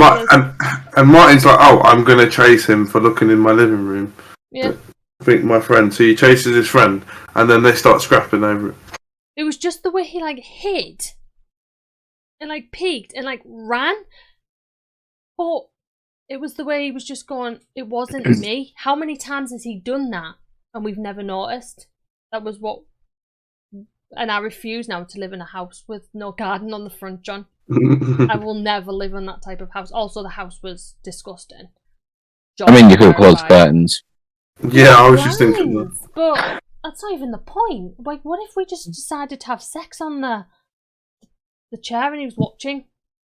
S4: Martin's like, oh, I'm gonna chase him for looking in my living room.
S2: Yeah.
S4: I think my friend. So he chases his friend, and then they start scrapping over it.
S2: It was just the way he like hid, and like peeked and like ran. But it was the way he was just going. It wasn't me. How many times has he done that, and we've never noticed? That was what. And I refuse now to live in a house with no garden on the front, John. I will never live in that type of house. Also, the house was disgusting.
S5: I mean, you could close curtains.
S4: Yeah, I was just thinking that.
S2: But that's not even the point. Like, what if we just decided to have sex on the chair and he was watching?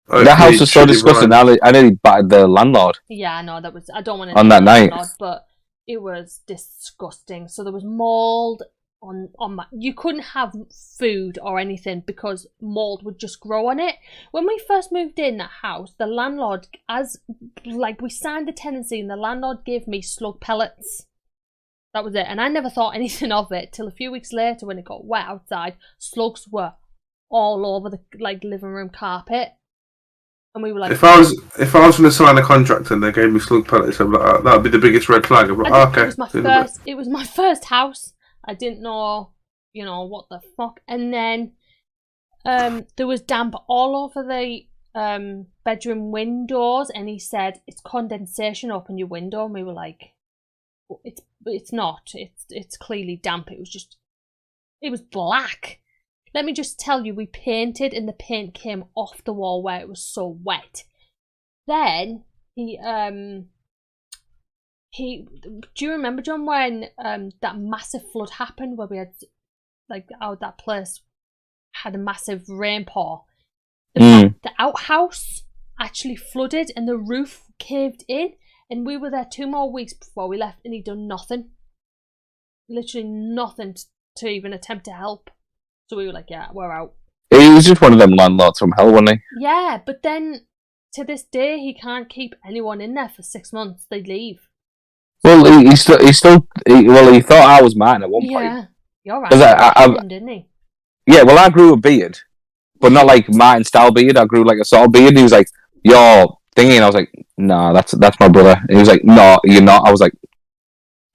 S5: The house was so disgusting. I nearly battered the landlord.
S2: Yeah, I know that was. I don't want to
S5: on that night,
S2: but it was disgusting. So there was mold on my. You couldn't have food or anything because mold would just grow on it. When we first moved in that house, the landlord, we signed the tenancy, and the landlord gave me slug pellets. That was it, and I never thought anything of it till a few weeks later when it got wet outside. Slugs were all over the living room carpet. And we were like,
S4: if I was going to sign a contract and they gave me slug pellets, I'd be like, that would be the biggest red flag. I'm like, okay.
S2: It was my first house. I didn't know, what the fuck. And then there was damp all over the bedroom windows, and he said it's condensation up in your window, and we were like, it's not. It's clearly damp. It was black. Let me just tell you, we painted and the paint came off the wall where it was so wet. Then do you remember, John, when that massive flood happened where we had that place had a massive rainpour? The outhouse actually flooded and the roof caved in, and we were there 2 more weeks before we left, and he'd done nothing. Literally nothing to even attempt to help. So we were like, yeah, we're out.
S5: He was just one of them landlords from hell, wasn't he?
S2: Yeah, but then to this day, he can't keep anyone in there for 6 months. They'd leave.
S5: Well, he thought I was Martin at one point.
S2: Yeah, you're right. Didn't he?
S5: Yeah, well, I grew a beard, but not like Martin style beard. I grew like a sort of beard. And he was like, "You're thingy," and I was like, "Nah, that's my brother." And he was like, "No, you're not." I was like,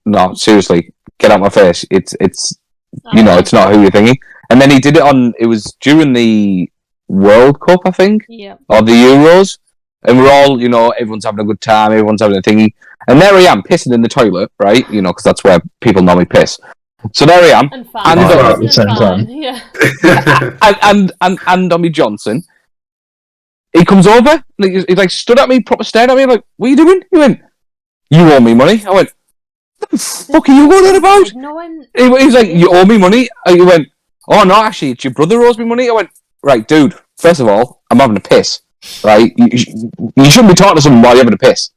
S5: "No, seriously, get out my face. It's it's not who you're thinking." And then he did it it was during the World Cup, I think, or the Euros, and we're all, everyone's having a good time, everyone's having a thingy, and there I am pissing in the toilet, right? Because that's where people normally piss. So there I am, and Tommy Johnson. He comes over, he like stood at me, proper stared at me, like, "What are you doing?" He went, "You owe me money." I went, "What the fuck are you going on about?" He was like, "You owe me money." He went, "Oh no, actually, it's your brother owes me money." I went, "Right, dude, first of all, I'm having a piss, right? You shouldn't be talking to someone while you're having a piss.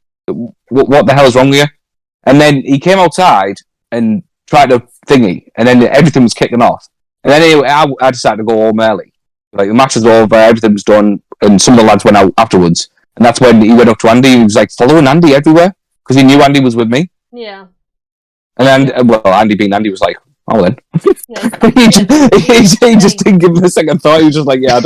S5: What the hell is wrong with you?" And then he came outside and tried to thingy, and then everything was kicking off. And then anyway, I decided to go home early. Like, the match was over, everything was done, and some of the lads went out afterwards. And that's when he went up to Andy. He was like following Andy everywhere because he knew Andy was with me.
S2: Yeah.
S5: And then, Andy being Andy was like, "Oh then." Yeah, he just didn't give him a second thought. He was just like, "Yeah,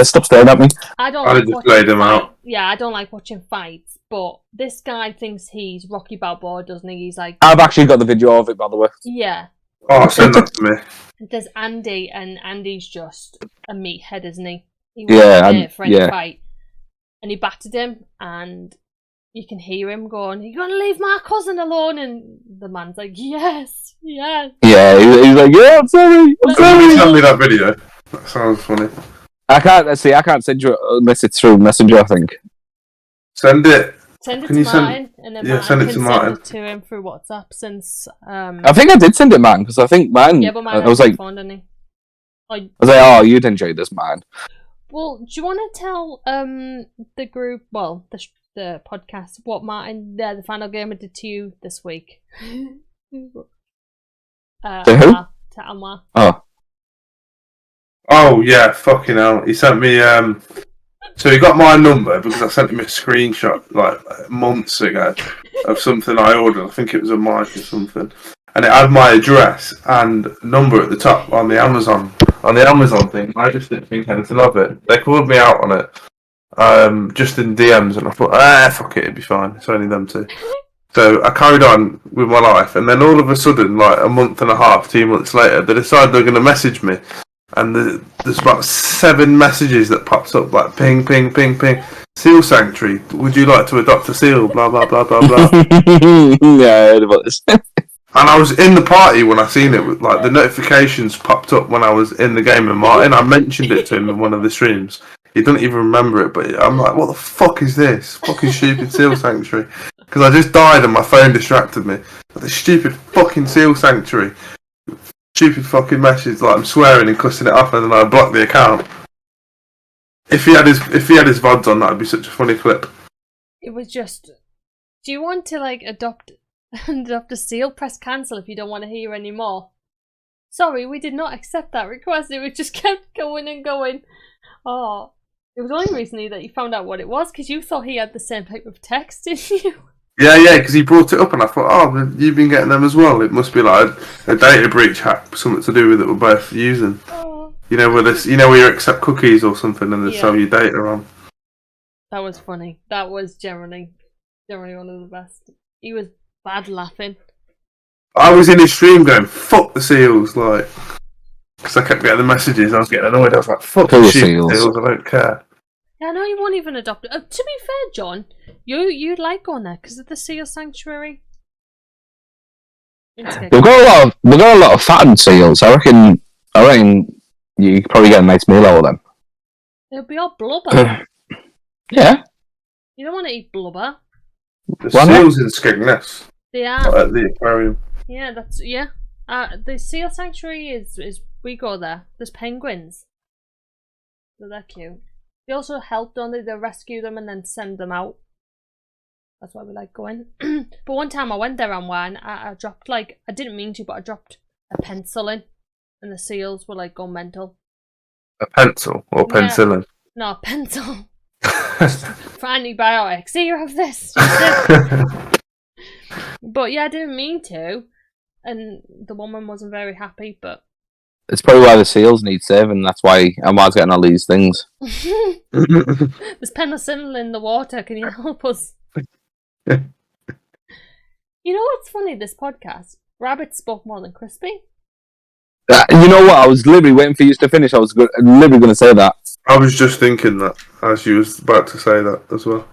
S5: stop staring at me."
S2: I don't
S4: I'd
S2: like
S4: just laid him out.
S2: Yeah, I don't like watching fights, but this guy thinks he's Rocky Balboa, doesn't he? He's like,
S5: I've actually got the video of it, by the way.
S2: Yeah.
S4: Oh, send that to me.
S2: There's Andy, and Andy's just a meathead, isn't he? He for any fight, and he battered him, and you can hear him going, "You're gonna leave my cousin alone," and the man's like, "Yes."
S5: Yeah, he's like, "Yeah, I'm sorry.
S4: Somebody sent me that video. That sounds funny.
S5: I can't send you it unless it's through Messenger, I think.
S4: Send it.
S2: Send it
S4: Can
S2: to
S4: you send-
S2: Martin, and then
S4: Yeah,
S2: Martin
S4: send it
S2: can
S4: to
S2: send
S4: Martin.
S2: it to him through WhatsApp. Since
S5: I think I did send it, man, because I think mine.
S2: yeah, but Martin
S5: I was
S2: has
S5: like,
S2: a phone, didn't he?
S5: I was like, oh, you'd enjoy this, man.
S2: Well, do you want to tell the group, well, the podcast, what Martin, the final gamer did to you this week?
S5: To who?
S2: To Anwar.
S4: Oh yeah, fucking hell. He sent me so he got my number because I sent him a screenshot like months ago of something I ordered. I think it was a mic or something. And it had my address and number at the top on the Amazon thing. I just didn't think anything of it. They called me out on it. Just in DMs, and I thought, fuck it, it'd be fine. It's only them two. So I carried on with my life, and then all of a sudden, like a month and a half, 2 months later, they decided they're going to message me. And there's about 7 messages that pops up, like ping, ping, ping, ping. Seal Sanctuary, would you like to adopt a seal? Blah, blah, blah, blah, blah.
S5: Yeah, I heard about this.
S4: And I was in the party when I seen it. Like the notifications popped up when I was in the game with Martin. I mentioned it to him in one of the streams. He doesn't even remember it, but I'm like, what the fuck is this? Fucking stupid Seal Sanctuary. Because I just died and my phone distracted me. But the stupid fucking Seal Sanctuary. Stupid fucking message, like I'm swearing and cussing it up, and then I blocked the account. If he had his VODs on, that'd be such a funny clip.
S2: It was just, do you want to like adopt a seal? Press cancel if you don't want to hear anymore. Sorry, we did not accept that request. It just kept going and going. Oh, it was only recently that you found out what it was, because you thought he had the same type of text, didn't you?
S4: Yeah, because he brought it up, and I thought, oh, you've been getting them as well. It must be like a data breach hack, something to do with it we're both using.
S2: Oh.
S4: You know, where you accept cookies or something, and they sell you data on.
S2: That was funny. That was generally one of the best. He was bad laughing.
S4: I was in his stream going, fuck the seals, like, because I kept getting the messages. I was getting annoyed. I was like, fuck the seals. I don't care.
S2: Yeah, no, you won't even adopt it. To be fair, John, you'd like going there because of the Seal Sanctuary.
S5: We've got a lot of fattened seals. I reckon you could probably get a nice meal out of them.
S2: It'll be all blubber.
S5: Yeah.
S2: You don't want to eat blubber.
S4: The seals in Skegness.
S2: They are.
S4: At the aquarium.
S2: Yeah, the Seal Sanctuary is we go there. There's penguins. So they're cute. They also help, don't they? They rescue them and then send them out. That's why we like going. But one time I went there and I dropped, like, I didn't mean to, but I dropped a pencil in, and the seals were like going mental.
S4: A pencil or penicillin?
S2: No, a pencil. For antibiotics. Here, you have this. But yeah, I didn't mean to, and the woman wasn't very happy, but
S5: it's probably why the seals need saving. That's why Amar's getting all these things.
S2: There's penicillin in the water. Can you help us? You know what's funny? This podcast, Rabbit spoke more than Crispy.
S5: You know what? I was literally waiting for you to finish. I was literally going to say that.
S4: I was just thinking that as you was about to say that as well.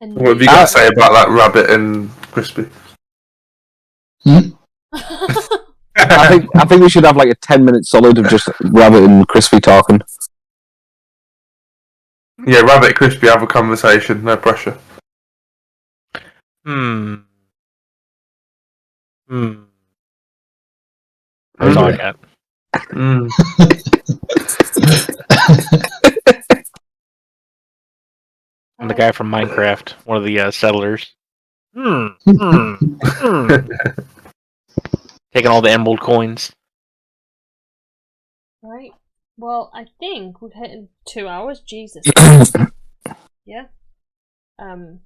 S2: And
S4: what have you got to say about that Rabbit and Crispy?
S5: I think we should have like a 10-minute solid of just Rabbit and Crispy talking.
S4: Yeah, Rabbit, Crispy, have a conversation. No pressure.
S3: Sorry, Cat. I'm the guy from Minecraft, one of the settlers. Taking all the emerald coins.
S2: Right. Well, I think we've hit 2 hours. Jesus. Yeah.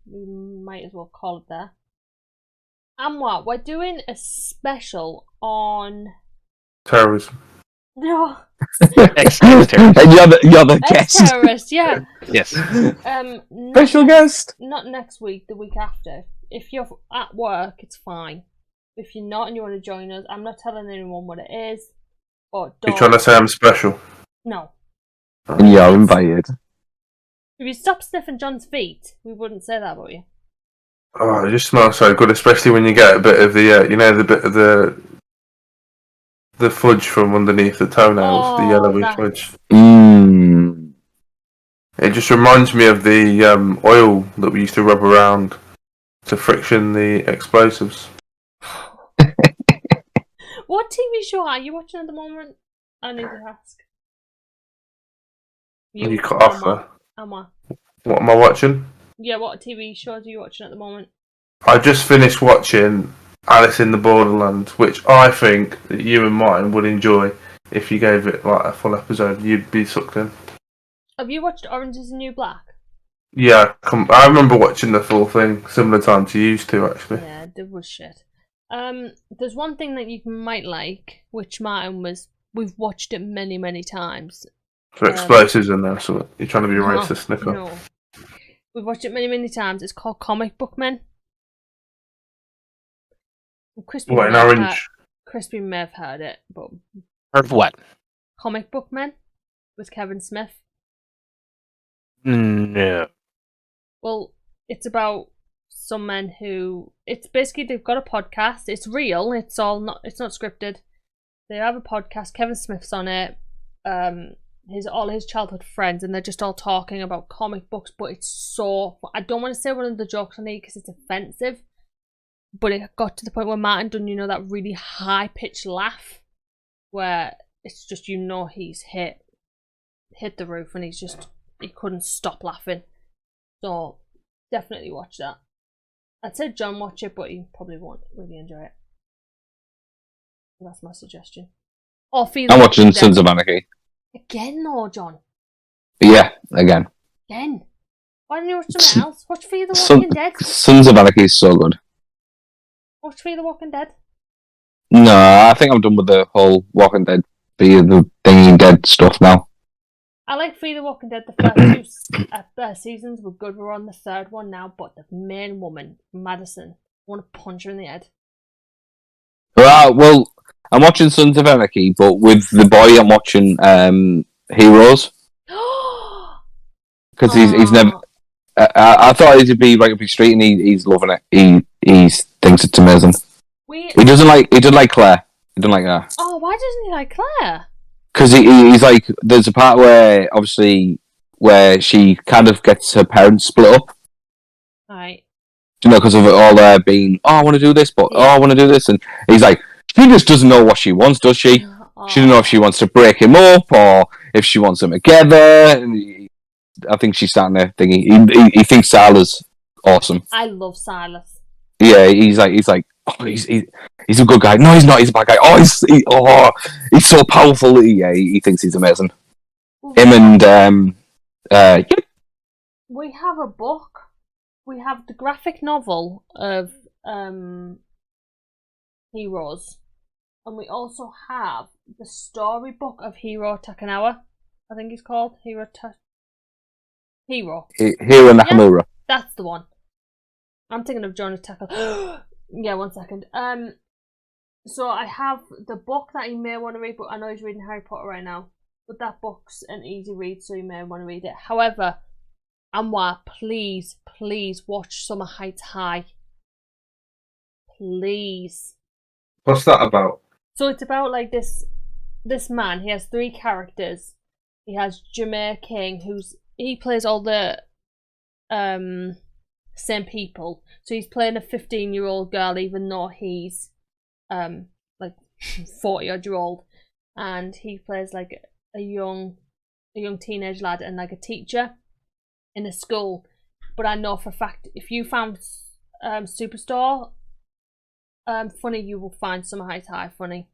S2: We might as well call it there. And what? We're doing a special on
S4: terrorism.
S2: No.
S3: Ex-terrorist.
S5: And you're the guest.
S2: Ex-terrorist, yeah.
S3: Yes.
S5: Special guest.
S2: Not next week, the week after. If you're at work, it's fine. If you're not and you want to join us, I'm not telling anyone what it is. But
S4: You're trying to say I'm special?
S2: No.
S5: And you're invited.
S2: If you stop sniffing John's feet, we wouldn't say that about you.
S4: Oh, it just smells so good, especially when you get a bit of the, the bit of the the fudge from underneath the toenails, the yellowish
S2: that-
S4: fudge.
S5: Mmm.
S4: It just reminds me of the oil that we used to rub around to friction the explosives.
S2: What TV show are you watching at the moment? I need to ask.
S4: You cut off there.
S2: Emma.
S4: What am I watching?
S2: Yeah, what TV shows are you watching at the moment?
S4: I just finished watching Alice in the Borderland, which I think that you and mine would enjoy if you gave it like a full episode. You'd be sucked in.
S2: Have you watched Orange is the New Black?
S4: Yeah, I remember watching the full thing, similar time to you two actually.
S2: Yeah, it was shit. There's one thing that you might like, which Martin was. We've watched it many, many times.
S4: So explosives in there, so you're trying to be racist, Nicola.
S2: No. We've watched it many, many times. It's called Comic Book Men. Crispy
S4: What, in Orange?
S2: Crispy may have heard it, but
S3: Heard of what?
S2: Comic Book Men with Kevin Smith.
S3: No.
S2: Well, it's about some men who. It's basically they've got a podcast. It's real. It's not scripted. They have a podcast. Kevin Smith's on it. All his childhood friends, and they're just all talking about comic books. But it's so. I don't want to say one of the jokes on it because it's offensive. But it got to the point where Martin done, that really high pitched laugh, where it's just he's hit the roof, and he couldn't stop laughing. So definitely watch that. I'd say John watch it, but he probably won't really enjoy it. That's my suggestion. Or
S5: I'm watching Sons of Anarchy.
S2: Again, though, John.
S5: Yeah, again.
S2: Again. Why don't you watch something else? Watch Fear the Walking Dead.
S5: Sons of Anarchy is so good.
S2: Watch Fear the Walking Dead.
S5: No, I think I'm done with the whole Walking Dead, the Thinking Dead stuff now.
S2: I like Fear the Walking Dead. The first two seasons were good. We're on the third one now, but the main woman, Madison, I want to punch her in the head.
S5: Well, I'm watching Sons of Anarchy, but with the boy I'm watching Heroes. Because he's never... I thought he'd be right up his street, and he's loving it. He thinks it's amazing. He doesn't like Claire. He doesn't like her.
S2: Oh, why doesn't he like Claire?
S5: Because he's like, there's a part where obviously she kind of gets her parents split up.
S2: Right.
S5: Because of it all being, I want to do this, but I want to do this, and he's like, she just doesn't know what she wants, does she?
S2: Oh.
S5: She doesn't know if she wants to break him up or if she wants them together. And I think she's starting to think he thinks Silas awesome.
S2: I love Silas.
S5: Yeah, he's like, he's a good guy. No, he's not. He's a bad guy. He's so powerful. He thinks he's amazing. Him and
S2: we have a book. We have the graphic novel of Heroes, and we also have the storybook of Hiro Takanawa. I think he's called Hiro
S5: Nakamura.
S2: Yeah, that's the one. I'm thinking of Jonah Taka. Yeah, 1 second. So I have the book that you may want to read, but I know he's reading Harry Potter right now. But that book's an easy read, so you may want to read it. However, Anwar, please watch Summer Heights High. Please.
S4: What's that about?
S2: So it's about like this man. He has 3 characters. He has Jameer King, he plays all the same people. So he's playing a 15-year-old girl, even though he's like 40-odd-year-old, and he plays like a young teenage lad and like a teacher in a school. But I know for a fact, if you found Superstore funny, you will find Summer Heights High funny.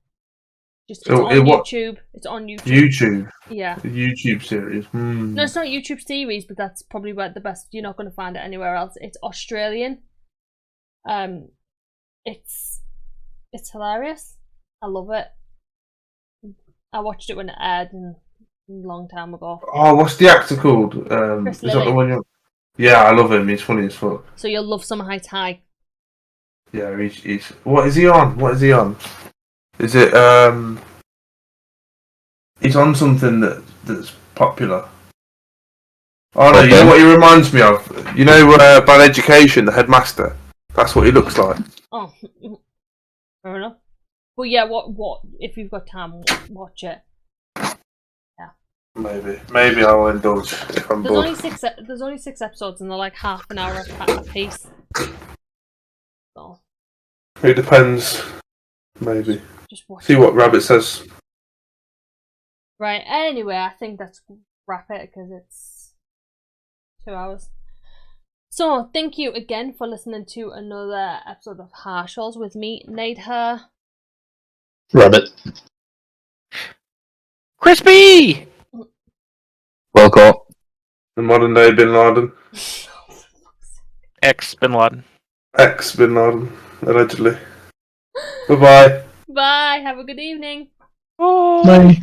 S2: It's on YouTube. It's on YouTube.
S4: YouTube?
S2: Yeah.
S4: A YouTube series?
S2: No, it's not a YouTube series, but that's probably where the best. You're not going to find it anywhere else. It's Australian. It's hilarious. I love it. I watched it when it aired a long time ago.
S4: Oh, what's the actor called?
S2: Chris
S4: is that the one you're... Yeah, I love him. He's funny as fuck.
S2: So you'll love Summer Heights High.
S4: Yeah, he's... What is he on? Is it, he's on something that's popular. Oh no,
S5: Okay.
S4: You know what he reminds me of? You know, Bad Education, the headmaster? That's what he looks like.
S2: Oh, fair enough. But yeah, what if you've got time, watch it.
S4: Maybe I'll indulge if I'm
S2: There's
S4: bored.
S2: only 6 episodes, and they're like half an hour a piece. So
S4: It depends. Maybe.
S2: just watch
S4: See
S2: it.
S4: what Rabbit says.
S2: Right. Anyway, I think that's wrap it because it's 2 hours. So thank you again for listening to another episode of Harsholes with me, Nadha.
S6: Rabbit.
S3: Crispy!
S5: Well caught.
S4: The modern day Bin Laden.
S3: Ex Bin Laden.
S4: Ex Bin Laden, allegedly. Bye bye.
S2: Bye. Have a good evening.
S3: Oh.
S6: Bye.